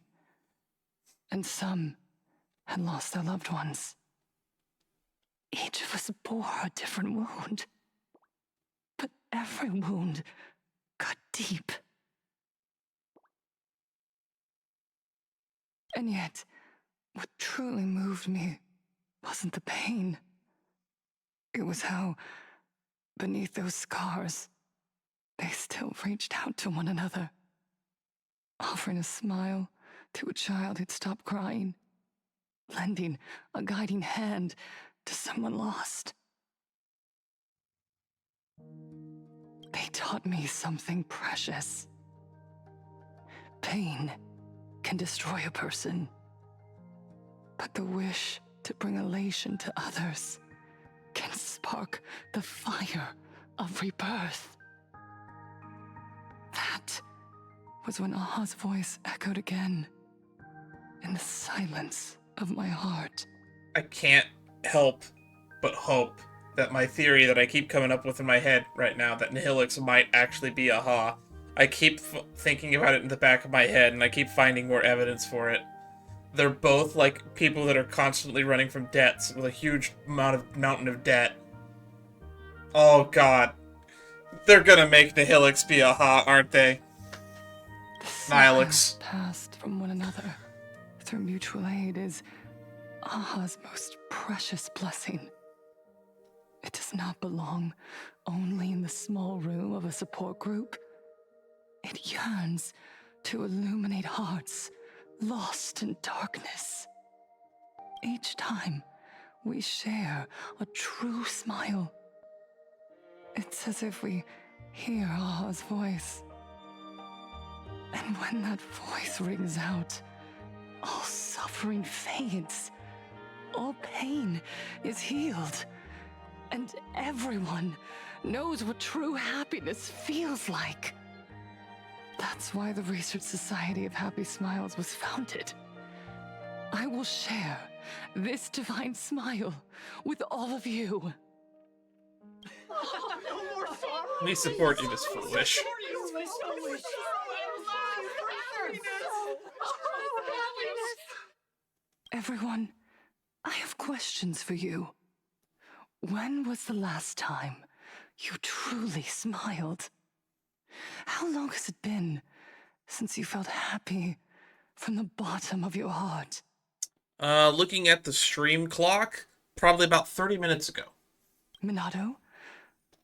Speaker 22: and some had lost their loved ones. Each of us bore a different wound, but every wound cut deep. And yet, what truly moved me wasn't the pain. It was how, beneath those scars, they still reached out to one another, offering a smile to a child who'd stopped crying, lending a guiding hand to someone lost. They taught me something precious. Pain can destroy a person, but the wish to bring elation to others can spark the fire of rebirth. That was when Aha's voice echoed again in the silence of my heart.
Speaker 1: I can't help but hope that my theory that I keep coming up with in my head right now, that Nihilix might actually be Aha, I keep thinking about it in the back of my head, and I keep finding more evidence for it. They're both like people that are constantly running from debts with a huge mountain of debt. Oh god. They're gonna make Nihilix be Aha, aren't they? Nihilix.
Speaker 22: Passed from one another through mutual aid is Aha's most precious blessing. It does not belong only in the small room of a support group. It yearns to illuminate hearts lost in darkness. Each time we share a true smile, it's as if we hear Aha's voice. And when that voice rings out, all suffering fades, all pain is healed, and everyone knows what true happiness feels like. That's why the Research Society of Happy Smiles was founded. I will share this divine smile with all of you.
Speaker 1: We support you, Miss Foolish.
Speaker 22: Everyone, I have questions for you. When was the last time you truly smiled? How long has it been since you felt happy from the bottom of your heart?
Speaker 1: Looking at the stream clock, probably about 30 minutes ago.
Speaker 22: Minato,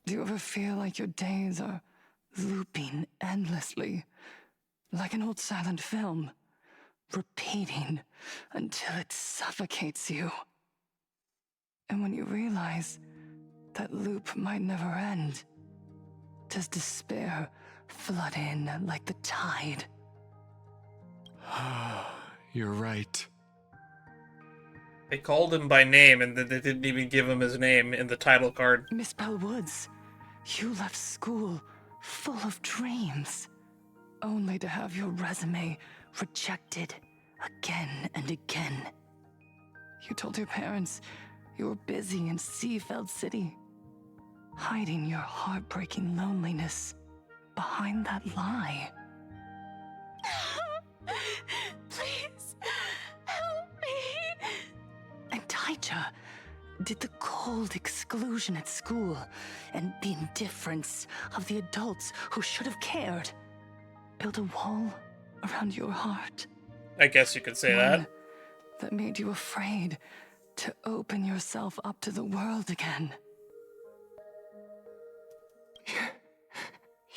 Speaker 22: do you ever feel like your days are looping endlessly, like an old silent film, repeating until it suffocates you? And when you realize that loop might never end, does despair flood in like the tide?
Speaker 8: You're right.
Speaker 1: They called him by name, and they didn't even give him his name in the title card.
Speaker 22: Miss Bellwoods, you left school full of dreams, only to have your resume rejected again and again. You told your parents you were busy in Seafeld City, hiding your heartbreaking loneliness behind that lie.
Speaker 7: Please, help me.
Speaker 22: And Taija did the cold exclusion at school and the indifference of the adults who should have cared build a wall around your heart.
Speaker 1: I guess you could say
Speaker 22: One that made you afraid to open yourself up to the world again.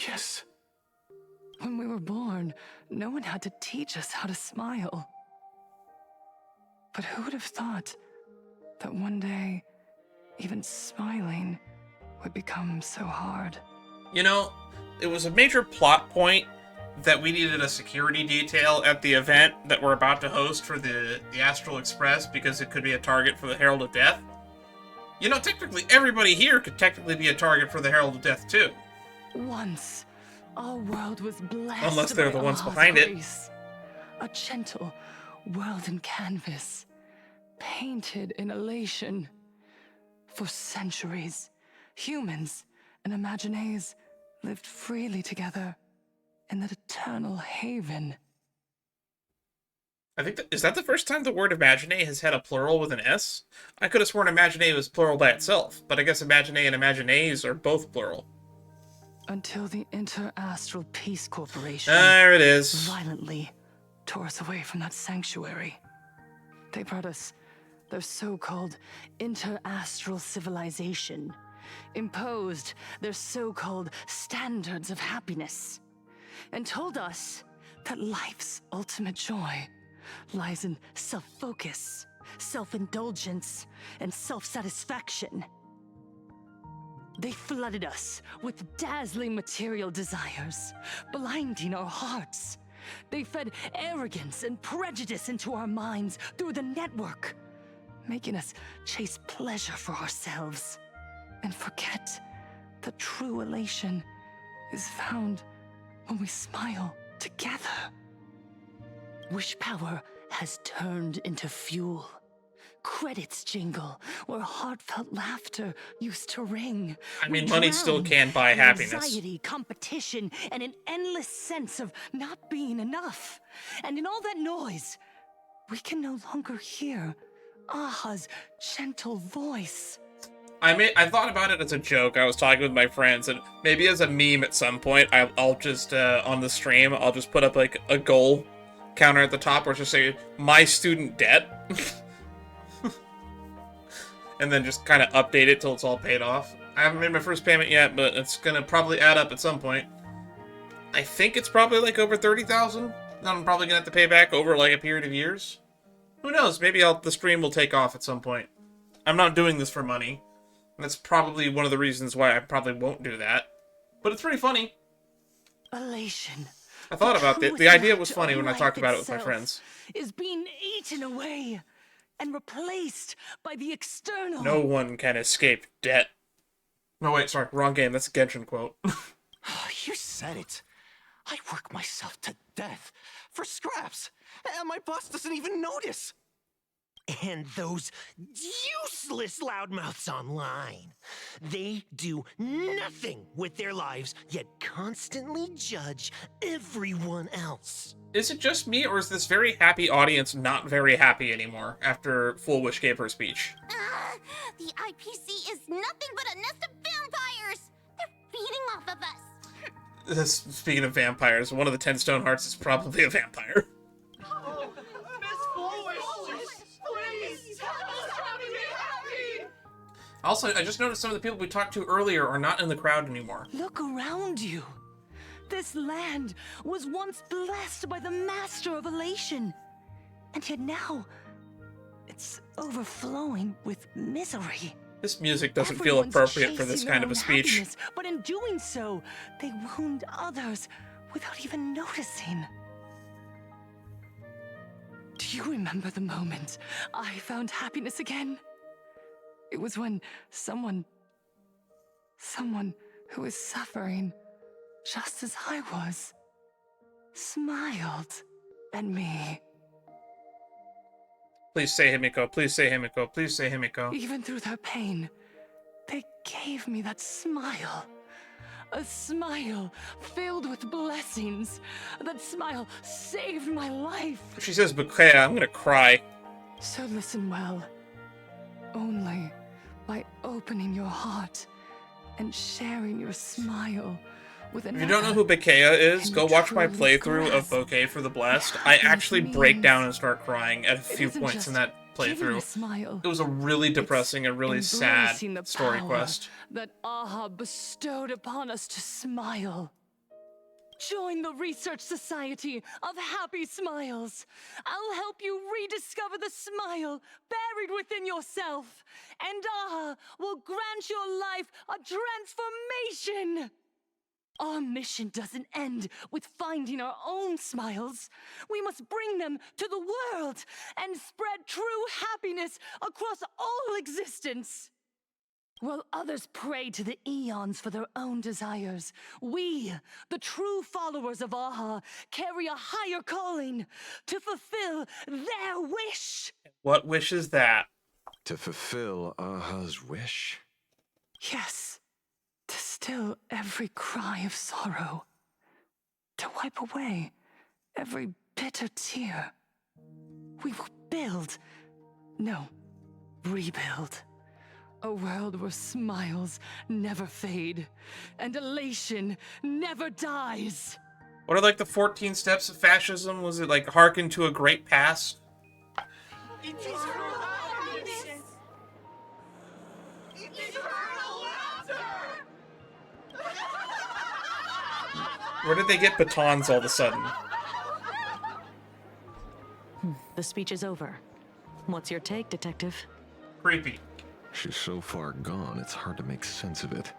Speaker 8: Yes.
Speaker 22: When we were born, no one had to teach us how to smile. But who would have thought that one day, even smiling would become so hard?
Speaker 1: You know, it was a major plot point that we needed a security detail at the event that we're about to host for the Astral Express because it could be a target for the Herald of Death. You know, technically everybody here could technically be a target for the Herald of Death too.
Speaker 22: Once, our world was blessed.
Speaker 1: Unless they're
Speaker 22: by
Speaker 1: the ones
Speaker 22: Allah's
Speaker 1: behind it.
Speaker 22: grace. A gentle world in canvas, painted in elation. For centuries, humans and Imaginaes lived freely together in that eternal haven.
Speaker 1: I think is that the first time the word Imaginae has had a plural with an S? I could have sworn Imaginae was plural by itself, but I guess Imaginae and Imaginaes are both plural.
Speaker 22: Until the Inter-Astral Peace Corporation
Speaker 1: There it is.
Speaker 22: violently tore us away from that sanctuary. They brought us their so-called inter-astral civilization, imposed their so-called standards of happiness, and told us that life's ultimate joy lies in self-focus, self-indulgence, and self-satisfaction. They flooded us with dazzling material desires, blinding our hearts. They fed arrogance and prejudice into our minds through the network, making us chase pleasure for ourselves and forget that true elation is found when we smile together. Wish power has turned into fuel. Credits jingle where heartfelt laughter used to ring.
Speaker 1: I mean,
Speaker 22: We
Speaker 1: money still
Speaker 22: drown
Speaker 1: can buy
Speaker 22: in
Speaker 1: happiness.
Speaker 22: Anxiety, competition, and an endless sense of not being enough. And in all that noise, we can no longer hear Aha's gentle voice.
Speaker 1: I thought about it as a joke. I was talking with my friends, and maybe as a meme at some point, I'll just, on the stream, I'll just put up, like, a goal counter at the top where it's just say, my student debt. And then just kind of update it till it's all paid off. I haven't made my first payment yet, but it's gonna probably add up at some point. I think it's probably, like, over 30,000 that I'm probably gonna have to pay back over, like, a period of years. Who knows? Maybe the stream will take off at some point. I'm not doing this for money. And that's probably one of the reasons why I probably won't do that. But it's pretty funny.
Speaker 22: Elation.
Speaker 1: I thought about it. The idea was funny when I talked about it with my friends.
Speaker 22: Is being eaten away and replaced by the external.
Speaker 1: No one can escape debt. No, wait, sorry. Wrong game. That's a Genshin quote.
Speaker 17: You said it. I work myself to death for scraps, and my boss doesn't even notice. And those useless loudmouths online. They do nothing with their lives, yet constantly judge everyone else.
Speaker 1: Is it just me, or is this very happy audience not very happy anymore after Full Wish gave her speech?
Speaker 3: The IPC is nothing but a nest of vampires! They're feeding off of us!
Speaker 1: Speaking of vampires, one of the 10 stone hearts is probably a vampire. Also, I just noticed some of the people we talked to earlier are not in the crowd anymore.
Speaker 22: Look around you. This land was once blessed by the master of elation. And yet now, it's overflowing with misery.
Speaker 1: This music doesn't feel appropriate for this kind of a speech.
Speaker 22: But in doing so, they wound others without even noticing. Do you remember the moment I found happiness again? It was when someone who was suffering just as I was, smiled at me.
Speaker 1: Please say Himeko, please say Himeko, please say Himeko.
Speaker 22: Even through their pain, they gave me that smile. A smile filled with blessings. That smile saved my life.
Speaker 1: If she says Bukea, I'm gonna cry.
Speaker 22: So listen well. Only by opening your heart and sharing your smile with another.
Speaker 1: If you don't know who Bukea is, go watch my playthrough of Bouquet for the Blessed. I actually break down and start crying at a few points in that playthrough. It was a really depressing and really sad story quest.
Speaker 22: That Aha bestowed upon us to smile. Join the Research Society of Happy Smiles. I'll help you rediscover the smile buried within yourself. And Aha will grant your life a transformation. Our mission doesn't end with finding our own smiles. We must bring them to the world and spread true happiness across all existence. While others pray to the eons for their own desires, we, the true followers of Aha, carry a higher calling to fulfill their wish.
Speaker 1: What wish is that?
Speaker 16: To fulfill Aha's wish?
Speaker 22: Yes. To still every cry of sorrow. To wipe away every bitter tear. We will build, no, rebuild.
Speaker 18: A world where smiles never fade, and elation never dies.
Speaker 1: What are like the 14 steps of fascism? Was it like hearken to a great past? Where did they get batons all of a sudden?
Speaker 19: The speech is over. What's your take, Detective?
Speaker 1: Creepy.
Speaker 16: She's so far gone, it's hard to make sense of it.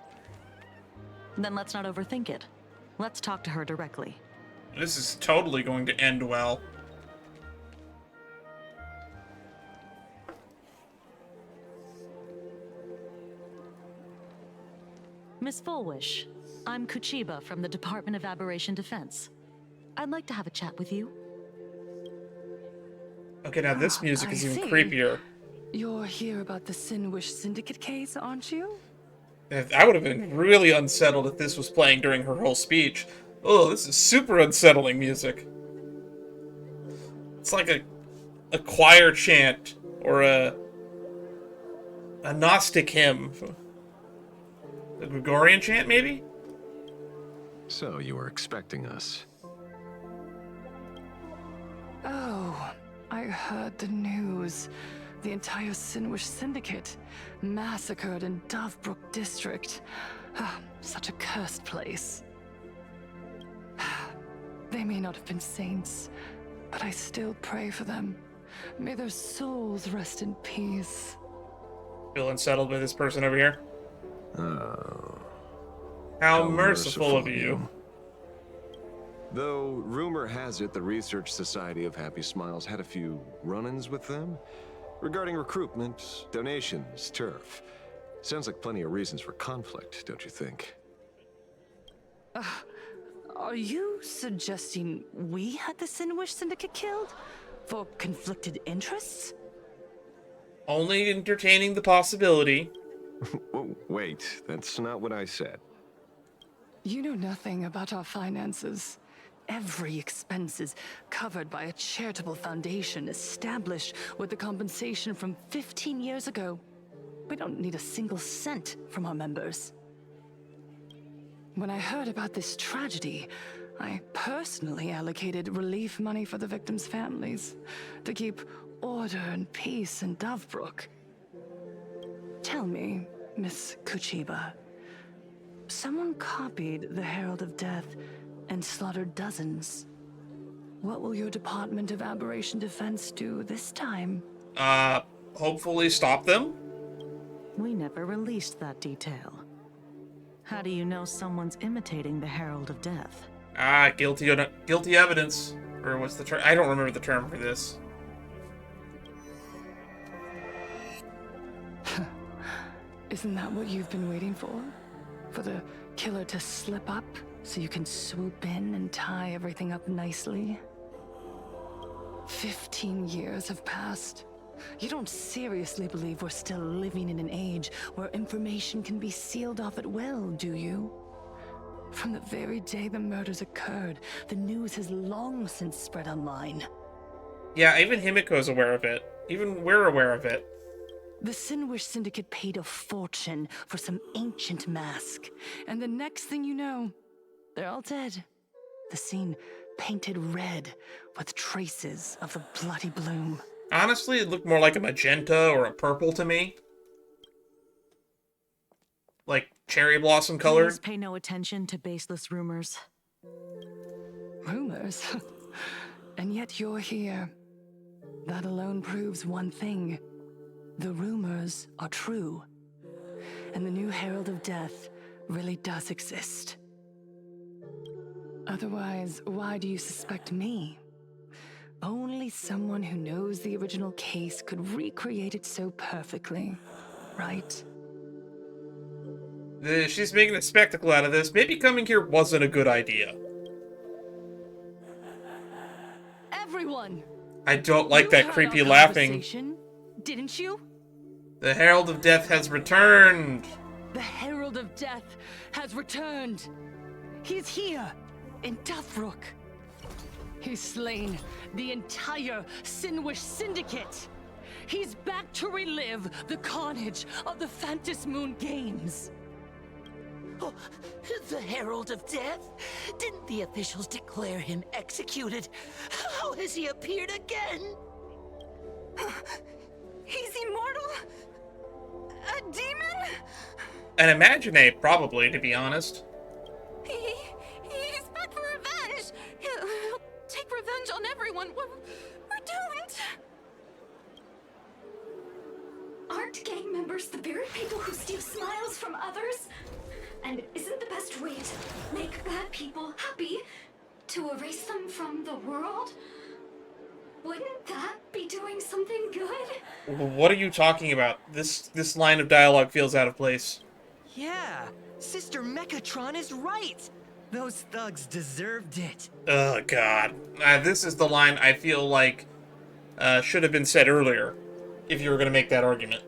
Speaker 19: Then let's not overthink it. Let's talk to her directly.
Speaker 1: This is totally going to end well.
Speaker 19: Miss Fullwish, I'm Kuchiba from the Department of Aberration Defense. I'd like to have a chat with you.
Speaker 1: Okay, now this music is
Speaker 18: I
Speaker 1: even
Speaker 18: see.
Speaker 1: creepier.
Speaker 18: You're here about the Sinwish Syndicate case, aren't you?
Speaker 1: I would have been really unsettled if this was playing during her whole speech. Oh, this is super unsettling music. It's like a choir chant or a Gnostic hymn. A Gregorian chant, maybe?
Speaker 16: So, you were expecting us.
Speaker 18: Oh, I heard the news. The entire Sinwish Syndicate massacred in Dovebrook District. Ah, such a cursed place. They may not have been saints, but I still pray for them. May their souls rest in peace.
Speaker 1: Feel unsettled by this person over here?
Speaker 16: Oh.
Speaker 1: How merciful of you.
Speaker 16: Though, rumor has it the Research Society of Happy Smiles had a few run-ins with them. Regarding recruitment, donations, turf. Sounds like plenty of reasons for conflict, don't you think?
Speaker 18: Are you suggesting we had the Sinwish Syndicate killed? For conflicted interests?
Speaker 1: Only entertaining the possibility.
Speaker 16: Wait, that's not what I said.
Speaker 18: You know nothing about our finances. Every expense is covered by a charitable foundation established with the compensation from 15 years ago. We don't need a single cent from our members. When I heard about this tragedy, I personally allocated relief money for the victims' families to keep order and peace in Dovebrook. Tell me, Miss Kuchiba, someone copied the Herald of Death and slaughtered dozens. What will your Department of Aberration Defense do this time?
Speaker 1: Hopefully stop them?
Speaker 19: We never released that detail. How do you know someone's imitating the Herald of Death?
Speaker 1: Guilty evidence. Or what's the term? I don't remember the term for this.
Speaker 18: Isn't that what you've been waiting for? For the killer to slip up so you can swoop in and tie everything up nicely? 15 years have passed. You don't seriously believe we're still living in an age where information can be sealed off at will, do you? From the very day the murders occurred, the news has long since spread online.
Speaker 1: Yeah, even Himiko's aware of it. Even we're aware of it.
Speaker 18: The Sinwish Syndicate paid a fortune for some ancient mask, and the next thing you know, they're all dead. The scene painted red with traces of the bloody bloom.
Speaker 1: Honestly, it looked more like a magenta or a purple to me. Like cherry blossom colored.
Speaker 19: Please pay no attention to baseless rumors.
Speaker 18: Rumors? And yet you're here. That alone proves one thing. The rumors are true. And the new Herald of Death really does exist. Otherwise, why do you suspect me? Only someone who knows the original case could recreate it so perfectly, right?
Speaker 1: She's making a spectacle out of this. Maybe coming here wasn't a good idea.
Speaker 18: Everyone!
Speaker 1: I don't like that creepy laughing.
Speaker 18: Didn't you?
Speaker 1: The Herald of Death has returned.
Speaker 18: The Herald of Death has returned. He's here, in Dovebrook. He's slain the entire Sinwish Syndicate.
Speaker 22: He's back to relive the carnage of the Phantom Moon Games.
Speaker 8: Oh, the Herald of Death? Didn't the officials declare him executed? How has he appeared again?
Speaker 5: He's immortal? A demon?
Speaker 1: An Imaginate, probably, to be honest.
Speaker 5: He's back for revenge. He'll take revenge on everyone. We're doomed.
Speaker 9: Aren't gang members the very people who steal smiles from others? And isn't the best way to make bad people happy to erase them from the world? Wouldn't that be doing something good?
Speaker 1: What are you talking about? This line of dialogue feels out of place.
Speaker 10: Yeah, Sister Mechatron is right. Those thugs deserved it.
Speaker 1: Oh, God. This is the line I feel like should have been said earlier, if you were going to make that argument.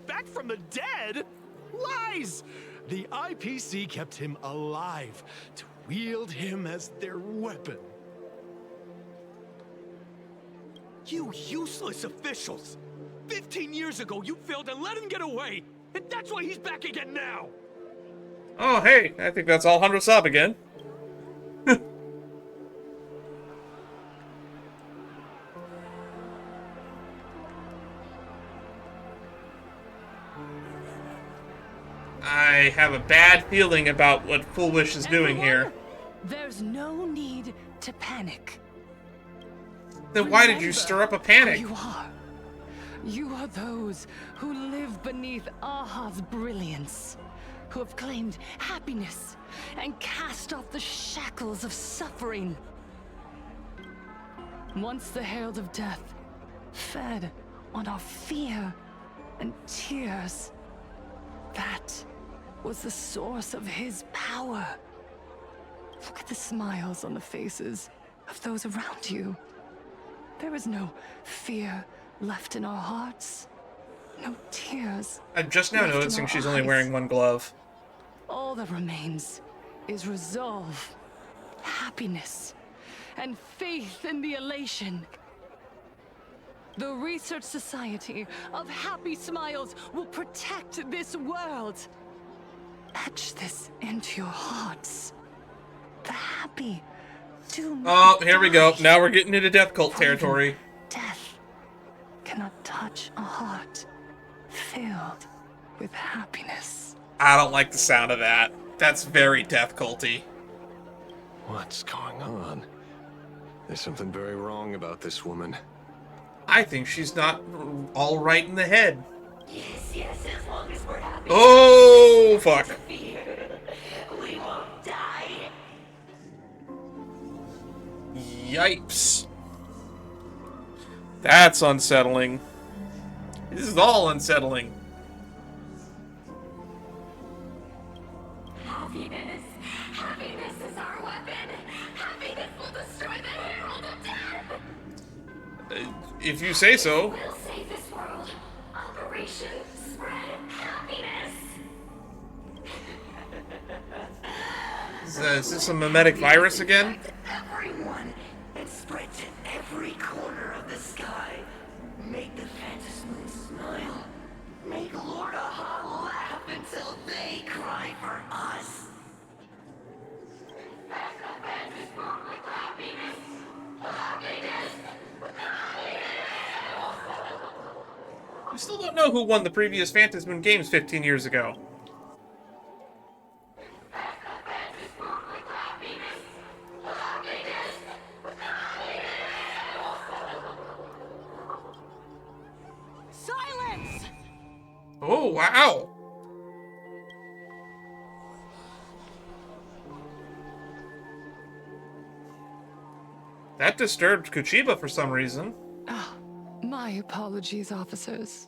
Speaker 17: Back from the dead? Lies! The IPC kept him alive to wield him as their weapon. You useless officials! 15 years ago, you failed and let him get away! And that's why he's back again now!
Speaker 1: Oh, hey, I think that's all 100 sub again. I have a bad feeling about what Foolish is doing here.
Speaker 22: There's no need to panic.
Speaker 1: Then why did you stir up a panic?
Speaker 22: You are. You are those who live beneath Aha's brilliance, who have claimed happiness and cast off the shackles of suffering. Once the Herald of Death fed on our fear and tears, that was the source of his power. Look at the smiles on the faces of those around you. There is no fear left in our hearts. No tears.
Speaker 1: I'm just now noticing she's only wearing one glove.
Speaker 22: All that remains is resolve, happiness, and faith in the elation. The Research Society of Happy Smiles will protect this world. Etch this into your hearts. The happy do not
Speaker 1: here we go.
Speaker 22: die.
Speaker 1: Now we're getting into death cult territory.
Speaker 22: Death cannot touch a heart filled with happiness.
Speaker 1: I don't like the sound of that. That's very death culty.
Speaker 20: What's going on? There's something very wrong about this woman.
Speaker 1: I think she's not all right in the head.
Speaker 8: Yes, as long as we're happy.
Speaker 1: Oh, fuck.
Speaker 8: We won't die.
Speaker 1: Yipes. That's unsettling. This is all unsettling.
Speaker 9: Happiness. Happiness is our weapon. Happiness will destroy the Herald of Death.
Speaker 1: If you say so.
Speaker 9: We'll save this world. Operation Spread Happiness.
Speaker 1: Is this a mimetic virus again?
Speaker 8: Everyone, and spread to every corner of the sky. Make the Phantom Moon smile. Make Lord Aha laugh until they cry for us.
Speaker 1: We still don't know who won the previous Phantom Moon Games 15 years ago.
Speaker 5: Silence!
Speaker 1: Oh, wow. That disturbed Kuchiba for some reason.
Speaker 22: My apologies, officers.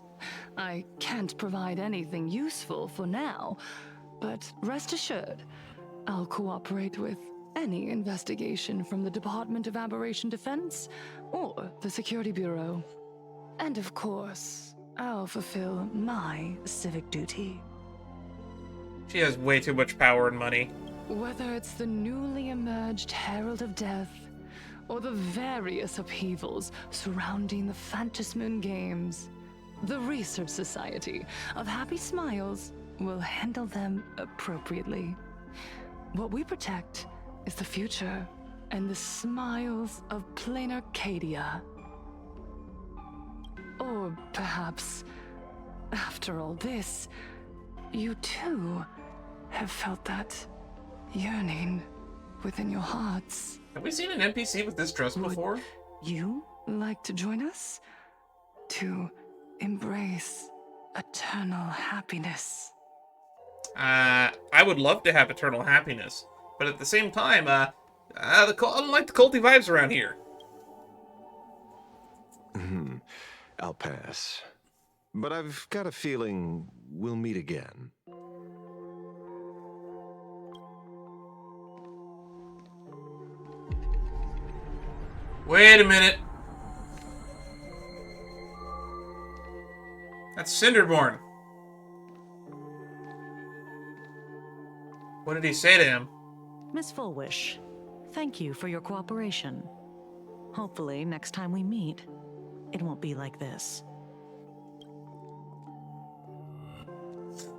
Speaker 22: I can't provide anything useful for now, but rest assured, I'll cooperate with any investigation from the Department of Aberration Defense or the Security Bureau. And of course, I'll fulfill my civic duty.
Speaker 1: She has way too much power and money.
Speaker 22: Whether it's the newly emerged Herald of Death or the various upheavals surrounding the Phantasmoon Games, the Research Society of Happy Smiles will handle them appropriately. What we protect is the future and the smiles of plain Arcadia. Or perhaps, after all this, you too have felt that yearning within your hearts.
Speaker 1: Have we seen an NPC with this dress before?
Speaker 22: You like to join us? To embrace eternal happiness?
Speaker 1: I would love to have eternal happiness, but at the same time, I don't like the culty vibes around here.
Speaker 20: I'll pass. But I've got a feeling we'll meet again.
Speaker 1: Wait a minute. That's Cinderborn. What did he say to him?
Speaker 19: Miss Fullwish, thank you for your cooperation. Hopefully, next time we meet, it won't be like this.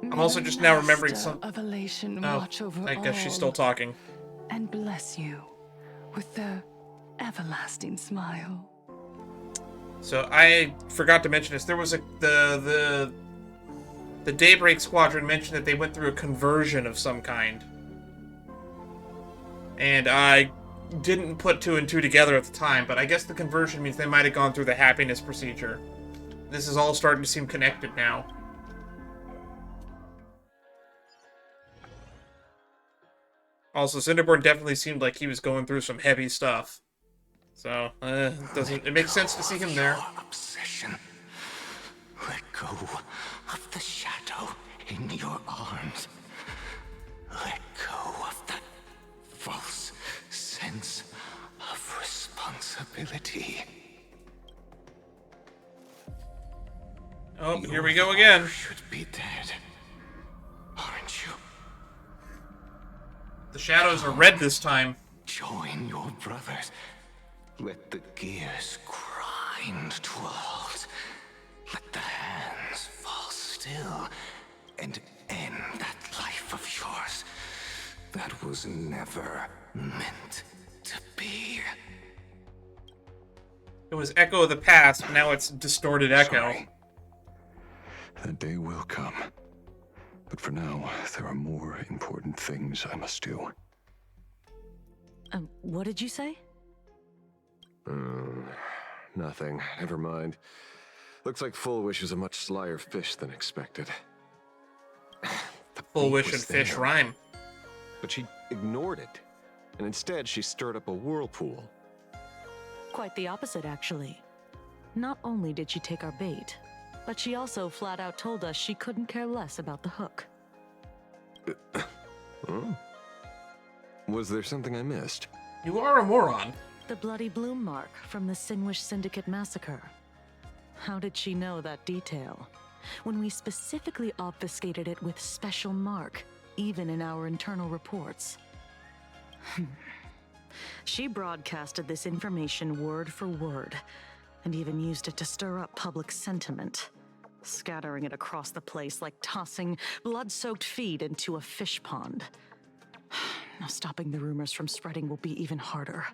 Speaker 1: I'm also just now remembering some...
Speaker 22: Of elation,
Speaker 1: Oh,
Speaker 22: watch over
Speaker 1: I guess
Speaker 22: all,
Speaker 1: she's still talking.
Speaker 22: and bless you with the everlasting smile.
Speaker 1: So I forgot to mention this. There was the Daybreak Squadron mentioned that they went through a conversion of some kind. And I didn't put two and two together at the time, but I guess the conversion means they might have gone through the happiness procedure. This is all starting to seem connected now. Also, Cinderborn definitely seemed like he was going through some heavy stuff. So, it makes sense to see him there.
Speaker 17: Obsession. Let go of the shadow in your arms. Let go of that false sense of responsibility.
Speaker 1: Oh, here we go again.
Speaker 17: You should be dead, aren't you?
Speaker 1: The shadows are red this time.
Speaker 17: Join your brothers. Let the gears grind to a halt. Let the hands fall still and end that life of yours that was never meant to be.
Speaker 1: It was Echo of the Past, now it's Distorted Echo.
Speaker 16: Sorry. That day will come. But for now, there are more important things I must do.
Speaker 19: What did you say?
Speaker 20: Nothing. Never mind. Looks like Fullwish is a much slyer fish than expected.
Speaker 1: Fullwish and fish rhyme.
Speaker 20: But she ignored it. And instead, she stirred up a whirlpool.
Speaker 19: Quite the opposite, actually. Not only did she take our bait, but she also flat out told us she couldn't care less about the hook.
Speaker 20: Oh. Was there something I missed?
Speaker 1: You are a moron.
Speaker 19: The bloody bloom mark from the Sinwish Syndicate massacre. How did she know that detail? When we specifically obfuscated it with special mark, even in our internal reports. She broadcasted this information word for word, and even used it to stir up public sentiment, scattering it across the place like tossing blood-soaked feed into a fish pond. Now stopping the rumors from spreading will be even harder.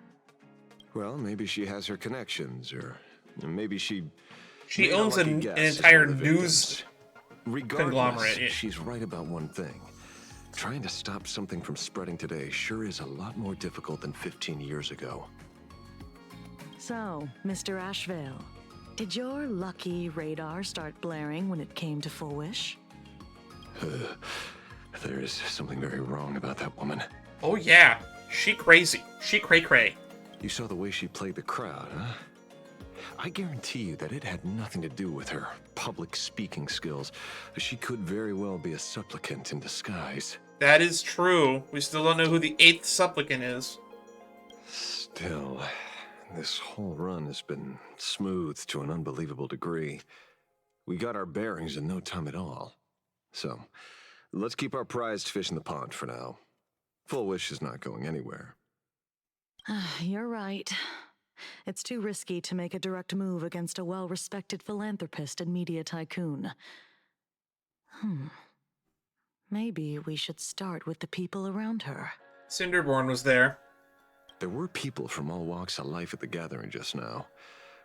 Speaker 20: Well, maybe she has her connections, or maybe she
Speaker 1: owns an entire news conglomerate.
Speaker 20: She's right about one thing. Trying to stop something from spreading today sure is a lot more difficult than 15 years ago.
Speaker 19: So, Mr. Ashvale, did your lucky radar start blaring when it came to Fullwish?
Speaker 16: There is something very wrong about that woman.
Speaker 1: Oh yeah, she crazy. She cray-cray.
Speaker 20: You saw the way she played the crowd, huh? I guarantee you that it had nothing to do with her public speaking skills. She could very well be a supplicant in disguise.
Speaker 1: That is true. We still don't know who the 8th supplicant is.
Speaker 20: Still, this whole run has been smooth to an unbelievable degree. We got our bearings in no time at all. So, let's keep our prized fish in the pond for now. Fullwish is not going anywhere.
Speaker 19: You're right. It's too risky to make a direct move against a well-respected philanthropist and media tycoon. Maybe we should start with the people around her.
Speaker 1: Cinderborn was there.
Speaker 16: There were people from all walks of life at the gathering just now.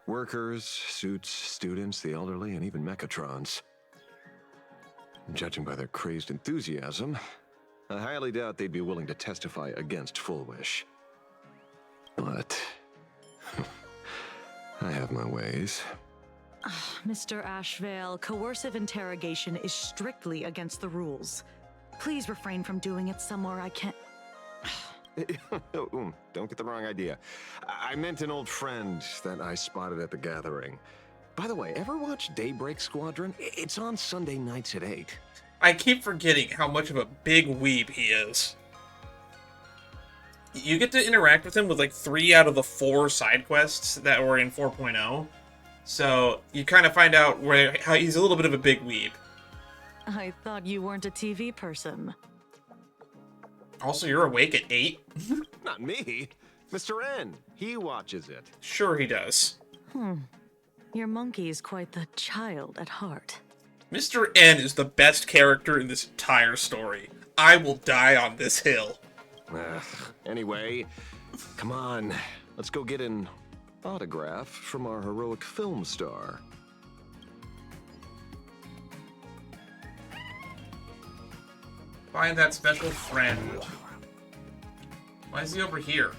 Speaker 16: Workers, suits, students, the elderly, and even Mechatrons. Judging by their crazed enthusiasm, I highly doubt they'd be willing to testify against Full Wish. But I have my ways.
Speaker 19: Mr. Ashvale, coercive interrogation is strictly against the rules. Please refrain from doing it somewhere I can't...
Speaker 16: Don't get the wrong idea. I meant an old friend that I spotted at the gathering. By the way, ever watch Daybreak Squadron? It's on Sunday nights at 8.
Speaker 1: I keep forgetting how much of a big weeb he is. You get to interact with him with like 3 out of the 4 side quests that were in 4.0. So you kind of find out how he's a little bit of a big weeb.
Speaker 19: I thought you weren't a TV person.
Speaker 1: Also, you're awake at 8?
Speaker 16: Not me. Mr. N. He watches it.
Speaker 1: Sure he does.
Speaker 19: Your monkey's quite the child at heart.
Speaker 1: Mr. N is the best character in this entire story. I will die on this hill.
Speaker 16: Anyway, come on. Let's go get an autograph from our heroic film star.
Speaker 1: Find that special friend. Why is he over here?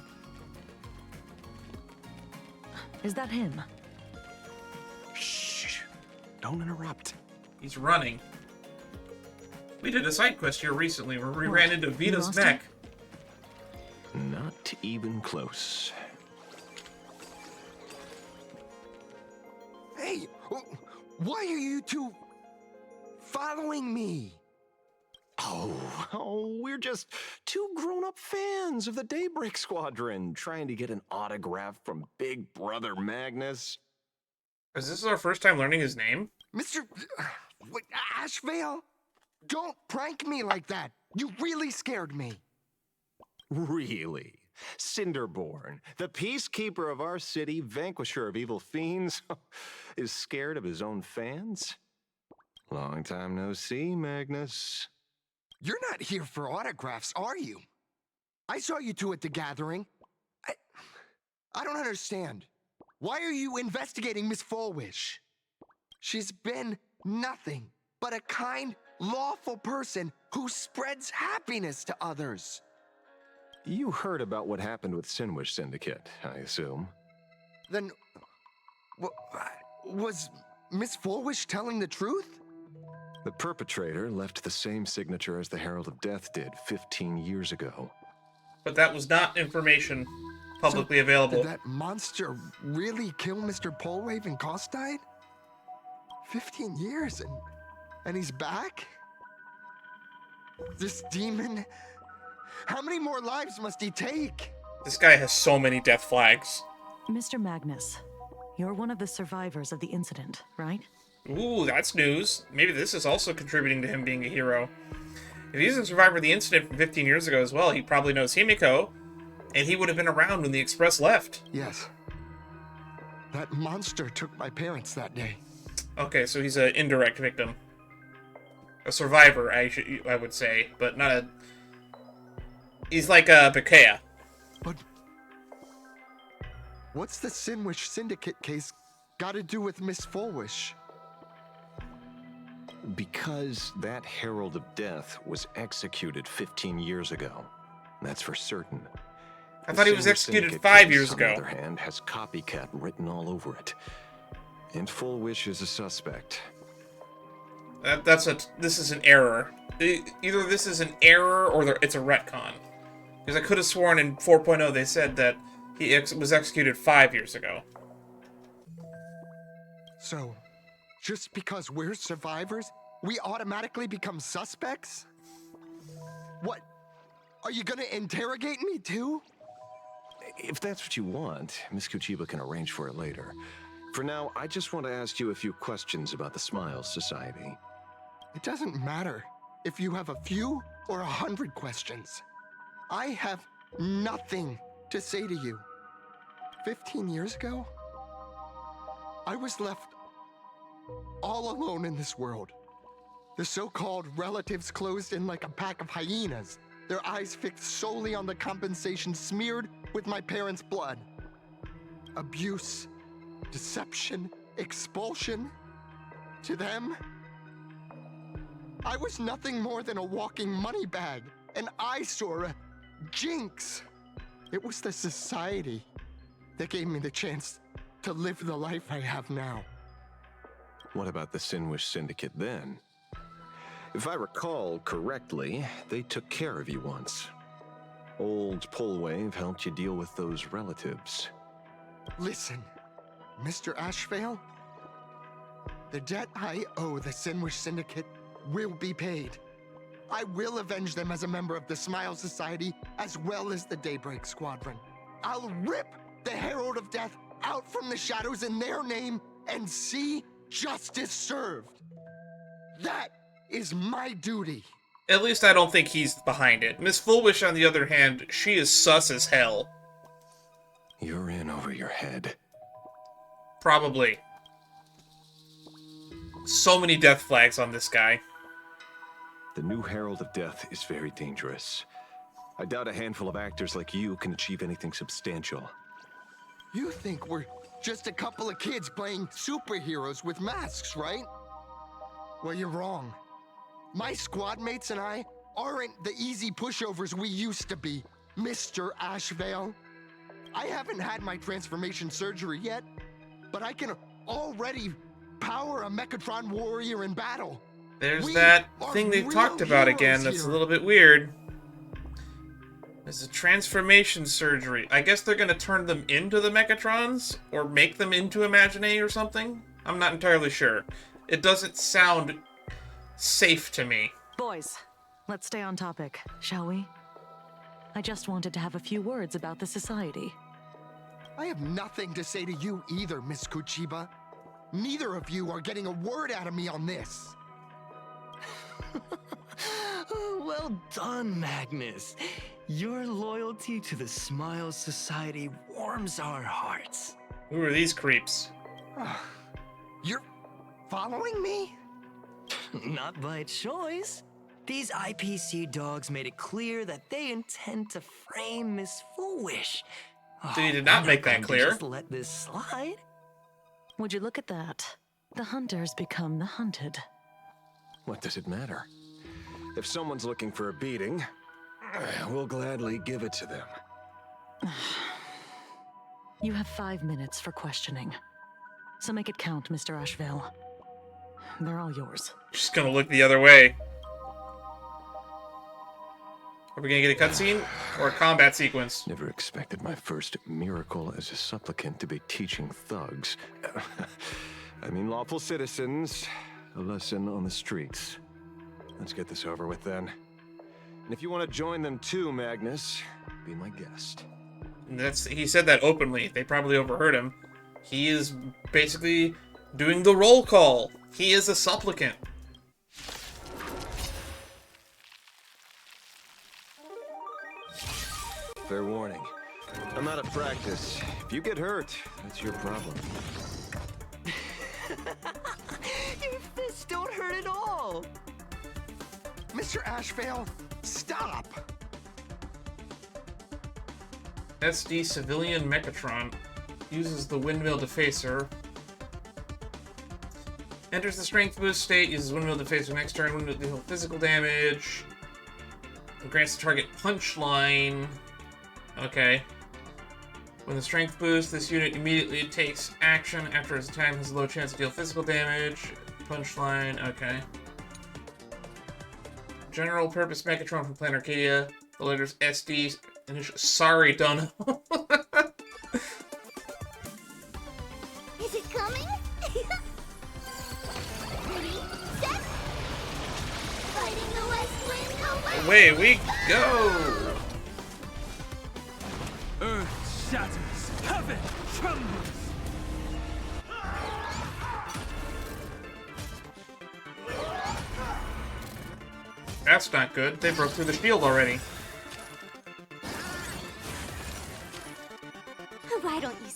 Speaker 19: Is that him?
Speaker 16: Shh. Don't interrupt.
Speaker 1: He's running. We did a side quest here recently where we ran into Vita's mech.
Speaker 16: Not even close.
Speaker 17: Hey, why are you two following me?
Speaker 16: Oh, we're just 2 grown-up fans of the Daybreak Squadron trying to get an autograph from Big Brother Magnus.
Speaker 1: Is this our first time learning his name?
Speaker 17: Mr. Ashvale? Don't prank me like that. You really scared me.
Speaker 16: Really? Cinderborn, the peacekeeper of our city, vanquisher of evil fiends, is scared of his own fans? Long time no see, Magnus.
Speaker 17: You're not here for autographs, are you? I saw you two at the gathering. I don't understand. Why are you investigating Miss Fullwish? She's been nothing but a kind, lawful person who spreads happiness to others.
Speaker 16: You heard about what happened with Sinwish Syndicate, I assume.
Speaker 17: Then, was Miss Fullwish telling the truth?
Speaker 16: The perpetrator left the same signature as the Herald of Death did 15 years ago.
Speaker 1: But that was not information publicly available.
Speaker 17: Did that monster really kill Mr. Polwave and Costide? 15 years and he's back? This demon? How many more lives must he take?
Speaker 1: This guy has so many death flags.
Speaker 19: Mr. Magnus, you're one of the survivors of the incident, right?
Speaker 1: Ooh, that's news. Maybe this is also contributing to him being a hero. If he's a survivor of the incident from 15 years ago as well, he probably knows Himeko, and he would have been around when the Express left.
Speaker 17: Yes. That monster took my parents that day.
Speaker 1: Okay, so he's an indirect victim. A survivor, I would say, but not a... He's like a Bekea.
Speaker 17: But... what's the Sinwish Syndicate case got to do with Miss Fullwish?
Speaker 16: Because that Herald of Death was executed 15 years ago. That's for certain.
Speaker 1: I thought he was executed 5 years ago.
Speaker 16: On the other hand, has copycat written all over it. And Fullwish is a suspect.
Speaker 1: This is an error. Either this is an error or it's a retcon. Because I could have sworn in 4.0 they said that he was executed 5 years ago.
Speaker 17: So, just because we're survivors, we automatically become suspects? What? Are you gonna interrogate me too?
Speaker 16: If that's what you want, Miss Kuchiba can arrange for it later. For now, I just want to ask you a few questions about the Smiles Society.
Speaker 17: It doesn't matter if you have a few or 100 questions. I have nothing to say to you.
Speaker 12: 15 years ago, I was left all alone in this world. The so-called relatives closed in like a pack of hyenas, their eyes fixed solely on the compensation smeared with my parents' blood. Abuse, deception, expulsion. To them, I was nothing more than a walking money bag, an eyesore, a jinx. It was the society that gave me the chance to live the life I have now.
Speaker 16: What about the Sinwish Syndicate then? If I recall correctly, they took care of you once. Old Pullwave helped you deal with those relatives.
Speaker 12: Listen, Mr. Ashvale, the debt I owe the Sinwish Syndicate will be paid. I will avenge them as a member of the Smile Society as well as the Daybreak Squadron. I'll rip the Herald of Death out from the shadows in their name and see justice served. That is my duty.
Speaker 1: At least I don't think he's behind it. Miss Fullwish, on the other hand, she is sus as hell.
Speaker 16: You're in over your head.
Speaker 1: Probably. So many death flags on this guy.
Speaker 16: The new Herald of Death is very dangerous. I doubt a handful of actors like you can achieve anything substantial.
Speaker 12: You think we're just a couple of kids playing superheroes with masks, right? Well, you're wrong. My squad mates and I aren't the easy pushovers we used to be, Mr. Ashvale. I haven't had my transformation surgery yet, but I can already power a Mechatron warrior in battle.
Speaker 1: There's that thing they talked about again that's a little bit weird. There's a transformation surgery. I guess they're gonna turn them into the Mechatrons? Or make them into Imagine or something? I'm not entirely sure. It doesn't sound safe to me.
Speaker 19: Boys, let's stay on topic, shall we? I just wanted to have a few words about the society.
Speaker 12: I have nothing to say to you either, Miss Kuchiba. Neither of you are getting a word out of me on this.
Speaker 10: Well done, Magnus. Your loyalty to the Smile Society warms our hearts.
Speaker 1: Who are these creeps?
Speaker 12: You're following me?
Speaker 10: Not by choice. These IPC dogs made it clear that they intend to frame Miss Foolish.
Speaker 1: They did not make that clear.
Speaker 10: Just let this slide.
Speaker 19: Would you look at that? The hunters become the hunted.
Speaker 16: What does it matter? If someone's looking for a beating, we'll gladly give it to them.
Speaker 19: You have 5 minutes for questioning. So make it count, Mr. Ashvale. They're all yours.
Speaker 1: Just gonna look the other way. Are we gonna get a cutscene or a combat sequence?
Speaker 16: Never expected my first miracle as a supplicant to be teaching thugs. I mean lawful citizens, a lesson on the streets. Let's get this over with then. And if you want to join them too, Magnus, be my guest.
Speaker 1: He said that openly. They probably overheard him. He is basically doing the roll call. He is a supplicant.
Speaker 16: Fair warning. I'm out of practice. If you get hurt, that's your problem.
Speaker 10: Your fists don't hurt at all.
Speaker 12: Mr. Ashvale, stop!
Speaker 1: SD Civilian Mechatron uses the Windmill Defacer. Enters the Strength Boost state, uses Windmill Defacer next turn, Windmill deal physical damage. Grants the target Punchline. Okay. When the Strength Boost, this unit immediately takes action after its attack has a low chance to deal physical damage. Punchline, okay. General Purpose Mechatron from Planet Arcadia. The letters SD. Sorry, Donna.
Speaker 3: Is it coming? Ready, set. Fighting the West Wind away.
Speaker 1: Away we go!
Speaker 15: Earth shatters, heaven trembles.
Speaker 1: That's not good. They broke through the shield already.
Speaker 3: Why don't you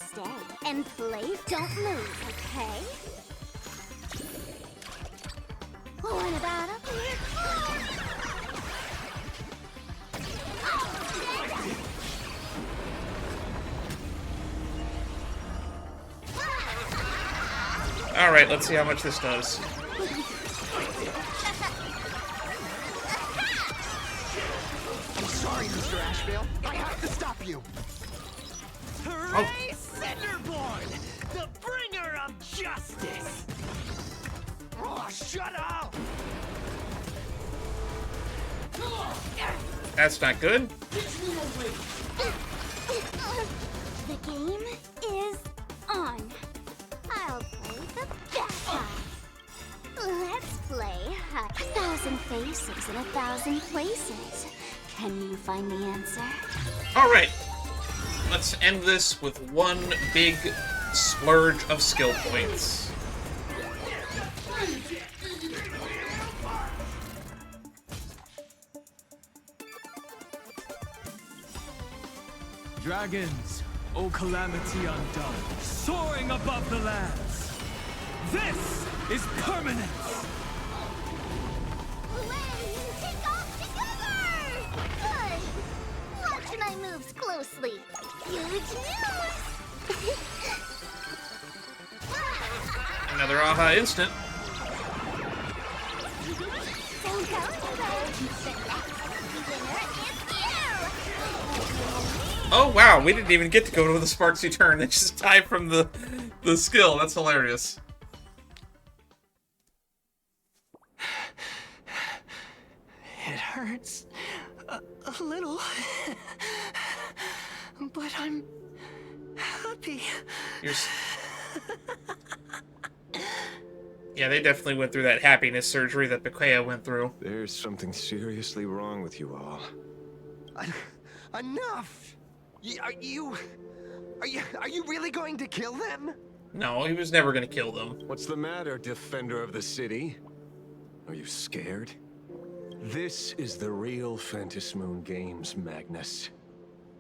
Speaker 1: Alright, let's see how much this does.
Speaker 12: I'm sorry, Mr. Ashvale. I have to stop you.
Speaker 10: Hooray, Cinderborn! The bringer of justice!
Speaker 12: Oh, shut up!
Speaker 1: That's not good.
Speaker 3: The game is on. I'll play the bad guy. Let's play 1,000 faces in 1,000 places. Can you find the answer?
Speaker 1: Alright. Let's end this with one big splurge of skill points.
Speaker 15: Dragons, O calamity undone, soaring above the lands. This is permanence.
Speaker 3: Take off together! Good. Watch my moves closely. Huge news!
Speaker 1: Another aha instant.
Speaker 3: Don't go, the next winner is you!
Speaker 1: Oh wow, we didn't even get to go to the Sparksy turn. They just died from the skill. That's hilarious.
Speaker 10: It hurts a little, but I'm happy.
Speaker 1: Yeah, they definitely went through that happiness surgery that Bakea went through.
Speaker 20: There's something seriously wrong with you all.
Speaker 12: Enough! Are you really going to kill them?
Speaker 1: No, he was never going to kill them.
Speaker 20: What's the matter, defender of the city? Are you scared? This is the real Phantasmoon Games, Magnus.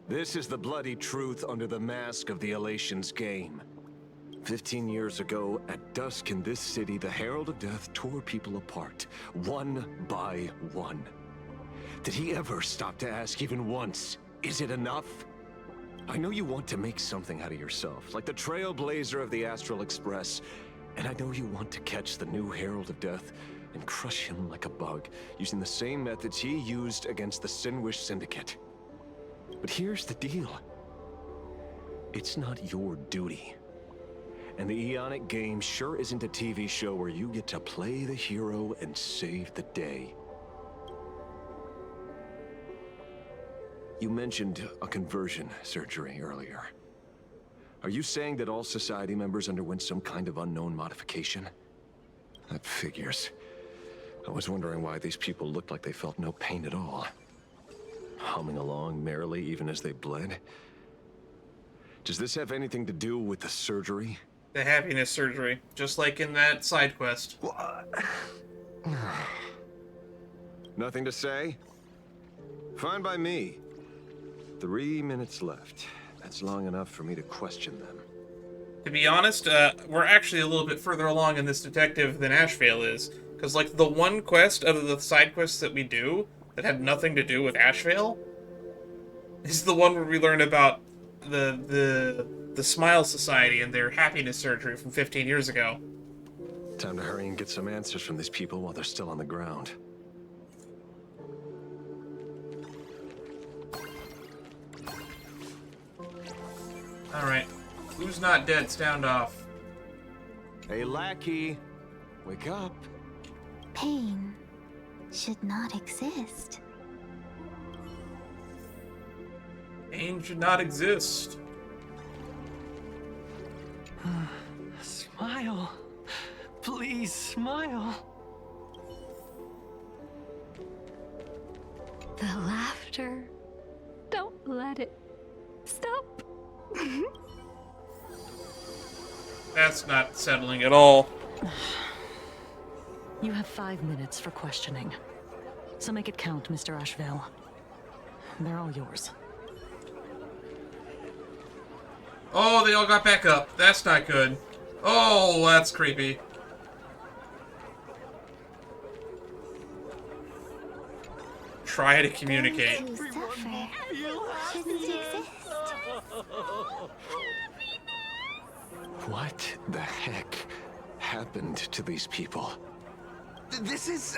Speaker 20: This is the bloody truth under the mask of the Elations game. 15 years ago, at dusk in this city, the Herald of Death tore people apart, one by one. Did he ever stop to ask even once, is it enough? I know you want to make something out of yourself, like the trailblazer of the Astral Express, and I know you want to catch the new Herald of Death and crush him like a bug, using the same methods he used against the Sinwish Syndicate. But here's the deal. It's not your duty. And the Eonic game sure isn't a TV show where you get to play the hero and save the day. You mentioned a conversion surgery earlier. Are you saying that all Society members underwent some kind of unknown modification? That figures. I was wondering why these people looked like they felt no pain at all. Humming along merrily even as they bled. Does this have anything to do with the surgery?
Speaker 1: The happiness surgery, just like in that side quest.
Speaker 20: Nothing to say? Fine by me. 3 minutes left. That's long enough for me to question them.
Speaker 1: To be honest, we're actually a little bit further along in this detective than Ashvale is. Because, like, the one quest out of the side quests that we do that had nothing to do with Ashvale is the one where we learn about the Smile Society and their happiness surgery from 15 years ago.
Speaker 20: Time to hurry and get some answers from these people while they're still on the ground.
Speaker 1: Alright. Who's not dead? Standoff.
Speaker 20: Hey, lackey. Wake up.
Speaker 3: Pain should not exist.
Speaker 1: Pain should not exist.
Speaker 10: Smile. Please smile.
Speaker 7: The laughter. Don't let it stop.
Speaker 1: That's not settling at all.
Speaker 19: You have 5 minutes for questioning. So make it count, Mr. Ashvale. They're all yours.
Speaker 1: Oh, they all got back up. That's not good. Oh, that's creepy. Try to communicate.
Speaker 3: Those who suffer shouldn't exist.
Speaker 20: What the heck happened to these people?
Speaker 12: This is...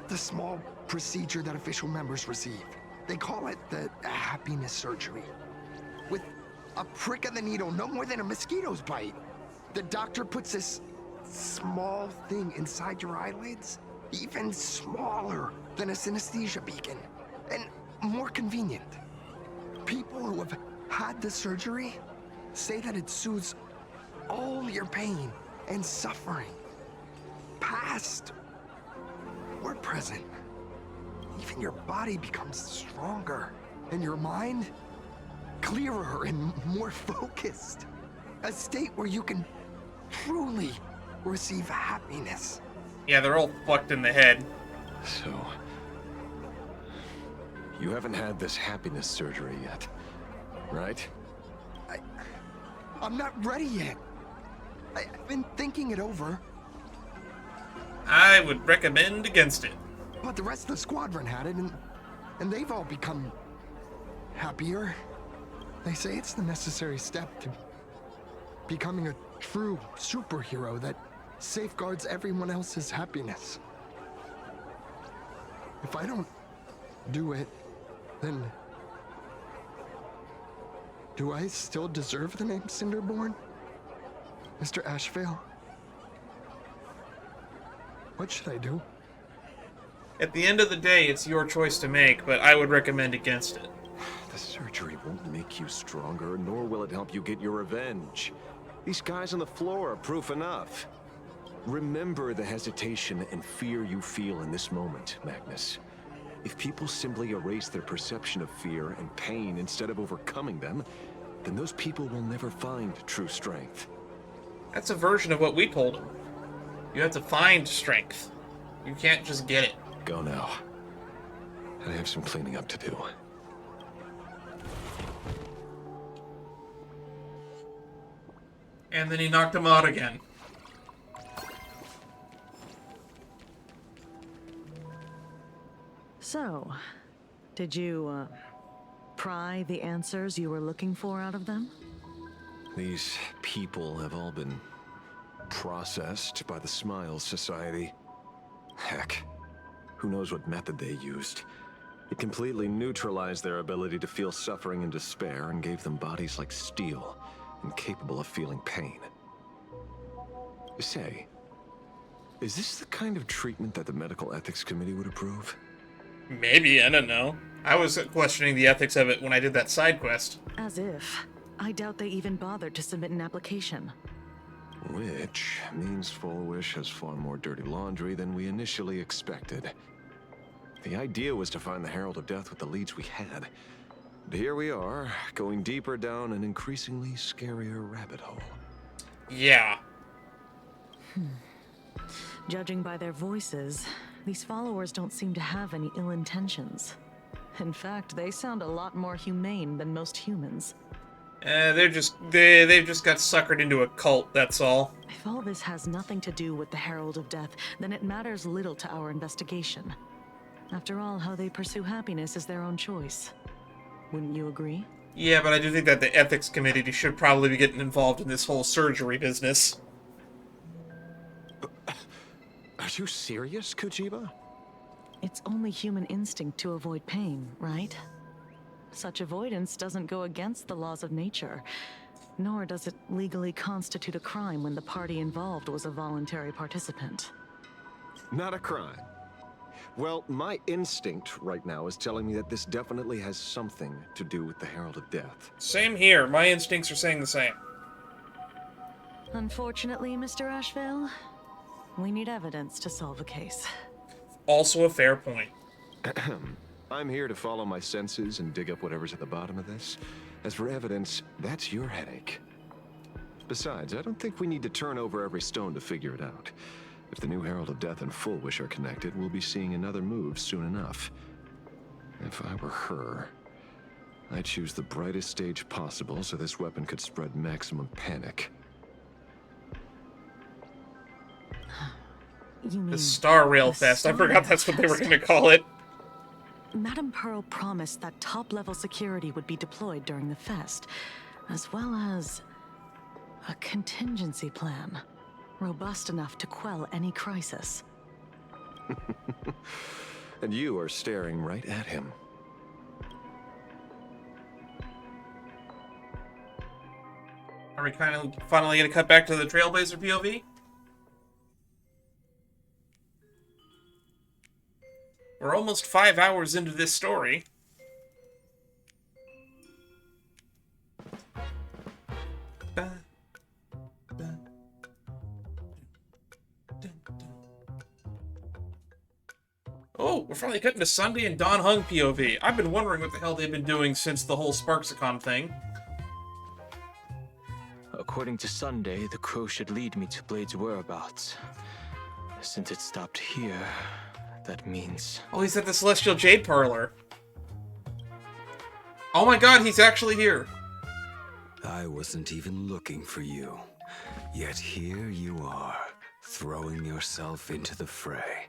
Speaker 12: the small procedure that official members receive. They call it the happiness surgery. With a prick of the needle, no more than a mosquito's bite. The doctor puts this small thing inside your eyelids, even smaller than a synesthesia beacon, and more convenient. People who have had the surgery say that it soothes all your pain and suffering, past or present. Even your body becomes stronger, and your mind clearer and more focused. A state where you can truly receive happiness.
Speaker 1: Yeah, they're all fucked in the head.
Speaker 20: So, you haven't had this happiness surgery yet, right?
Speaker 12: I'm not ready yet. I've been thinking it over.
Speaker 1: I would recommend against it.
Speaker 12: But the rest of the squadron had it, and they've all become happier. They say it's the necessary step to becoming a true superhero that safeguards everyone else's happiness. If I don't do it, then do I still deserve the name Cinderborn? Mr. Ashvale? What should I do?
Speaker 1: At the end of the day, it's your choice to make, but I would recommend against it.
Speaker 20: The surgery won't make you stronger, nor will it help you get your revenge. These guys on the floor are proof enough. Remember the hesitation and fear you feel in this moment, Magnus. If people simply erase their perception of fear and pain instead of overcoming them, then those people will never find true strength.
Speaker 1: That's a version of what we told him. You have to find strength. You can't just get it.
Speaker 20: Go now. I have some cleaning up to do.
Speaker 1: And then he knocked him out again.
Speaker 19: So, did you, pry the answers you were looking for out of them?
Speaker 20: These people have all been processed by the Smiles Society. Heck, who knows what method they used. It completely neutralized their ability to feel suffering and despair and gave them bodies like steel, incapable of feeling pain. Say, is this the kind of treatment that the Medical Ethics Committee would approve?
Speaker 1: Maybe, I don't know. I was questioning the ethics of it when I did that side quest.
Speaker 19: As if. I doubt they even bothered to submit an application.
Speaker 20: Which means Fullwish has far more dirty laundry than we initially expected. The idea was to find the Herald of Death with the leads we had. But here we are, going deeper down an increasingly scarier rabbit hole.
Speaker 1: Yeah.
Speaker 19: Judging by their voices, these followers don't seem to have any ill intentions. In fact, they sound a lot more humane than most humans.
Speaker 1: They've just got suckered into a cult, that's all.
Speaker 19: If all this has nothing to do with the Herald of Death, then it matters little to our investigation. After all, how they pursue happiness is their own choice. Wouldn't you agree?
Speaker 1: Yeah, but I do think that the ethics committee should probably be getting involved in this whole surgery business.
Speaker 20: Are you serious, Kujiba?
Speaker 19: It's only human instinct to avoid pain, right? Such avoidance doesn't go against the laws of nature, nor does it legally constitute a crime when the party involved was a voluntary participant.
Speaker 20: Not a crime. Well, my instinct right now is telling me that this definitely has something to do with the Herald of Death.
Speaker 1: Same here. My instincts are saying the same.
Speaker 19: Unfortunately, Mr. Ashvale, we need evidence to solve a case.
Speaker 1: Also a fair point.
Speaker 20: I'm here to follow my senses and dig up whatever's at the bottom of this. As for evidence, that's your headache. Besides, I don't think we need to turn over every stone to figure it out. If the new Herald of Death and Fullwish are connected, we'll be seeing another move soon enough. If I were her, I'd choose the brightest stage possible so this weapon could spread maximum panic.
Speaker 19: You mean
Speaker 1: The Star Rail Fest. I forgot that's what they were going to call it.
Speaker 19: Madame Pearl promised that top-level security would be deployed during the fest, as well as contingency plan, robust enough to quell any crisis.
Speaker 20: And you are staring right at him.
Speaker 1: Are we kind of finally going to cut back to the Trailblazer POV? We're almost 5 hours into this story. Oh, we're finally cutting to Sunday and Don Hung POV. I've been wondering what the hell they've been doing since the whole Sparksicon thing.
Speaker 4: According to Sunday, the crow should lead me to Blade's whereabouts. Since it stopped here, that means...
Speaker 1: Oh, he's at the Celestial Jade Parlor. Oh my god, he's actually here.
Speaker 6: I wasn't even looking for you. Yet here you are, throwing yourself into the fray.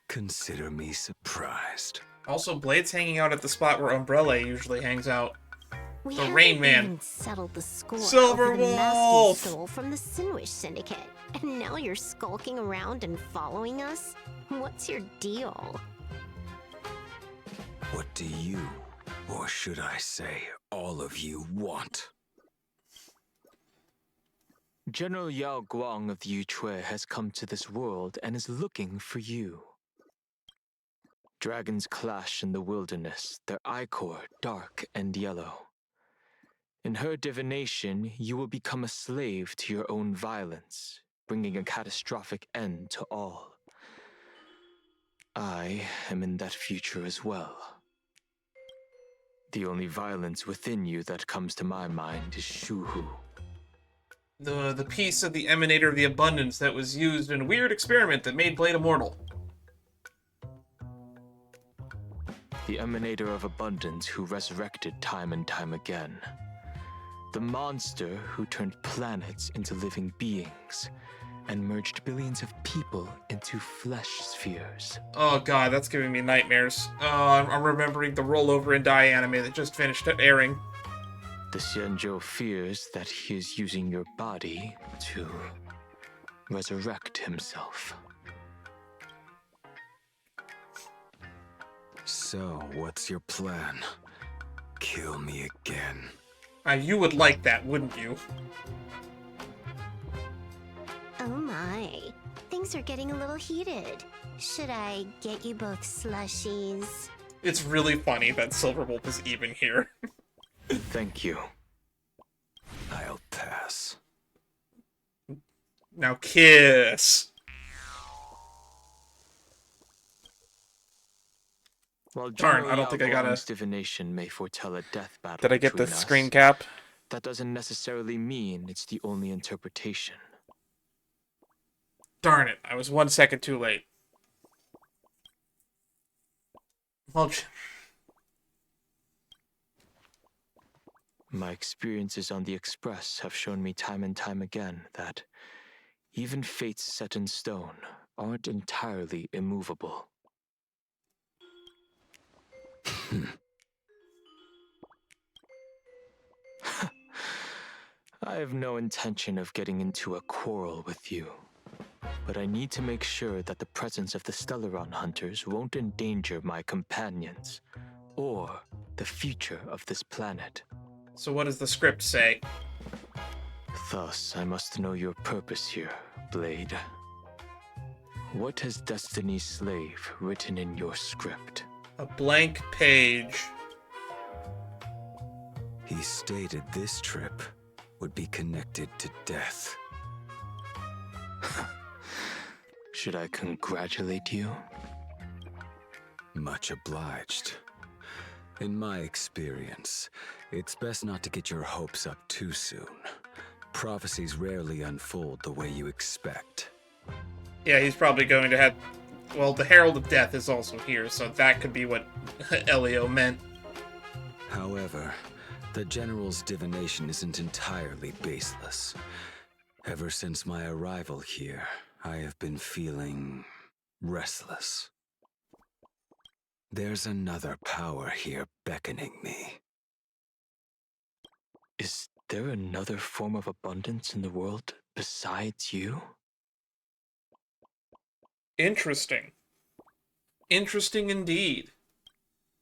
Speaker 6: Consider me surprised.
Speaker 1: Also, Blade's hanging out at the spot where Umbrella usually hangs out.
Speaker 23: We
Speaker 1: The
Speaker 23: haven't
Speaker 1: Rain Man.
Speaker 23: even settled the score
Speaker 1: Silver
Speaker 23: over the mask
Speaker 1: Wolf!
Speaker 23: you stole from the Sinwish Syndicate. And now you're skulking around and following us? What's your deal?
Speaker 6: What do you, or should I say, all of you want?
Speaker 4: General Yao Guang of the Yuchui has come to this world and is looking for you. Dragons clash in the wilderness, their ichor dark and yellow. In her divination, you will become a slave to your own violence, bringing a catastrophic end to all. I am in that future as well. The only violence within you that comes to my mind is Shuhu.
Speaker 1: The piece of the Emanator of the Abundance that was used in a weird experiment that made Blade immortal.
Speaker 4: The Emanator of Abundance who resurrected time and time again. The monster who turned planets into living beings and merged billions of people into flesh spheres.
Speaker 1: Oh god, that's giving me nightmares. Oh, I'm remembering the Rollover and Die anime that just finished airing.
Speaker 4: The Xianzhou fears that he is using your body to resurrect himself.
Speaker 6: So, what's your plan? Kill me again.
Speaker 1: You would like that, wouldn't you?
Speaker 23: Oh my. Things are getting a little heated. Should I get you both slushies?
Speaker 1: It's really funny that Silverwolf is even here.
Speaker 4: Thank you.
Speaker 6: I'll pass.
Speaker 1: Now kiss.
Speaker 4: While
Speaker 1: Darn, I don't think I got a...
Speaker 4: divination may foretell a death battle.
Speaker 1: Did I get the
Speaker 4: between
Speaker 1: screen
Speaker 4: us,
Speaker 1: cap?
Speaker 4: That doesn't necessarily mean it's the only interpretation.
Speaker 1: Darn it, I was 1 second too late. Well,
Speaker 4: my experiences on the Express have shown me time and time again that even fates set in stone aren't entirely immovable. I have no intention of getting into a quarrel with you, but I need to make sure that the presence of the Stellaron hunters won't endanger my companions or the future of this planet.
Speaker 1: So what does the script say?
Speaker 4: Thus, I must know your purpose here, Blade. What has Destiny's Slave written in your script?
Speaker 1: A blank page.
Speaker 6: He stated this trip would be connected to death.
Speaker 4: Should I congratulate you?
Speaker 6: Much obliged. In my experience, it's best not to get your hopes up too soon. Prophecies rarely unfold the way you expect.
Speaker 1: Yeah, he's probably going to have... Well, the Herald of Death is also here, so that could be what Elio meant.
Speaker 6: However, the General's divination isn't entirely baseless. Ever since my arrival here, I have been feeling restless. There's another power here beckoning me.
Speaker 4: Is there another form of abundance in the world besides you?
Speaker 1: Interesting. Interesting indeed.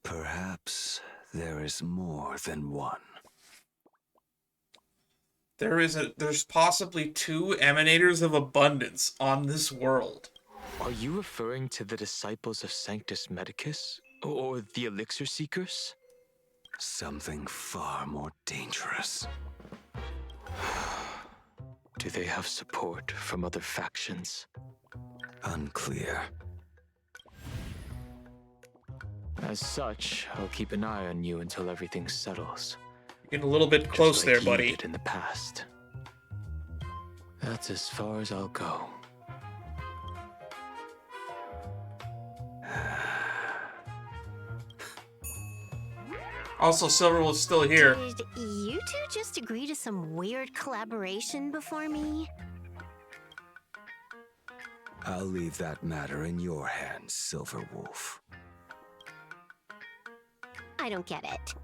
Speaker 6: Perhaps there is more than one.
Speaker 1: There's possibly 2 emanators of abundance on this world.
Speaker 4: Are you referring to the disciples of Sanctus Medicus? Or the Elixir Seekers?
Speaker 6: Something far more dangerous.
Speaker 4: Do they have support from other factions?
Speaker 6: Unclear.
Speaker 4: As such, I'll keep an eye on you until everything settles.
Speaker 1: Getting a little bit close
Speaker 4: Just
Speaker 1: there,
Speaker 4: like you
Speaker 1: buddy.
Speaker 4: did in the past. That's as far as I'll go.
Speaker 1: Also, Silverwood's still here.
Speaker 23: Did you two just agree to some weird collaboration before me?
Speaker 6: I'll leave that matter in your hands, Silverwolf.
Speaker 23: I don't get it.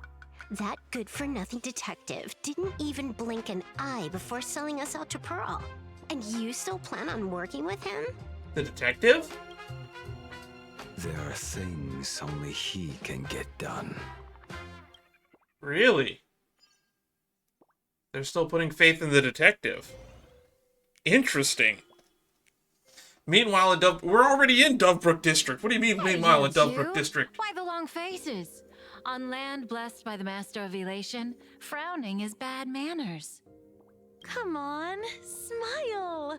Speaker 23: That good-for-nothing detective didn't even blink an eye before selling us out to Pearl. And you still plan on working with him?
Speaker 1: The detective?
Speaker 6: There are things only he can get done.
Speaker 1: Really? They're still putting faith in the detective. Interesting. Meanwhile, we're already in Dovebrook District. What do you mean, meanwhile, in Dovebrook District?
Speaker 2: Why the long faces? On land blessed by the Master of Elation, frowning is bad manners.
Speaker 19: Come on, smile.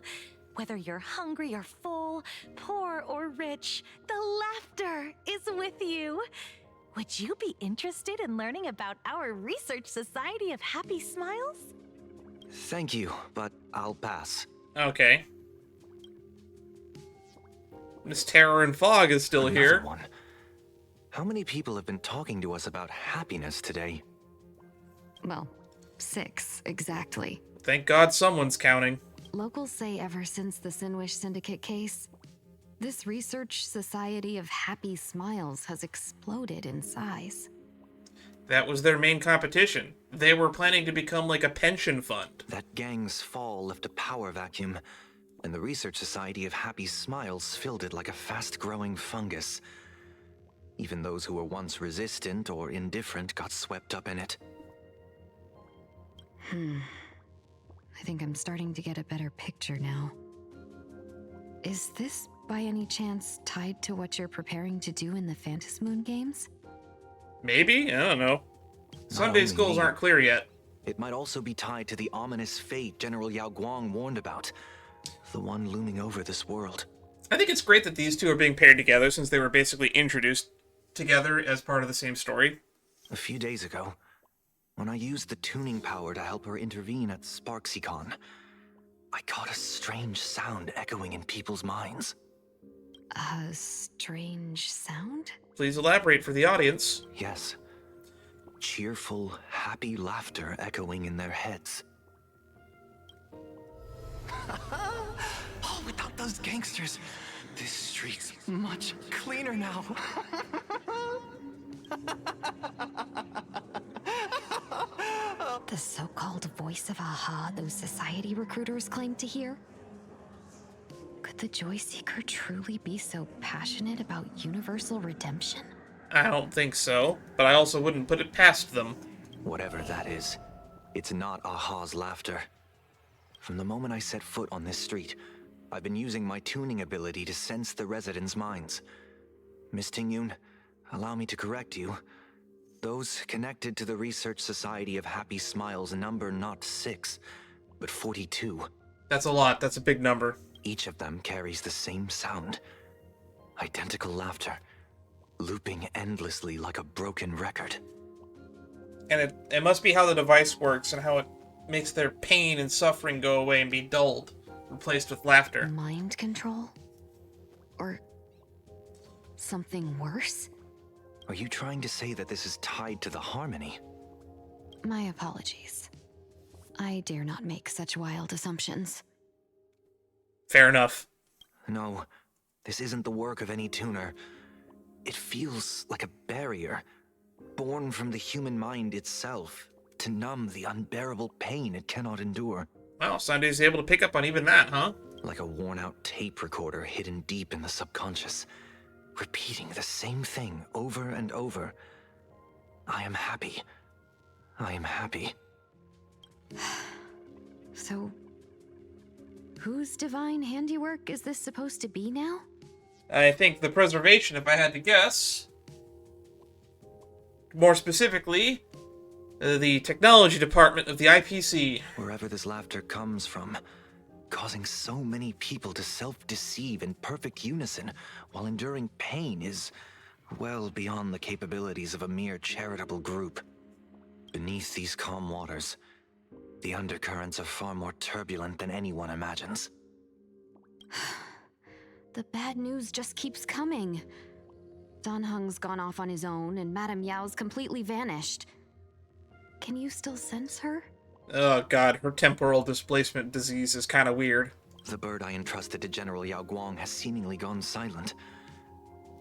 Speaker 19: Whether you're hungry or full, poor or rich, the laughter is with you. Would you be interested in learning about our Research Society of Happy Smiles?
Speaker 10: Thank you, but I'll pass.
Speaker 1: Okay. Miss Terror and Fog is still
Speaker 10: Another
Speaker 1: here.
Speaker 10: one. How many people have been talking to us about happiness today?
Speaker 13: Well, 6 exactly.
Speaker 1: Thank God someone's counting.
Speaker 13: Locals say ever since the Sinwish Syndicate case, this Research Society of Happy Smiles has exploded in size.
Speaker 1: That was their main competition. They were planning to become like a pension fund.
Speaker 10: That gang's fall left a power vacuum, and the Research Society of Happy Smiles filled it like a fast-growing fungus. Even those who were once resistant or indifferent got swept up in it.
Speaker 13: I think I'm starting to get a better picture now. Is this, by any chance, tied to what you're preparing to do in the Phantasmoon games?
Speaker 1: Maybe? I don't know. Sunday's goals aren't clear yet.
Speaker 10: It might also be tied to the ominous fate General Yao Guang warned about. The one looming over this world.
Speaker 1: I think it's great that these two are being paired together since they were basically introduced together as part of the same story.
Speaker 10: A few days ago, when I used the tuning power to help her intervene at SparksyCon, I caught a strange sound echoing in people's minds.
Speaker 13: A strange sound?
Speaker 1: Please elaborate for the audience.
Speaker 10: Yes. Cheerful, happy laughter echoing in their heads.
Speaker 15: Oh, without those gangsters, this street's much cleaner now.
Speaker 13: The so-called voice of Aha those society recruiters claim to hear? Could the Joy Seeker truly be so passionate about universal redemption?
Speaker 1: I don't think so, but I also wouldn't put it past them.
Speaker 10: Whatever that is, it's not Aha's laughter. From the moment I set foot on this street, I've been using my tuning ability to sense the residents' minds. Miss Tingyun, allow me to correct you. Those connected to the Research Society of Happy Smiles number not 6, but 42.
Speaker 1: That's a lot. That's a big number.
Speaker 10: Each of them carries the same sound. Identical laughter, looping endlessly like a broken record.
Speaker 1: And it must be how the device works and how it makes their pain and suffering go away and be dulled, replaced with laughter.
Speaker 13: Mind control? Or something worse?
Speaker 10: Are you trying to say that this is tied to the harmony?
Speaker 13: My apologies. I dare not make such wild assumptions.
Speaker 1: Fair enough.
Speaker 10: No, this isn't the work of any tuner. It feels like a barrier, born from the human mind itself, to numb the unbearable pain it cannot endure.
Speaker 1: Wow, Sunday's able to pick up on even that, huh?
Speaker 10: Like a worn-out tape recorder hidden deep in the subconscious, repeating the same thing over and over. I am happy. I am happy.
Speaker 13: So, whose divine handiwork is this supposed to be now?
Speaker 1: I think the preservation, if I had to guess. More specifically, the technology department of the IPC.
Speaker 10: Wherever this laughter comes from, causing so many people to self-deceive in perfect unison while enduring pain is well beyond the capabilities of a mere charitable group. Beneath these calm waters, the undercurrents are far more turbulent than anyone imagines.
Speaker 13: The bad news just keeps coming. Dan Heng's gone off on his own, and Madame Yao's completely vanished. Can you still sense her?
Speaker 1: Oh god, her temporal displacement disease is kind of weird.
Speaker 10: The bird I entrusted to General Yao Guang has seemingly gone silent.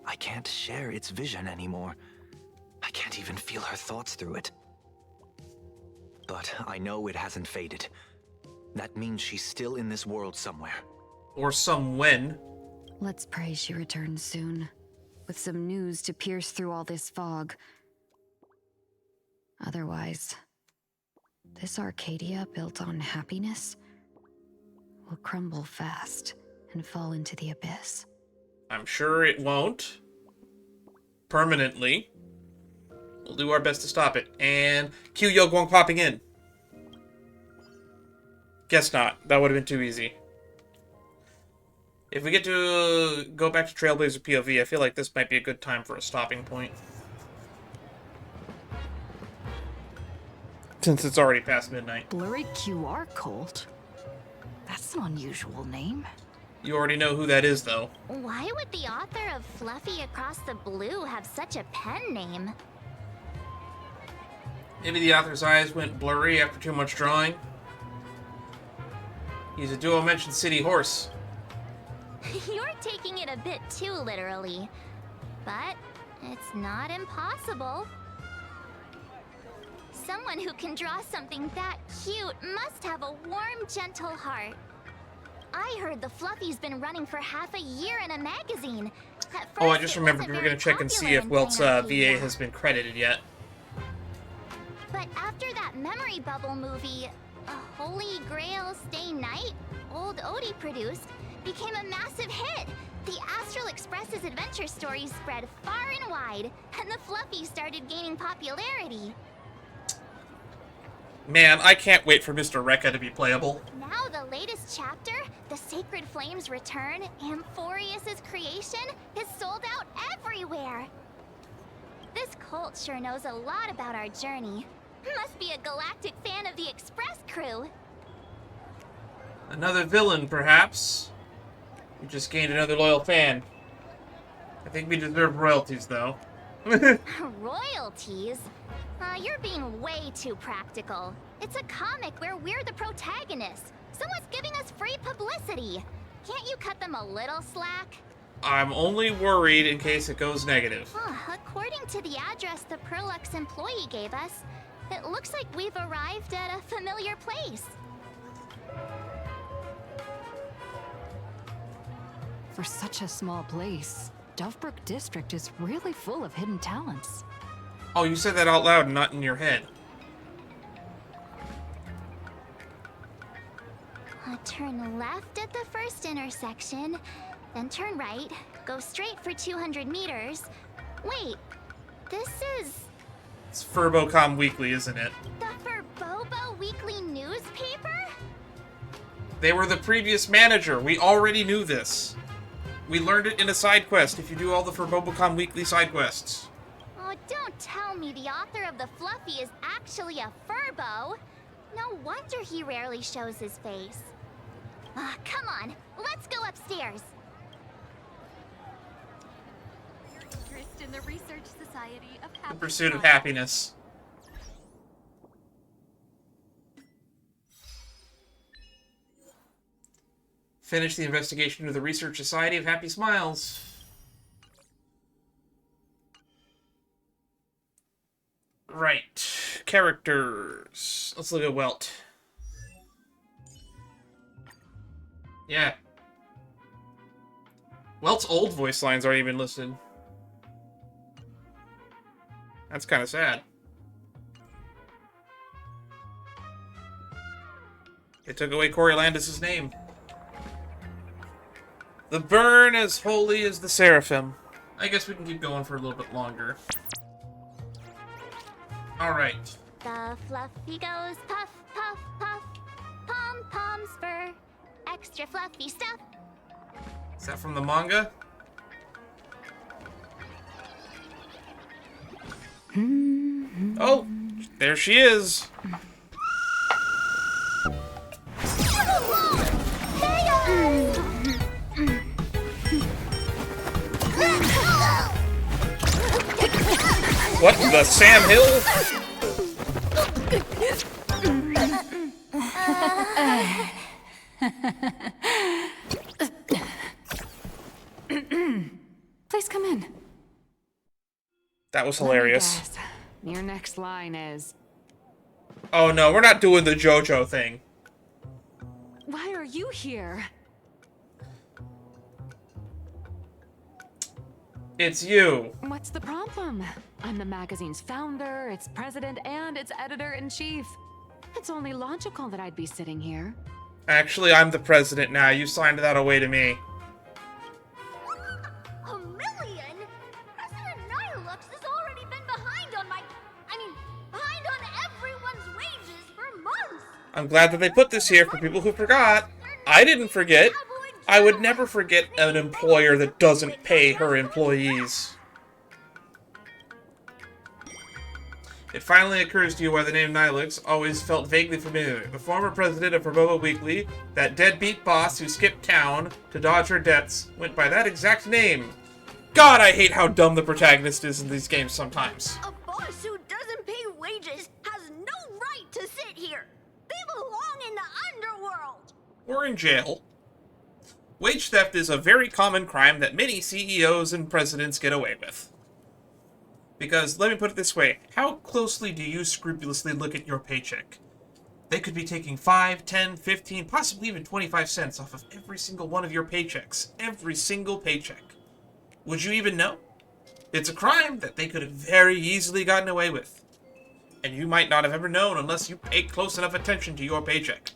Speaker 10: I can't share its vision anymore. I can't even feel her thoughts through it. But I know it hasn't faded. That means she's still in this world somewhere.
Speaker 1: Or somewhen.
Speaker 13: Let's pray she returns soon, with some news to pierce through all this fog. Otherwise, this Arcadia built on happiness will crumble fast and fall into the abyss.
Speaker 1: I'm sure it won't. Permanently. We'll do our best to stop it. And cue Yo Guang popping in. Guess not. That would have been too easy. If we get to go back to Trailblazer POV, I feel like this might be a good time for a stopping point. Since it's already past midnight.
Speaker 5: Blurry QR cult? That's an unusual name.
Speaker 1: You already know who that is, though.
Speaker 3: Why would the author of Fluffy Across the Blue have such a pen name?
Speaker 1: Maybe the author's eyes went blurry after too much drawing. He's a dual-mentioned city horse.
Speaker 3: You're taking it a bit too literally. But it's not impossible. Someone who can draw something that cute must have a warm, gentle heart. I heard the Fluffy's been running for half a year in a magazine.
Speaker 1: Oh, I just remembered we were going to check and see if Welt's VA has been credited yet.
Speaker 3: But after that memory bubble movie, A Holy Grail Stay Night, Old Odie produced, became a massive hit. The Astral Express's adventure stories spread far and wide, and the Fluffy started gaining popularity.
Speaker 1: Man, I can't wait for Mr. Rekka to be playable.
Speaker 3: Now the latest chapter, The Sacred Flames Return, Amphorius's creation, is sold out everywhere. This cult sure knows a lot about our journey. Must be a galactic fan of the Express crew.
Speaker 1: Another villain, perhaps. We just gained another loyal fan. I think we deserve royalties, though.
Speaker 3: Royalties? You're being way too practical. It's a comic where we're the protagonists. Someone's giving us free publicity. Can't you cut them a little slack?
Speaker 1: I'm only worried in case it goes negative.
Speaker 3: According to the address the Perlux employee gave us, it looks like we've arrived at a familiar place.
Speaker 2: For such a small place, Dovebrook District is really full of hidden talents.
Speaker 1: Oh, you said that out loud and not in your head.
Speaker 3: Turn left at the first intersection, then turn right, go straight for 200 meters. Wait, this is...
Speaker 1: It's Furbocom Weekly, isn't it?
Speaker 3: the Furbobo Weekly newspaper?
Speaker 1: They were the previous manager. We already knew this. We learned it in a side quest if you do all the Furbobocom Weekly side quests.
Speaker 3: Oh, don't tell me the author of the Fluffy is actually a Furbo. No wonder he rarely shows his face. Come on, let's go upstairs.
Speaker 2: Interest in the Research Society of
Speaker 1: The pursuit of happiness. Finish the investigation of the Research Society of Happy Smiles. Right. characters. Let's look at Welt. Yeah. Welt's old voice lines aren't even listed. That's kind of sad. They took away Coriolanus' name. The burn as holy as the Seraphim. I guess we can keep going for a little bit longer. Alright.
Speaker 3: The fluffy goes puff, puff, puff. Pom-poms for extra fluffy stuff.
Speaker 1: Is that from the manga? Oh, there she is. What, the Sam Hill?
Speaker 2: Please come in.
Speaker 1: That was hilarious.
Speaker 2: Your next line is...
Speaker 1: Oh no, we're not doing the JoJo thing.
Speaker 2: Why are you here?
Speaker 1: It's you.
Speaker 2: What's the problem? I'm the magazine's founder, its president, and its editor-in-chief. It's only logical that I'd be sitting here.
Speaker 1: Actually, I'm the president now. You signed that away to me.
Speaker 3: $1 million? President Nihilux has already been behind on behind on everyone's wages for months.
Speaker 1: I'm glad that they put this here for people who forgot. I didn't forget. I would never forget an employer that doesn't pay her employees. It finally occurs to you why the name Nihilux always felt vaguely familiar. The former president of Robobo Weekly, that deadbeat boss who skipped town to dodge her debts, went by that exact name. God, I hate how dumb the protagonist is in these games sometimes.
Speaker 3: A boss who doesn't pay wages has no right to sit here. They belong in the underworld.
Speaker 1: Or in jail. Wage theft is a very common crime that many CEOs and presidents get away with. Because, let me put it this way, how closely do you scrupulously look at your paycheck? They could be taking 5, 10, 15, possibly even 25 cents off of every single one of your paychecks. Every single paycheck. Would you even know? It's a crime that they could have very easily gotten away with. And you might not have ever known unless you paid close enough attention to your paycheck.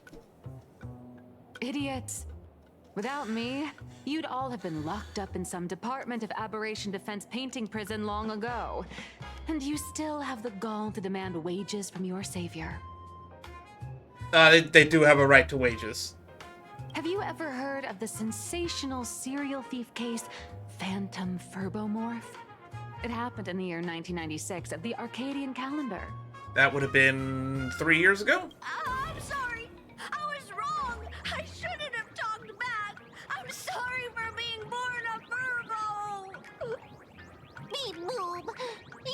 Speaker 2: Idiots. Without me, you'd all have been locked up in some Department of Aberration Defense painting prison long ago. And you still have the gall to demand wages from your savior.
Speaker 1: They do have a right to wages.
Speaker 2: Have you ever heard of the sensational serial thief case, Phantom Furbomorph? It happened in the year 1996 of the Arcadian calendar.
Speaker 1: That would have been 3 years ago?
Speaker 3: I'm sorry. I was wrong. I shouldn't have talked back. I'm sorry for being born a Furbo. Beep boop.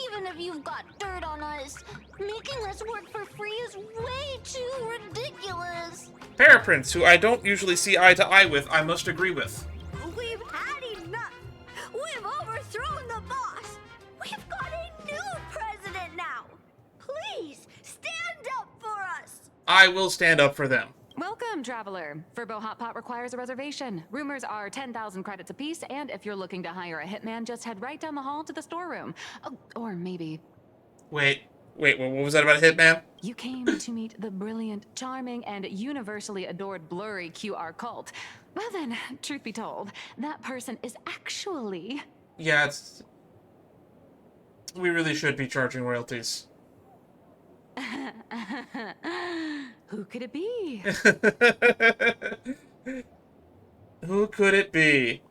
Speaker 3: Even if you've got dirt on us, making us work for free is way too ridiculous.
Speaker 1: Paraprints, who I don't usually see eye to eye with, I must agree with.
Speaker 3: We've had enough. We've overthrown the boss. We've got a new president now. Please, stand up for us.
Speaker 1: I will stand up for them.
Speaker 2: Welcome, traveler. Furbo Hot Pot requires a reservation. Rumors are 10,000 credits apiece, and if you're looking to hire a hitman, just head right down the hall to the storeroom. Oh, or maybe...
Speaker 1: Wait, what was that about a hitman?
Speaker 2: You came to meet the brilliant, charming, and universally adored blurry QR cult. Well then, truth be told, that person is actually...
Speaker 1: Yeah, it's... We really should be charging royalties.
Speaker 2: Who could it be?
Speaker 1: Who could it be?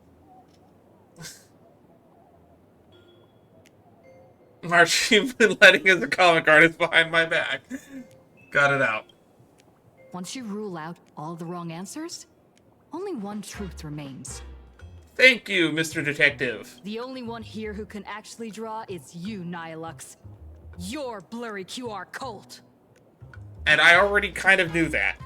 Speaker 1: March, you've been letting as a comic artist behind my back. Got it out.
Speaker 11: Once you rule out all the wrong answers, only one truth remains.
Speaker 1: Thank you, Mr. Detective.
Speaker 11: The only one here who can actually draw is you, Nihilux. Your blurry QR cult.
Speaker 1: And I already kind of knew that.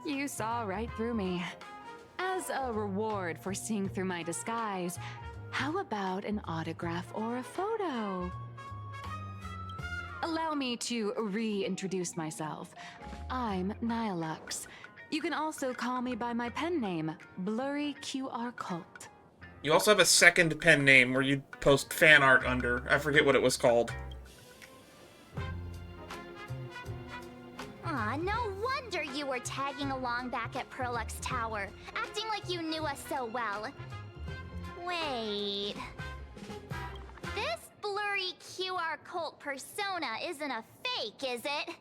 Speaker 2: You saw right through me. As As a reward for seeing through my disguise, how about an autograph or a photo? Allow me to reintroduce myself. I'm Nihilux. You can also call me by my pen name, Blurry QR Cult.
Speaker 1: You also have a second pen name where you post fan art under. I forget what it was called.
Speaker 3: Aw, no wonder you were tagging along back at Perlux Tower, acting like you knew us so well. Wait... This blurry QR cult persona isn't a fake, is it?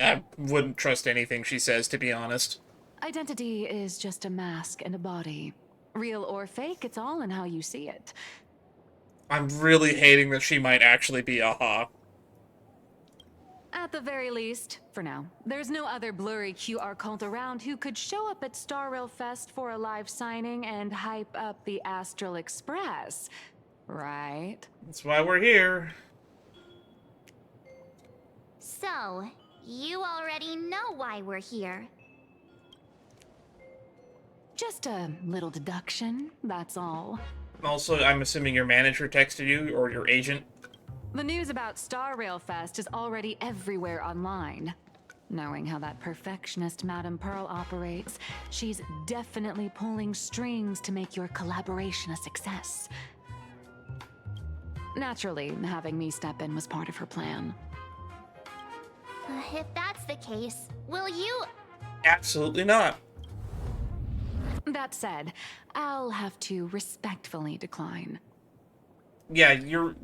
Speaker 1: I wouldn't trust anything she says, to be honest.
Speaker 2: Identity is just a mask and a body. Real or fake, it's all in how you see it.
Speaker 1: I'm really hating that she might actually be Aha.
Speaker 2: At the very least, for now, there's no other blurry QR cult around who could show up at Star Rail Fest for a live signing and hype up the Astral Express, right?
Speaker 1: That's why we're here.
Speaker 3: So, you already know why we're here.
Speaker 2: Just a little deduction, that's all.
Speaker 1: Also, I'm assuming your manager texted you, or your agent.
Speaker 2: The news about Star Rail Fest is already everywhere online. Knowing how that perfectionist Madame Pearl operates, she's definitely pulling strings to make your collaboration a success. Naturally, having me step in was part of her plan.
Speaker 3: If that's the case, will you...
Speaker 1: Absolutely not.
Speaker 2: That said, I'll have to respectfully decline.
Speaker 1: Yeah, you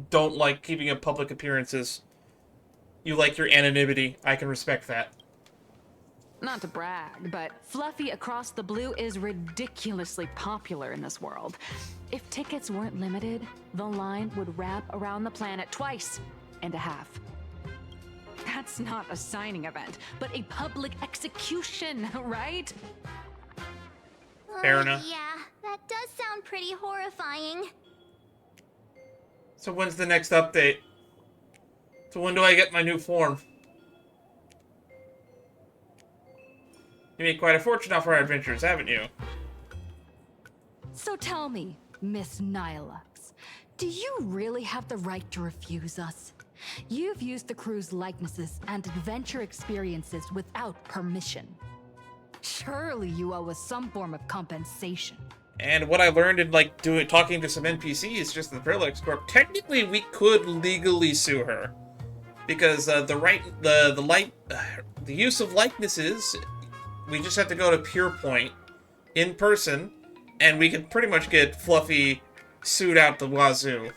Speaker 1: don't like keeping up public appearances. You like your anonymity. I can respect that.
Speaker 2: Not to brag, but Fluffy Across the Blue is ridiculously popular in this world. If tickets weren't limited, the line would wrap around the planet twice and a half. That's not a signing event, but a public execution, right?
Speaker 1: Fair enough.
Speaker 3: Yeah, that does sound pretty horrifying.
Speaker 1: So when's the next update? So when do I get my new form? You made quite a fortune off our adventures, haven't you?
Speaker 11: So tell me, Miss Nihilux, do you really have the right to refuse us? You've used the crew's likenesses and adventure experiences without permission. Surely you owe us some form of compensation.
Speaker 1: And what I learned in talking to some NPCs, just the Thrillix Corp, technically we could legally sue her, because the use of likenesses, we just have to go to Pure Point in person, and we could pretty much get Fluffy sued out the wazoo.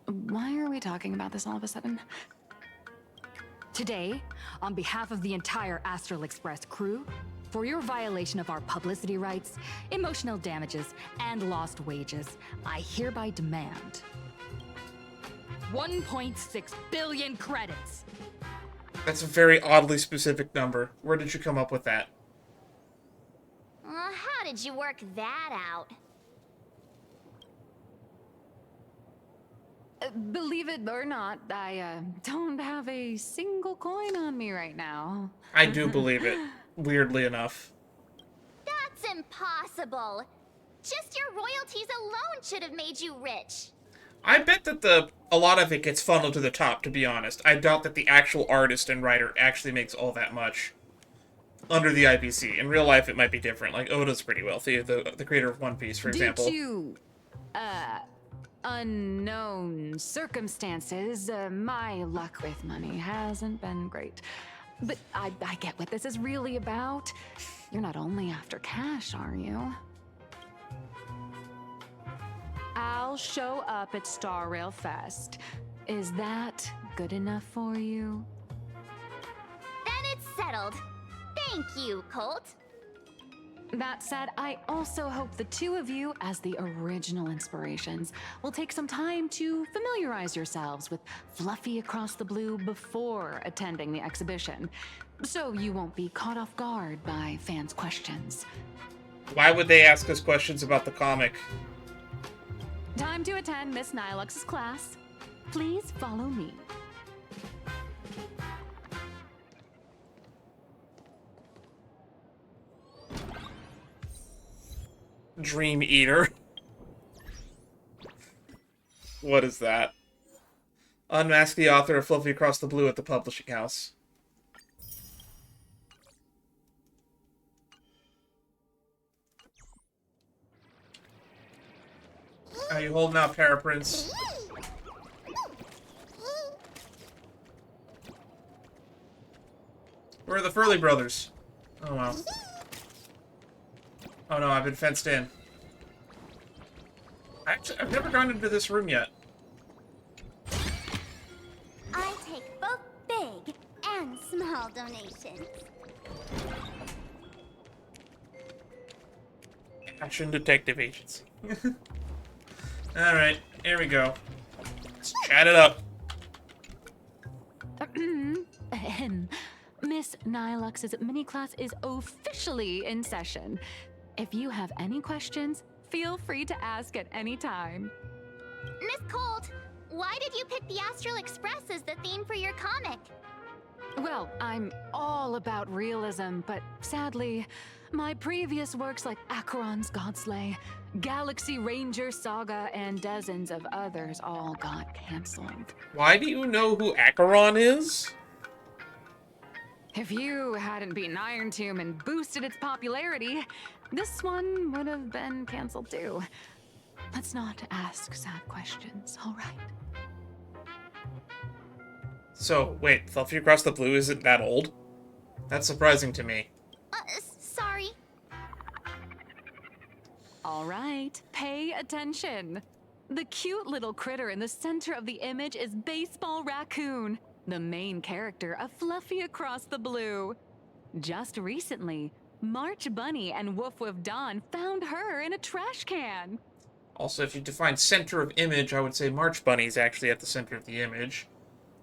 Speaker 2: Why are we talking about this all of a sudden?
Speaker 11: Today, on behalf of the entire Astral Express crew, for your violation of our publicity rights, emotional damages, and lost wages, I hereby demand 1.6 billion credits.
Speaker 1: That's a very oddly specific number. Where did you come up with that?
Speaker 3: How did you work that out?
Speaker 2: Believe it or not, I don't have a single coin on me right now.
Speaker 1: I do believe it, weirdly enough.
Speaker 3: That's impossible. Just your royalties alone should have made you rich.
Speaker 1: I bet that a lot of it gets funneled to the top, to be honest. I doubt that the actual artist and writer actually makes all that much under the IPC. In real life, it might be different. Like, Oda's pretty wealthy, the creator of One Piece, for example.
Speaker 2: Due to, unknown circumstances, my luck with money hasn't been great. But I get what this is really about. You're not only after cash, are you? I'll show up at Star Rail Fest. Is that good enough for you?
Speaker 3: Then it's settled. Thank you, Colt.
Speaker 2: That said, I also hope the two of you, as the original inspirations, will take some time to familiarize yourselves with Fluffy Across the Blue before attending the exhibition, so you won't be caught off guard by fans' questions.
Speaker 1: Why would they ask us questions about the comic?
Speaker 2: Time to attend Miss Nihilux's class. Please follow me.
Speaker 1: Dream Eater. What is that? Unmask the author of Fluffy Across the Blue at the publishing house. How you holding out, Paraprince? Where are the Furley brothers? Oh, wow. Oh, no, I've been fenced in. Actually, I've never gone into this room yet.
Speaker 3: I take both big and small donations.
Speaker 1: Action Detective Agency. Alright, here we go. Let's chat it up.
Speaker 2: Miss Nilux's mini-class is officially in session. If you have any questions, feel free to ask at any time.
Speaker 3: Miss Colt, why did you pick the Astral Express as the theme for your comic?
Speaker 2: Well, I'm all about realism, but sadly, my previous works like Acheron's Godslay, Galaxy Ranger Saga, and dozens of others all got cancelled.
Speaker 1: Why do you know who Acheron is?
Speaker 2: If you hadn't beaten Iron Tomb and boosted its popularity, this one would have been cancelled too. Let's not ask sad questions, all right?
Speaker 1: So, wait, Fluffy Across the Blue isn't that old? That's surprising to me.
Speaker 3: Sorry.
Speaker 2: All right, pay attention. The cute little critter in the center of the image is Baseball Raccoon, the main character of Fluffy Across the Blue. Just recently, March Bunny and Woof Woof Dawn found her in a trash can.
Speaker 1: Also, if you define center of image, I would say March Bunny's actually at the center of the image.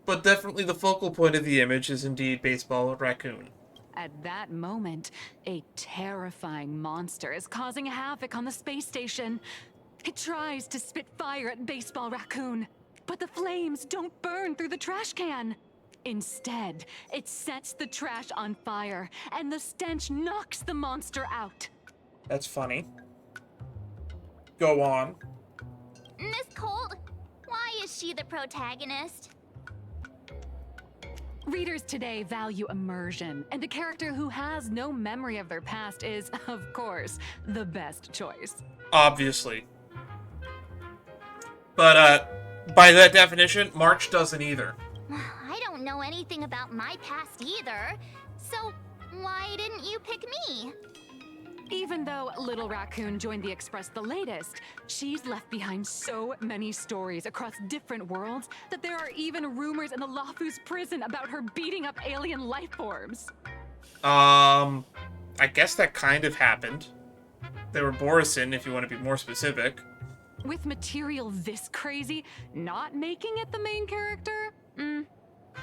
Speaker 1: But definitely the focal point of the image is indeed Baseball Raccoon.
Speaker 2: At that moment, a terrifying monster is causing havoc on the space station. It tries to spit fire at Baseball Raccoon, but the flames don't burn through the trash can. Instead, it sets the trash on fire, and the stench knocks the monster out.
Speaker 1: That's funny. Go on.
Speaker 3: Miss Colt, why is she the protagonist?
Speaker 2: Readers today value immersion, and a character who has no memory of their past is, of course, the best choice.
Speaker 1: Obviously. But, by that definition, March doesn't either.
Speaker 3: I don't know anything about my past either, so why didn't you pick me?
Speaker 2: Even though Little Raccoon joined the Express the latest, she's left behind so many stories across different worlds that there are even rumors in the Lafu's prison about her beating up alien life forms.
Speaker 1: I guess that kind of happened. They were Borisin, if you want to be more specific.
Speaker 2: With material this crazy, not making it the main character?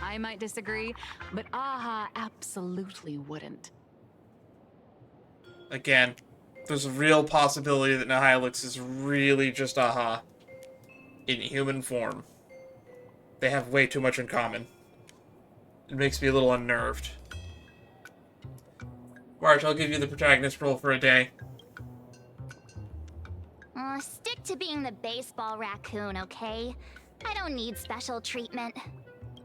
Speaker 2: I might disagree, but Aha absolutely wouldn't.
Speaker 1: Again, there's a real possibility that Nihilix is really just Aha in human form. They have way too much in common. It makes me a little unnerved. March, I'll give you the protagonist role for a day.
Speaker 3: Stick to being the Baseball Raccoon, okay? I don't need special treatment.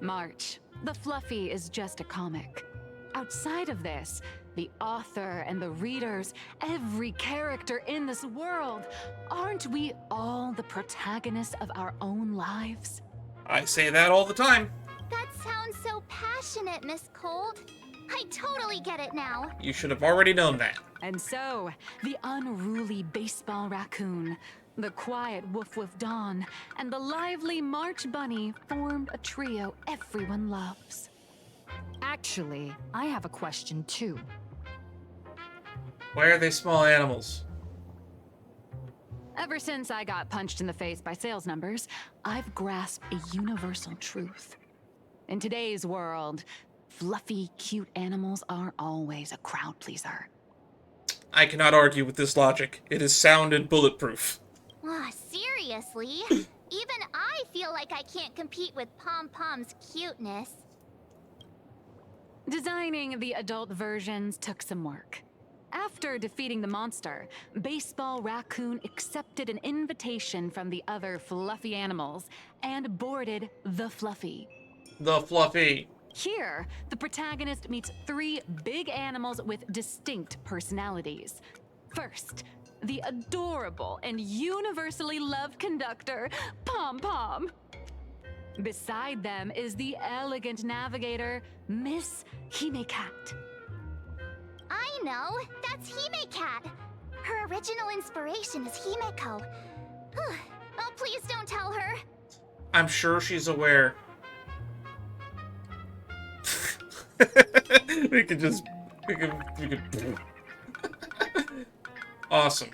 Speaker 2: March, the Fluffy is just a comic. Outside of this, the author and the readers, every character in this world, aren't we all the protagonists of our own lives?
Speaker 1: I say that all the time.
Speaker 3: That sounds so passionate, Miss Cold. I totally get it now.
Speaker 1: You should have already known that.
Speaker 2: And so, the unruly Baseball Raccoon, the quiet Woof Woof Dawn, and the lively March Bunny formed a trio everyone loves.
Speaker 11: Actually, I have a question too.
Speaker 1: Why are they small animals?
Speaker 2: Ever since I got punched in the face by sales numbers, I've grasped a universal truth. In today's world, fluffy, cute animals aren't always a crowd pleaser.
Speaker 1: I cannot argue with this logic. It is sound and bulletproof.
Speaker 3: Seriously? Even I feel like I can't compete with Pom Pom's cuteness.
Speaker 2: Designing the adult versions took some work. After defeating the monster, Baseball Raccoon accepted an invitation from the other fluffy animals and boarded the Fluffy.
Speaker 1: The Fluffy.
Speaker 2: Here, the protagonist meets 3 big animals with distinct personalities. First, the adorable and universally loved conductor, Pom Pom. Beside them is the elegant navigator, Miss Himeko.
Speaker 3: I know! That's Himeko! Her original inspiration is Himeko. Oh, please don't tell her!
Speaker 1: I'm sure she's aware. we could. Awesome.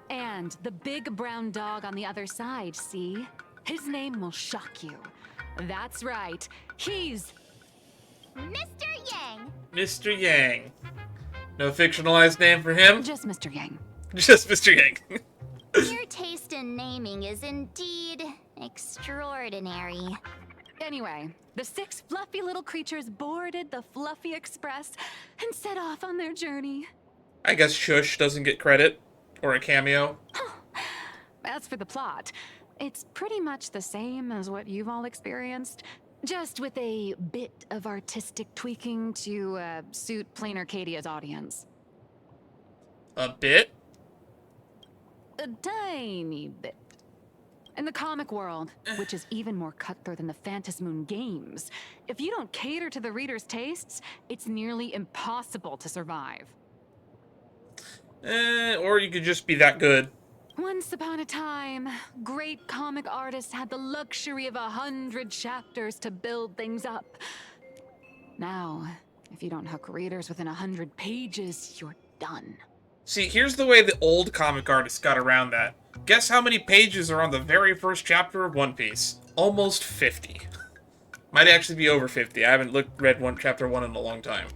Speaker 2: And the big brown dog on the other side, see? His name will shock you. That's right, he's...
Speaker 3: Mr. Yang!
Speaker 1: Mr. Yang. No fictionalized name for him?
Speaker 2: Just Mr. Yang.
Speaker 1: Just Mr. Yang.
Speaker 3: Your taste in naming is indeed extraordinary.
Speaker 2: Anyway, the 6 fluffy little creatures boarded the Fluffy Express and set off on their journey.
Speaker 1: I guess Shush doesn't get credit or a cameo.
Speaker 2: As for the plot, it's pretty much the same as what you've all experienced, just with a bit of artistic tweaking to suit plain Arcadia's audience.
Speaker 1: A bit?
Speaker 2: A tiny bit. In the comic world, which is even more cutthroat than the Phantasmoon games, if you don't cater to the reader's tastes, it's nearly impossible to survive.
Speaker 1: Or you could just be that good.
Speaker 2: Once upon a time, great comic artists had the luxury of 100 chapters to build things up. Now, if you don't hook readers within 100 pages, you're done.
Speaker 1: See, here's the way the old comic artists got around that. Guess how many pages are on the very first chapter of One Piece? Almost 50. Might actually be over 50. I haven't read chapter 1 in a long time.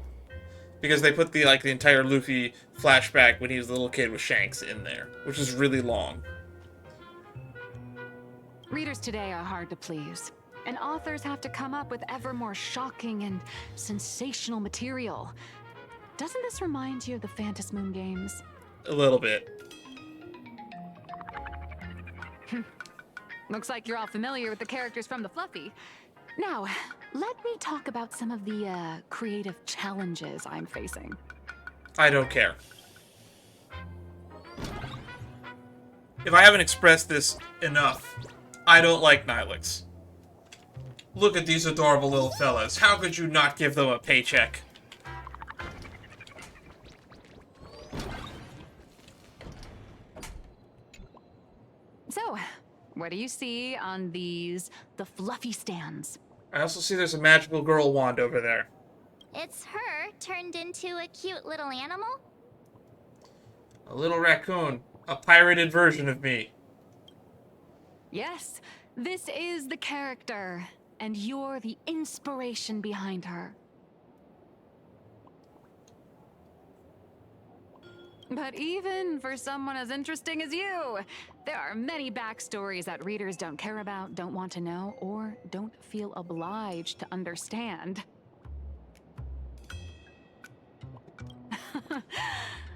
Speaker 1: Because they put the entire Luffy flashback when he was a little kid with Shanks in there, which is really long.
Speaker 2: Readers today are hard to please, and authors have to come up with ever more shocking and sensational material. Doesn't this remind you of the Phantasmoon games?
Speaker 1: A little bit.
Speaker 2: Looks like you're all familiar with the characters from the Fluffy. Now, let me talk about some of the creative challenges I'm facing.
Speaker 1: I don't care. If I haven't expressed this enough, I don't like Nihilix. Look at these adorable little fellas. How could you not give them a paycheck?
Speaker 2: So, what do you see on the Fluffy stands?
Speaker 1: I also see there's a magical girl wand over there.
Speaker 3: It's her turned into a cute little animal?
Speaker 1: A little raccoon. A pirated version of me.
Speaker 2: Yes, this is the character, and you're the inspiration behind her. But even for someone as interesting as you, there are many backstories that readers don't care about, don't want to know, or don't feel obliged to understand.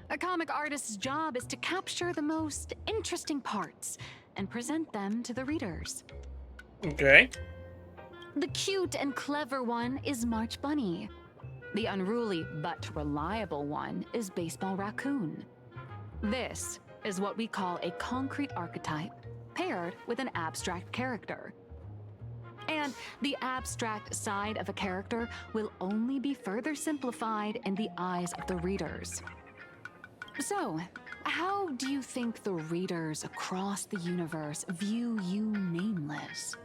Speaker 2: A comic artist's job is to capture the most interesting parts and present them to the readers.
Speaker 1: Okay.
Speaker 2: The cute and clever one is March Bunny. The unruly but reliable one is Baseball Raccoon. This is what we call a concrete archetype paired with an abstract character. And the abstract side of a character will only be further simplified in the eyes of the readers. So, how do you think the readers across the universe view you nameless?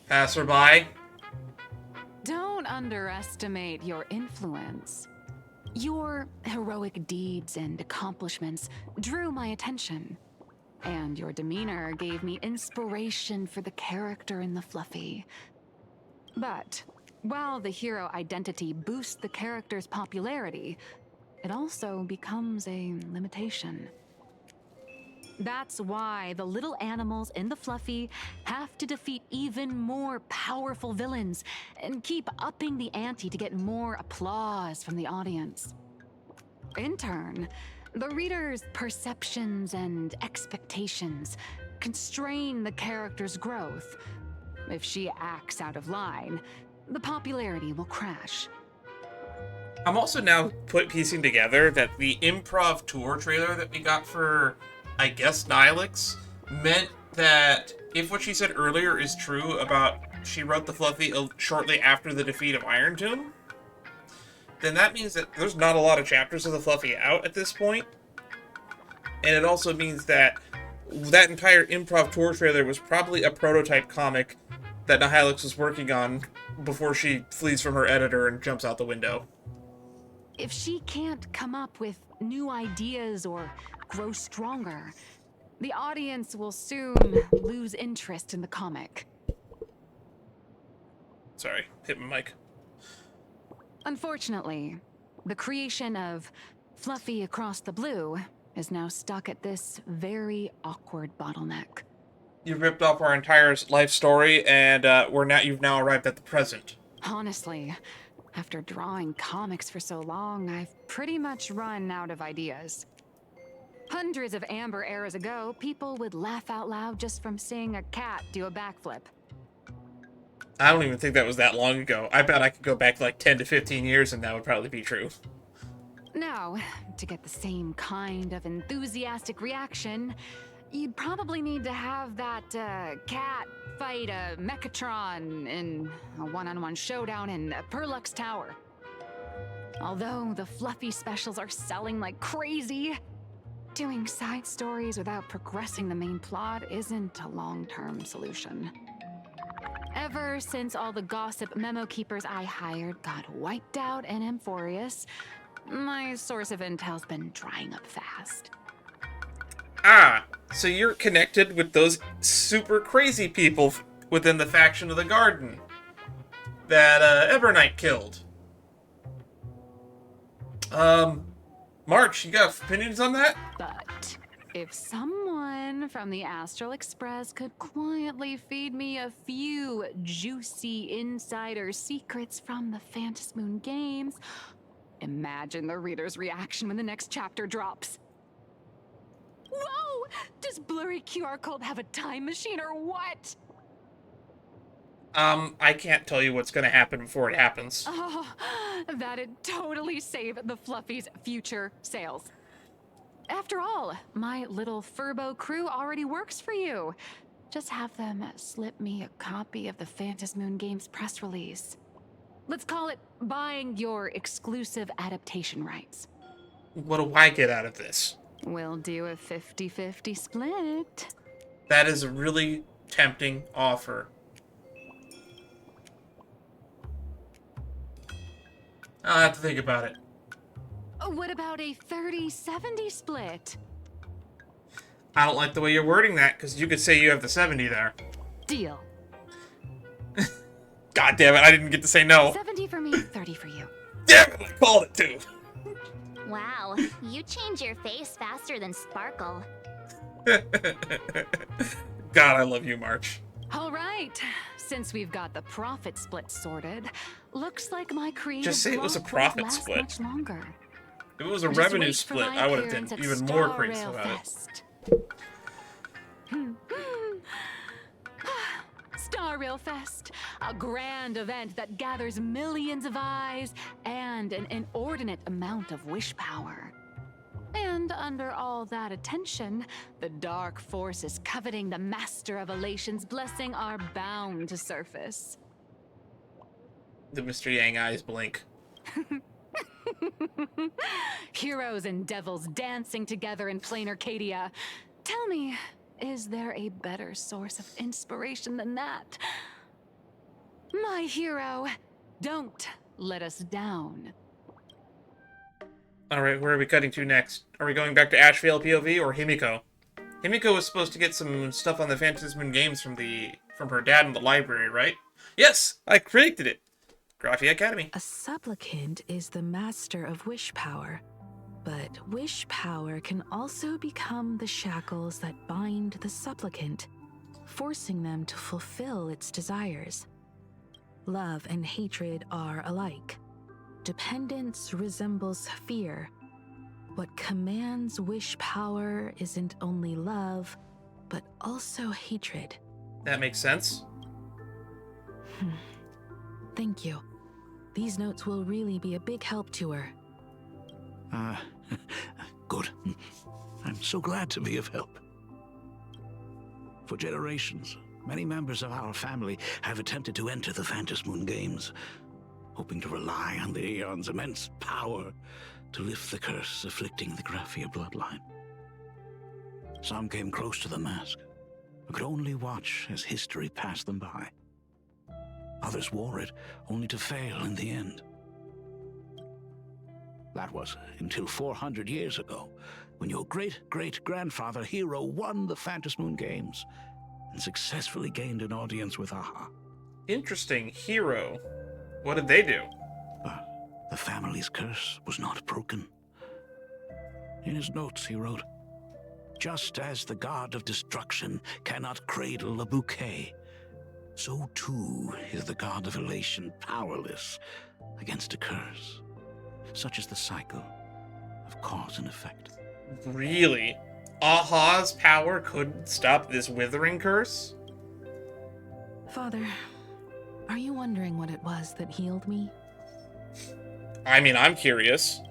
Speaker 1: Passerby?
Speaker 2: Don't underestimate your influence. Your heroic deeds and accomplishments drew my attention, and your demeanor gave me inspiration for the character in the Fluffy. But while the hero identity boosts the character's popularity, it also becomes a limitation. That's why the little animals in the Fluffy have to defeat even more powerful villains and keep upping the ante to get more applause from the audience. In turn, the reader's perceptions and expectations constrain the character's growth. If she acts out of line, the popularity will crash.
Speaker 1: I'm also now piecing together that the improv tour trailer that we got for, I guess, Nihilix meant that if what she said earlier is true about she wrote the Fluffy shortly after the defeat of Iron Tomb, then that means that there's not a lot of chapters of the Fluffy out at this point. And it also means that that entire improv tour trailer was probably a prototype comic that Nihilix was working on before she flees from her editor and jumps out the window.
Speaker 2: If she can't come up with new ideas or grow stronger, the audience will soon lose interest in the comic.
Speaker 1: Sorry, hit my mic.
Speaker 2: Unfortunately, the creation of Fluffy Across the Blue is now stuck at this very awkward bottleneck.
Speaker 1: You ripped off our entire life story, and you've now arrived at the present.
Speaker 2: Honestly, after drawing comics for so long, I've pretty much run out of ideas. Hundreds of Amber eras ago, people would laugh out loud just from seeing a cat do a backflip.
Speaker 1: I don't even think that was that long ago. I bet I could go back like 10 to 15 years and that would probably be true.
Speaker 2: Now, to get the same kind of enthusiastic reaction, you'd probably need to have that cat fight a Mechatron in a one-on-one showdown in Perlux Tower. Although the Fluffy specials are selling like crazy, doing side stories without progressing the main plot isn't a long-term solution. Ever since all the gossip memo keepers I hired got wiped out in Amphorius, my source of intel's been drying up fast.
Speaker 1: Ah, so you're connected with those super crazy people within the faction of the Garden that Evernight killed. March, you got opinions on that?
Speaker 2: But if someone from the Astral Express could quietly feed me a few juicy insider secrets from the Phantom Moon games, imagine the reader's reaction when the next chapter drops. Whoa! Does Blurry QR Code have a time machine or what?
Speaker 1: I can't tell you what's gonna happen before it happens.
Speaker 2: Oh, that'd totally save the Fluffy's future sales. After all, my little Furbo crew already works for you. Just have them slip me a copy of the Phantom Moon Games press release. Let's call it buying your exclusive adaptation rights.
Speaker 1: What do I get out of this?
Speaker 2: We'll do a 50-50 split.
Speaker 1: That is a really tempting offer. I'll have to think about it.
Speaker 2: What about a 30-70 split?
Speaker 1: I don't like the way you're wording that, because you could say you have the 70 there.
Speaker 2: Deal.
Speaker 1: God damn it, I didn't get to say no.
Speaker 2: 70 for me, 30 for you.
Speaker 1: Damn it, I called it too.
Speaker 3: Wow, you change your face faster than Sparkle.
Speaker 1: God, I love you, March.
Speaker 2: All right, since we've got the profit split sorted, looks like my creative
Speaker 1: Just say it was a
Speaker 2: block
Speaker 1: profit
Speaker 2: won't last
Speaker 1: split.
Speaker 2: much longer.
Speaker 1: If it was a
Speaker 2: Just
Speaker 1: revenue
Speaker 2: wait for
Speaker 1: split,
Speaker 2: my
Speaker 1: I would have
Speaker 2: appearance
Speaker 1: been
Speaker 2: at
Speaker 1: even more
Speaker 2: Star
Speaker 1: crazy
Speaker 2: Rail
Speaker 1: about
Speaker 2: Fest. Star Rail Fest, a grand event that gathers millions of eyes and an inordinate amount of wish power. And under all that attention, the dark forces coveting the Master of Elation's blessing are bound to surface.
Speaker 1: The Mr. Yang eyes blink.
Speaker 2: Heroes and devils dancing together in plain Arcadia. Tell me, is there a better source of inspiration than that? My hero, don't let us down.
Speaker 1: Alright, where are we cutting to next? Are we going back to Ashvale POV or Himeko? Himeko was supposed to get some stuff on the Phantom Moon games from her dad in the library, right? Yes! I predicted it! Graphia Academy.
Speaker 19: A supplicant is the master of wish power,
Speaker 14: But wish power can also become the shackles that bind the supplicant, forcing them to fulfill its desires. Love and hatred are alike. Dependence resembles fear. What commands wish power isn't only love, but also hatred.
Speaker 1: That makes sense.
Speaker 14: Thank you. These notes will really be a big help to her.
Speaker 18: Good. I'm so glad to be of help. For generations, many members of our family have attempted to enter the Phantasmoon Games, hoping to rely on the Aeon's immense power to lift the curse afflicting the Graphia bloodline. Some came close to the mask, but could only watch as history passed them by. Others wore it, only to fail in the end. That was until 400 years ago, when your great-great-grandfather Hero won the Phantasmoon Games and successfully gained an audience with Aha.
Speaker 1: Interesting. Hero. What did they do?
Speaker 18: But the family's curse was not broken. In his notes, he wrote, "Just as the god of destruction cannot cradle a bouquet, so too is the god of elation powerless against a curse. Such is the cycle of cause and effect."
Speaker 1: Really? Aha's power couldn't stop this withering curse?
Speaker 14: Father, are you wondering what it was that healed me?
Speaker 1: I mean, I'm curious.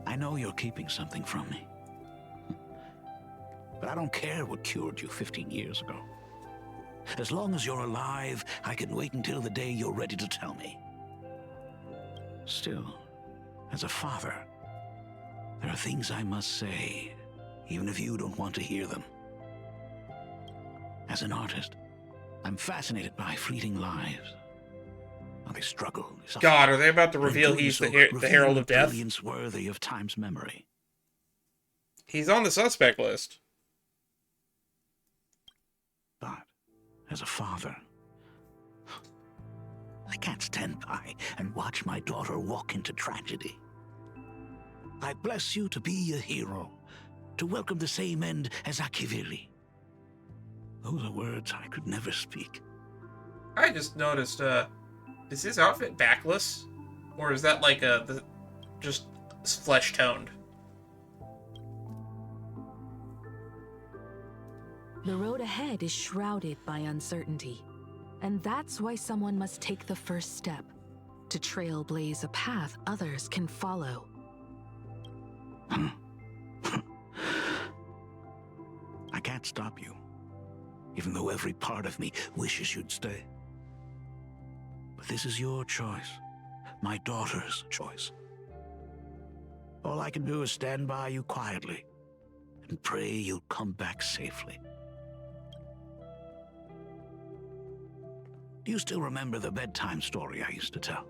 Speaker 18: I know you're keeping something from me. But I don't care what cured you 15 years ago. As long as you're alive, I can wait until the day you're ready to tell me. Still, as a father, there are things I must say, even if you don't want to hear them. As an artist, I'm fascinated by fleeting lives. How they struggle. They suffer.
Speaker 1: God, are they about to reveal he's the Herald of Death?
Speaker 18: Brilliance worthy of time's memory.
Speaker 1: He's on the suspect list.
Speaker 18: But, as a father, I can't stand by and watch my daughter walk into tragedy. I bless you to be a hero, to welcome the same end as Akiviri. Those are words I could never speak.
Speaker 1: I just noticed, is his outfit backless? Or is that like just flesh-toned?
Speaker 14: The road ahead is shrouded by uncertainty. And that's why someone must take the first step, to trailblaze a path others can follow.
Speaker 18: I can't stop you, even though every part of me wishes you'd stay. But this is your choice, my daughter's choice. All I can do is stand by you quietly and pray you'll come back safely. Do you still remember the bedtime story I used to tell?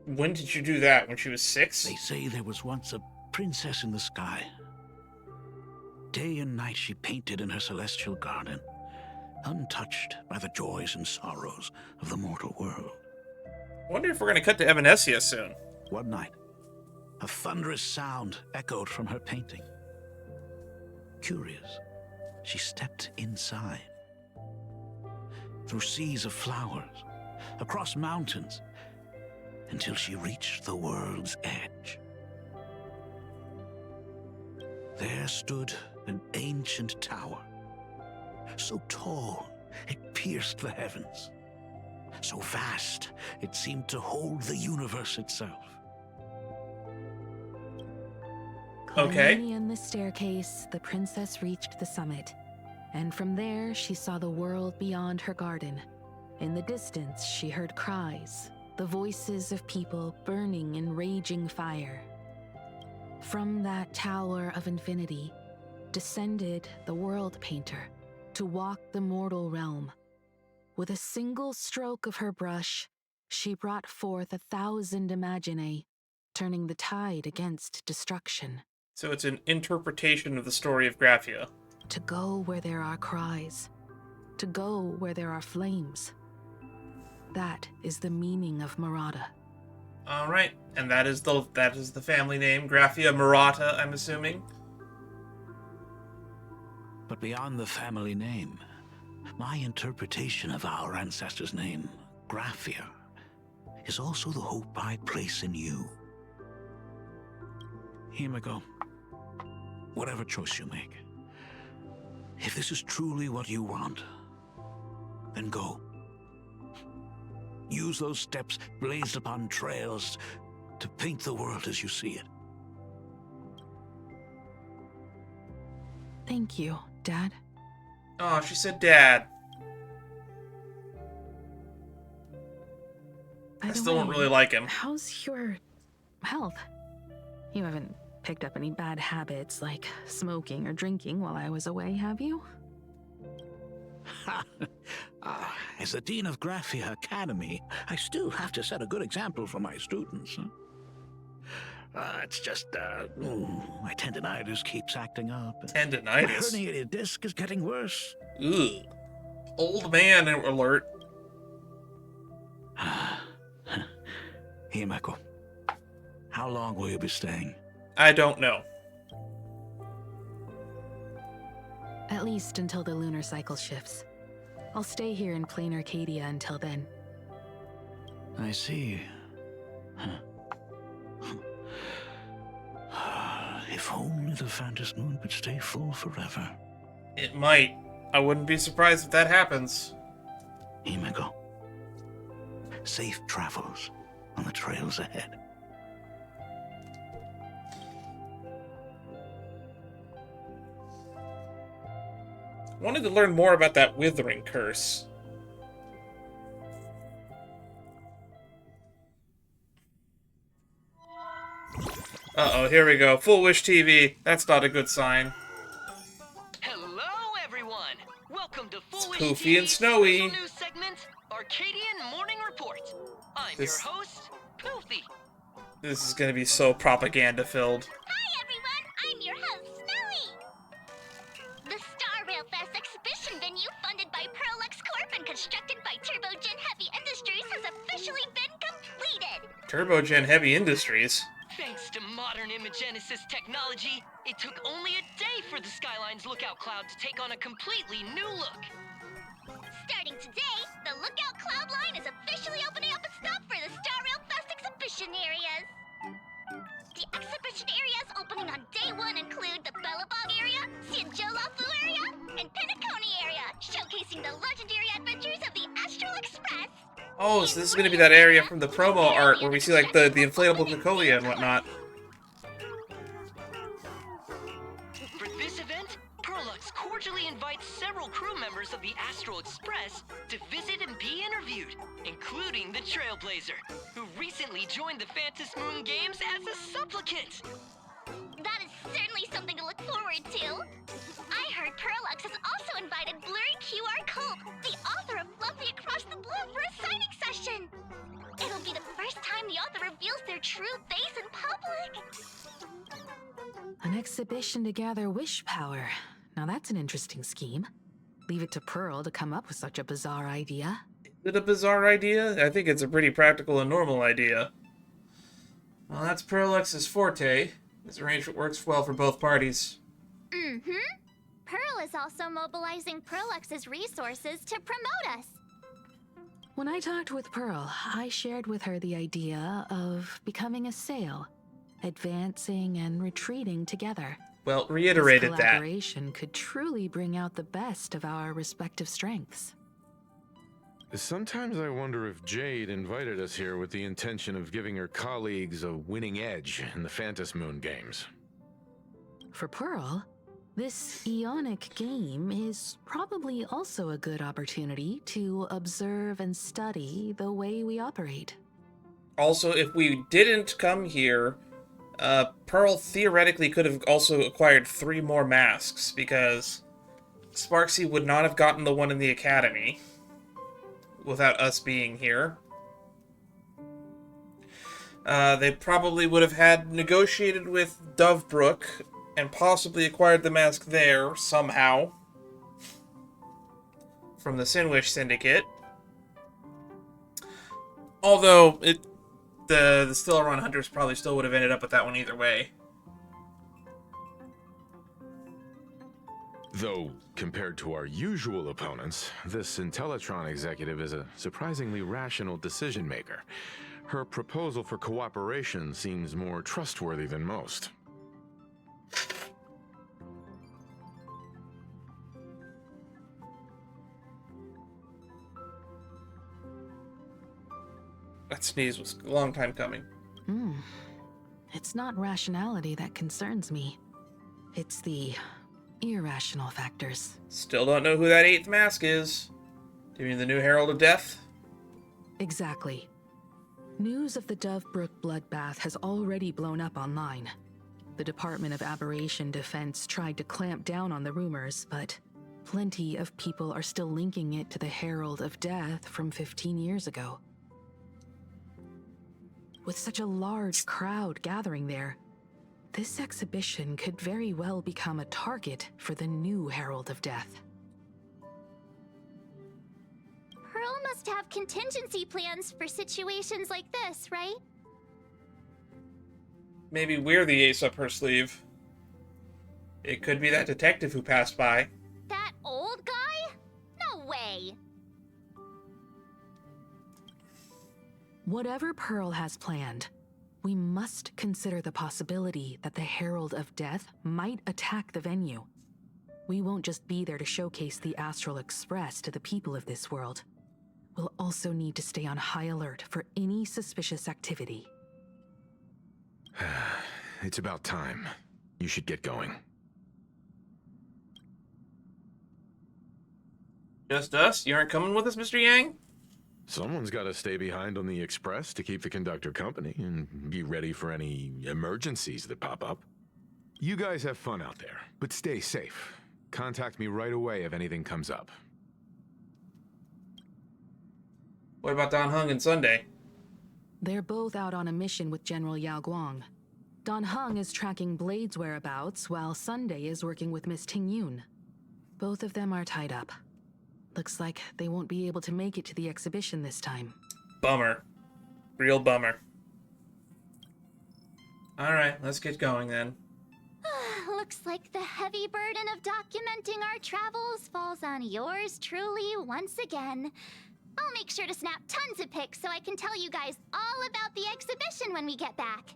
Speaker 1: When did you do that? When she was 6?
Speaker 18: They say there was once a princess in the sky. Day and night she painted in her celestial garden, untouched by the joys and sorrows of the mortal world.
Speaker 1: I wonder if we're going to cut to Evanesia soon.
Speaker 18: One night, a thunderous sound echoed from her painting. Curious, she stepped inside. Through seas of flowers, across mountains, until she reached the world's edge. There stood an ancient tower, so tall it pierced the heavens, so vast it seemed to hold the universe itself.
Speaker 1: Okay.
Speaker 14: Climbing the staircase, the princess reached the summit, and from there she saw the world beyond her garden. In the distance, she heard cries, the voices of people burning in raging fire. From that tower of infinity descended the world painter to walk the mortal realm. With a single stroke of her brush, she brought forth 1,000 Imaginae, turning the tide against destruction.
Speaker 1: So it's an interpretation of the story of Graphia.
Speaker 14: To go where there are cries, to go where there are flames. That is the meaning of Murata.
Speaker 1: All right, and that is the family name, Graphia Murata, I'm assuming.
Speaker 18: But beyond the family name, my interpretation of our ancestor's name, Graphia, is also the hope I place in you. Himeko, whatever choice you make, if this is truly what you want, then go. Use those steps blazed upon trails to paint the world as you see it.
Speaker 14: Thank you, Dad.
Speaker 1: Oh, she said Dad. I still don't really like him.
Speaker 14: How's your health? You haven't picked up any bad habits like smoking or drinking while I was away, have you?
Speaker 18: As the Dean of Graphia Academy, I still have to set a good example for my students. It's just, my tendinitis keeps acting up.
Speaker 1: Tendinitis?
Speaker 18: My herniated disc is getting worse.
Speaker 1: Ugh. Old man alert.
Speaker 18: Himeko, how long will you be staying?
Speaker 1: I don't know.
Speaker 14: At least until the lunar cycle shifts. I'll stay here in plain Arcadia until then.
Speaker 18: I see. If only the Phantom Moon could stay full forever.
Speaker 1: It might. I wouldn't be surprised if that happens.
Speaker 18: Himeko, safe travels on the trails ahead.
Speaker 1: Wanted to learn more about that withering curse. Uh-oh, here we go. Full Wish TV. That's not a good sign.
Speaker 8: Hello, everyone. Welcome to Full Wish
Speaker 1: Poofy
Speaker 8: TV's
Speaker 1: and Snowy.
Speaker 8: special news segment, Arcadian Morning Report. I'm
Speaker 1: This-
Speaker 8: your host, Poofy.
Speaker 1: This is gonna be so propaganda-filled.
Speaker 3: Hi everyone, I'm your host, Snowy! The Star Rail Fest exhibition venue funded by Pearlux Corp and constructed by Turbogen Heavy Industries has officially been completed!
Speaker 1: Turbogen Heavy Industries.
Speaker 8: Thanks to modern imagenesis technology, it took only a day for the Skyline's lookout cloud to take on a completely new look.
Speaker 3: Starting today, the Lookout Cloud line is officially opening up its stop for the Star Rail Fest exhibition areas. The exhibition areas opening on day one include the Bellabog area, Sianjolafu area, and Penacony area, showcasing the legendary adventures of the Astral Express.
Speaker 1: Oh, so this is gonna be that area from the promo art where we see like the inflatable Cocolia and whatnot.
Speaker 8: For this event, Pearlux cordially invites several crew members of the Astral Express to visit and be interviewed, including the Trailblazer, who recently joined the Phantom Moon Games as a supplicant.
Speaker 3: That is certainly something to look forward to. I heard Pearlux has also invited Blurry QR Culp, the author of Love Me Across the Blue, for a signing session. It'll be the first time the author reveals their true face in public.
Speaker 14: An exhibition to gather wish power. Now that's an interesting scheme. Leave it to Pearl to come up with such a bizarre idea.
Speaker 1: Is it a bizarre idea? I think it's a pretty practical and normal idea. Well, that's Pearlux's forte. This arrangement works well for both parties.
Speaker 3: Mm-hmm. Pearl is also mobilizing Pearlux's resources to promote us.
Speaker 14: When I talked with Pearl, I shared with her the idea of becoming a sail, advancing and retreating together.
Speaker 1: Well, reiterated
Speaker 14: This
Speaker 1: that.
Speaker 14: collaboration could truly bring out the best of our respective strengths.
Speaker 16: Sometimes I wonder if Jade invited us here with the intention of giving her colleagues a winning edge in the Phantom Moon games.
Speaker 14: For Pearl, this Ionic game is probably also a good opportunity to observe and study the way we operate.
Speaker 1: Also, if we didn't come here, Pearl theoretically could have also acquired 3 more masks, because Sparksy would not have gotten the one in the Academy without us being here. They probably would have had negotiated with Dovebrook and possibly acquired the mask there somehow from the Sinwish Syndicate. Although the still run hunters probably still would have ended up with that one either way.
Speaker 9: Though, compared to our usual opponents, this Intellitron executive is a surprisingly rational decision maker. Her proposal for cooperation seems more trustworthy than most.
Speaker 1: That sneeze was a long time coming.
Speaker 14: It's not rationality that concerns me. It's the irrational factors.
Speaker 1: Still don't know who that 8th mask is. Do you mean the new Herald of Death?
Speaker 14: Exactly. News of the Dovebrook bloodbath has already blown up online. The Department of Aberration Defense tried to clamp down on the rumors, but plenty of people are still linking it to the Herald of Death from 15 years ago. With such a large crowd gathering there, this exhibition could very well become a target for the new Herald of Death.
Speaker 3: Pearl must have contingency plans for situations like this, right?
Speaker 1: Maybe we're the ace up her sleeve. It could be that detective who passed by.
Speaker 3: That old guy? No way!
Speaker 14: Whatever Pearl has planned, we must consider the possibility that the Herald of Death might attack the venue. We won't just be there to showcase the Astral Express to the people of this world. We'll also need to stay on high alert for any suspicious activity.
Speaker 9: It's about time. You should get going.
Speaker 1: Just us? You aren't coming with us, Mr. Yang?
Speaker 9: Someone's got to stay behind on the Express to keep the conductor company and be ready for any emergencies that pop up. You guys have fun out there, but stay safe. Contact me right away if anything comes up.
Speaker 1: What about Don Hung and Sunday?
Speaker 14: They're both out on a mission with General Yao Guang. Don Hung is tracking Blade's whereabouts, while Sunday is working with Miss Ting Yun. Both of them are tied up. Looks like they won't be able to make it to the exhibition this time.
Speaker 1: Bummer. Real bummer. Alright, let's get going then.
Speaker 3: Looks like the heavy burden of documenting our travels falls on yours truly once again. I'll make sure to snap tons of pics so I can tell you guys all about the exhibition when we get back.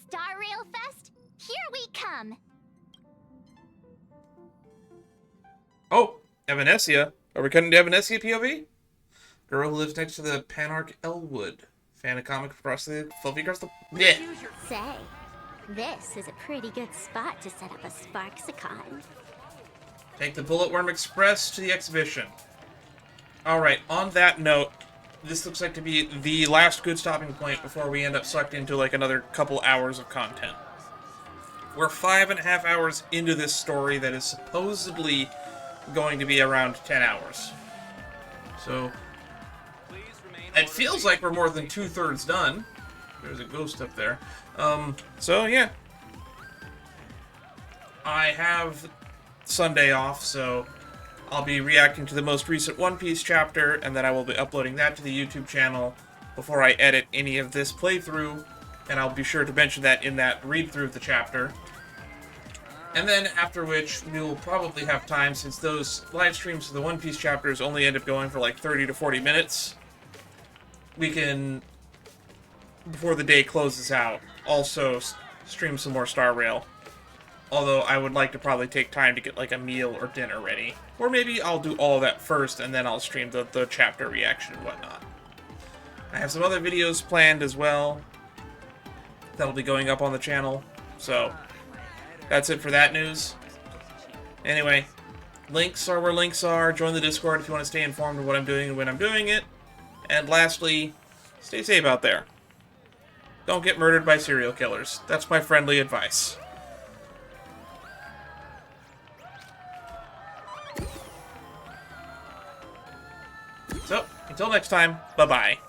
Speaker 3: Star Rail Fest, here we come!
Speaker 1: Oh, Evanescia. Are we cutting to Evanescia POV? Girl who lives next to the Panarch Elwood. Fan of comic across the fluffy across the... Yeah.
Speaker 23: Say, this is a pretty good spot to set up a Sparksicon.
Speaker 1: Take the Bulletworm Express to the exhibition. Alright, on that note, this looks like to be the last good stopping point before we end up sucked into like another couple hours of content. We're 5.5 hours into this story that is supposedly going to be around 10 hours. So, it feels like we're more than 2/3 done. There's a ghost up there. So yeah. I have Sunday off, so I'll be reacting to the most recent One Piece chapter, and then I will be uploading that to the YouTube channel before I edit any of this playthrough, and I'll be sure to mention that in that read-through of the chapter. And then after which, we will probably have time, since those live streams of the One Piece chapters only end up going for like 30 to 40 minutes, we can, before the day closes out, also stream some more Star Rail. Although I would like to probably take time to get like a meal or dinner ready. Or maybe I'll do all of that first and then I'll stream the chapter reaction and whatnot. I have some other videos planned as well that'll be going up on the channel. So that's it for that news. Anyway, links are where links are. Join the Discord if you want to stay informed of what I'm doing and when I'm doing it. And lastly, stay safe out there. Don't get murdered by serial killers. That's my friendly advice. So, until next time, bye-bye.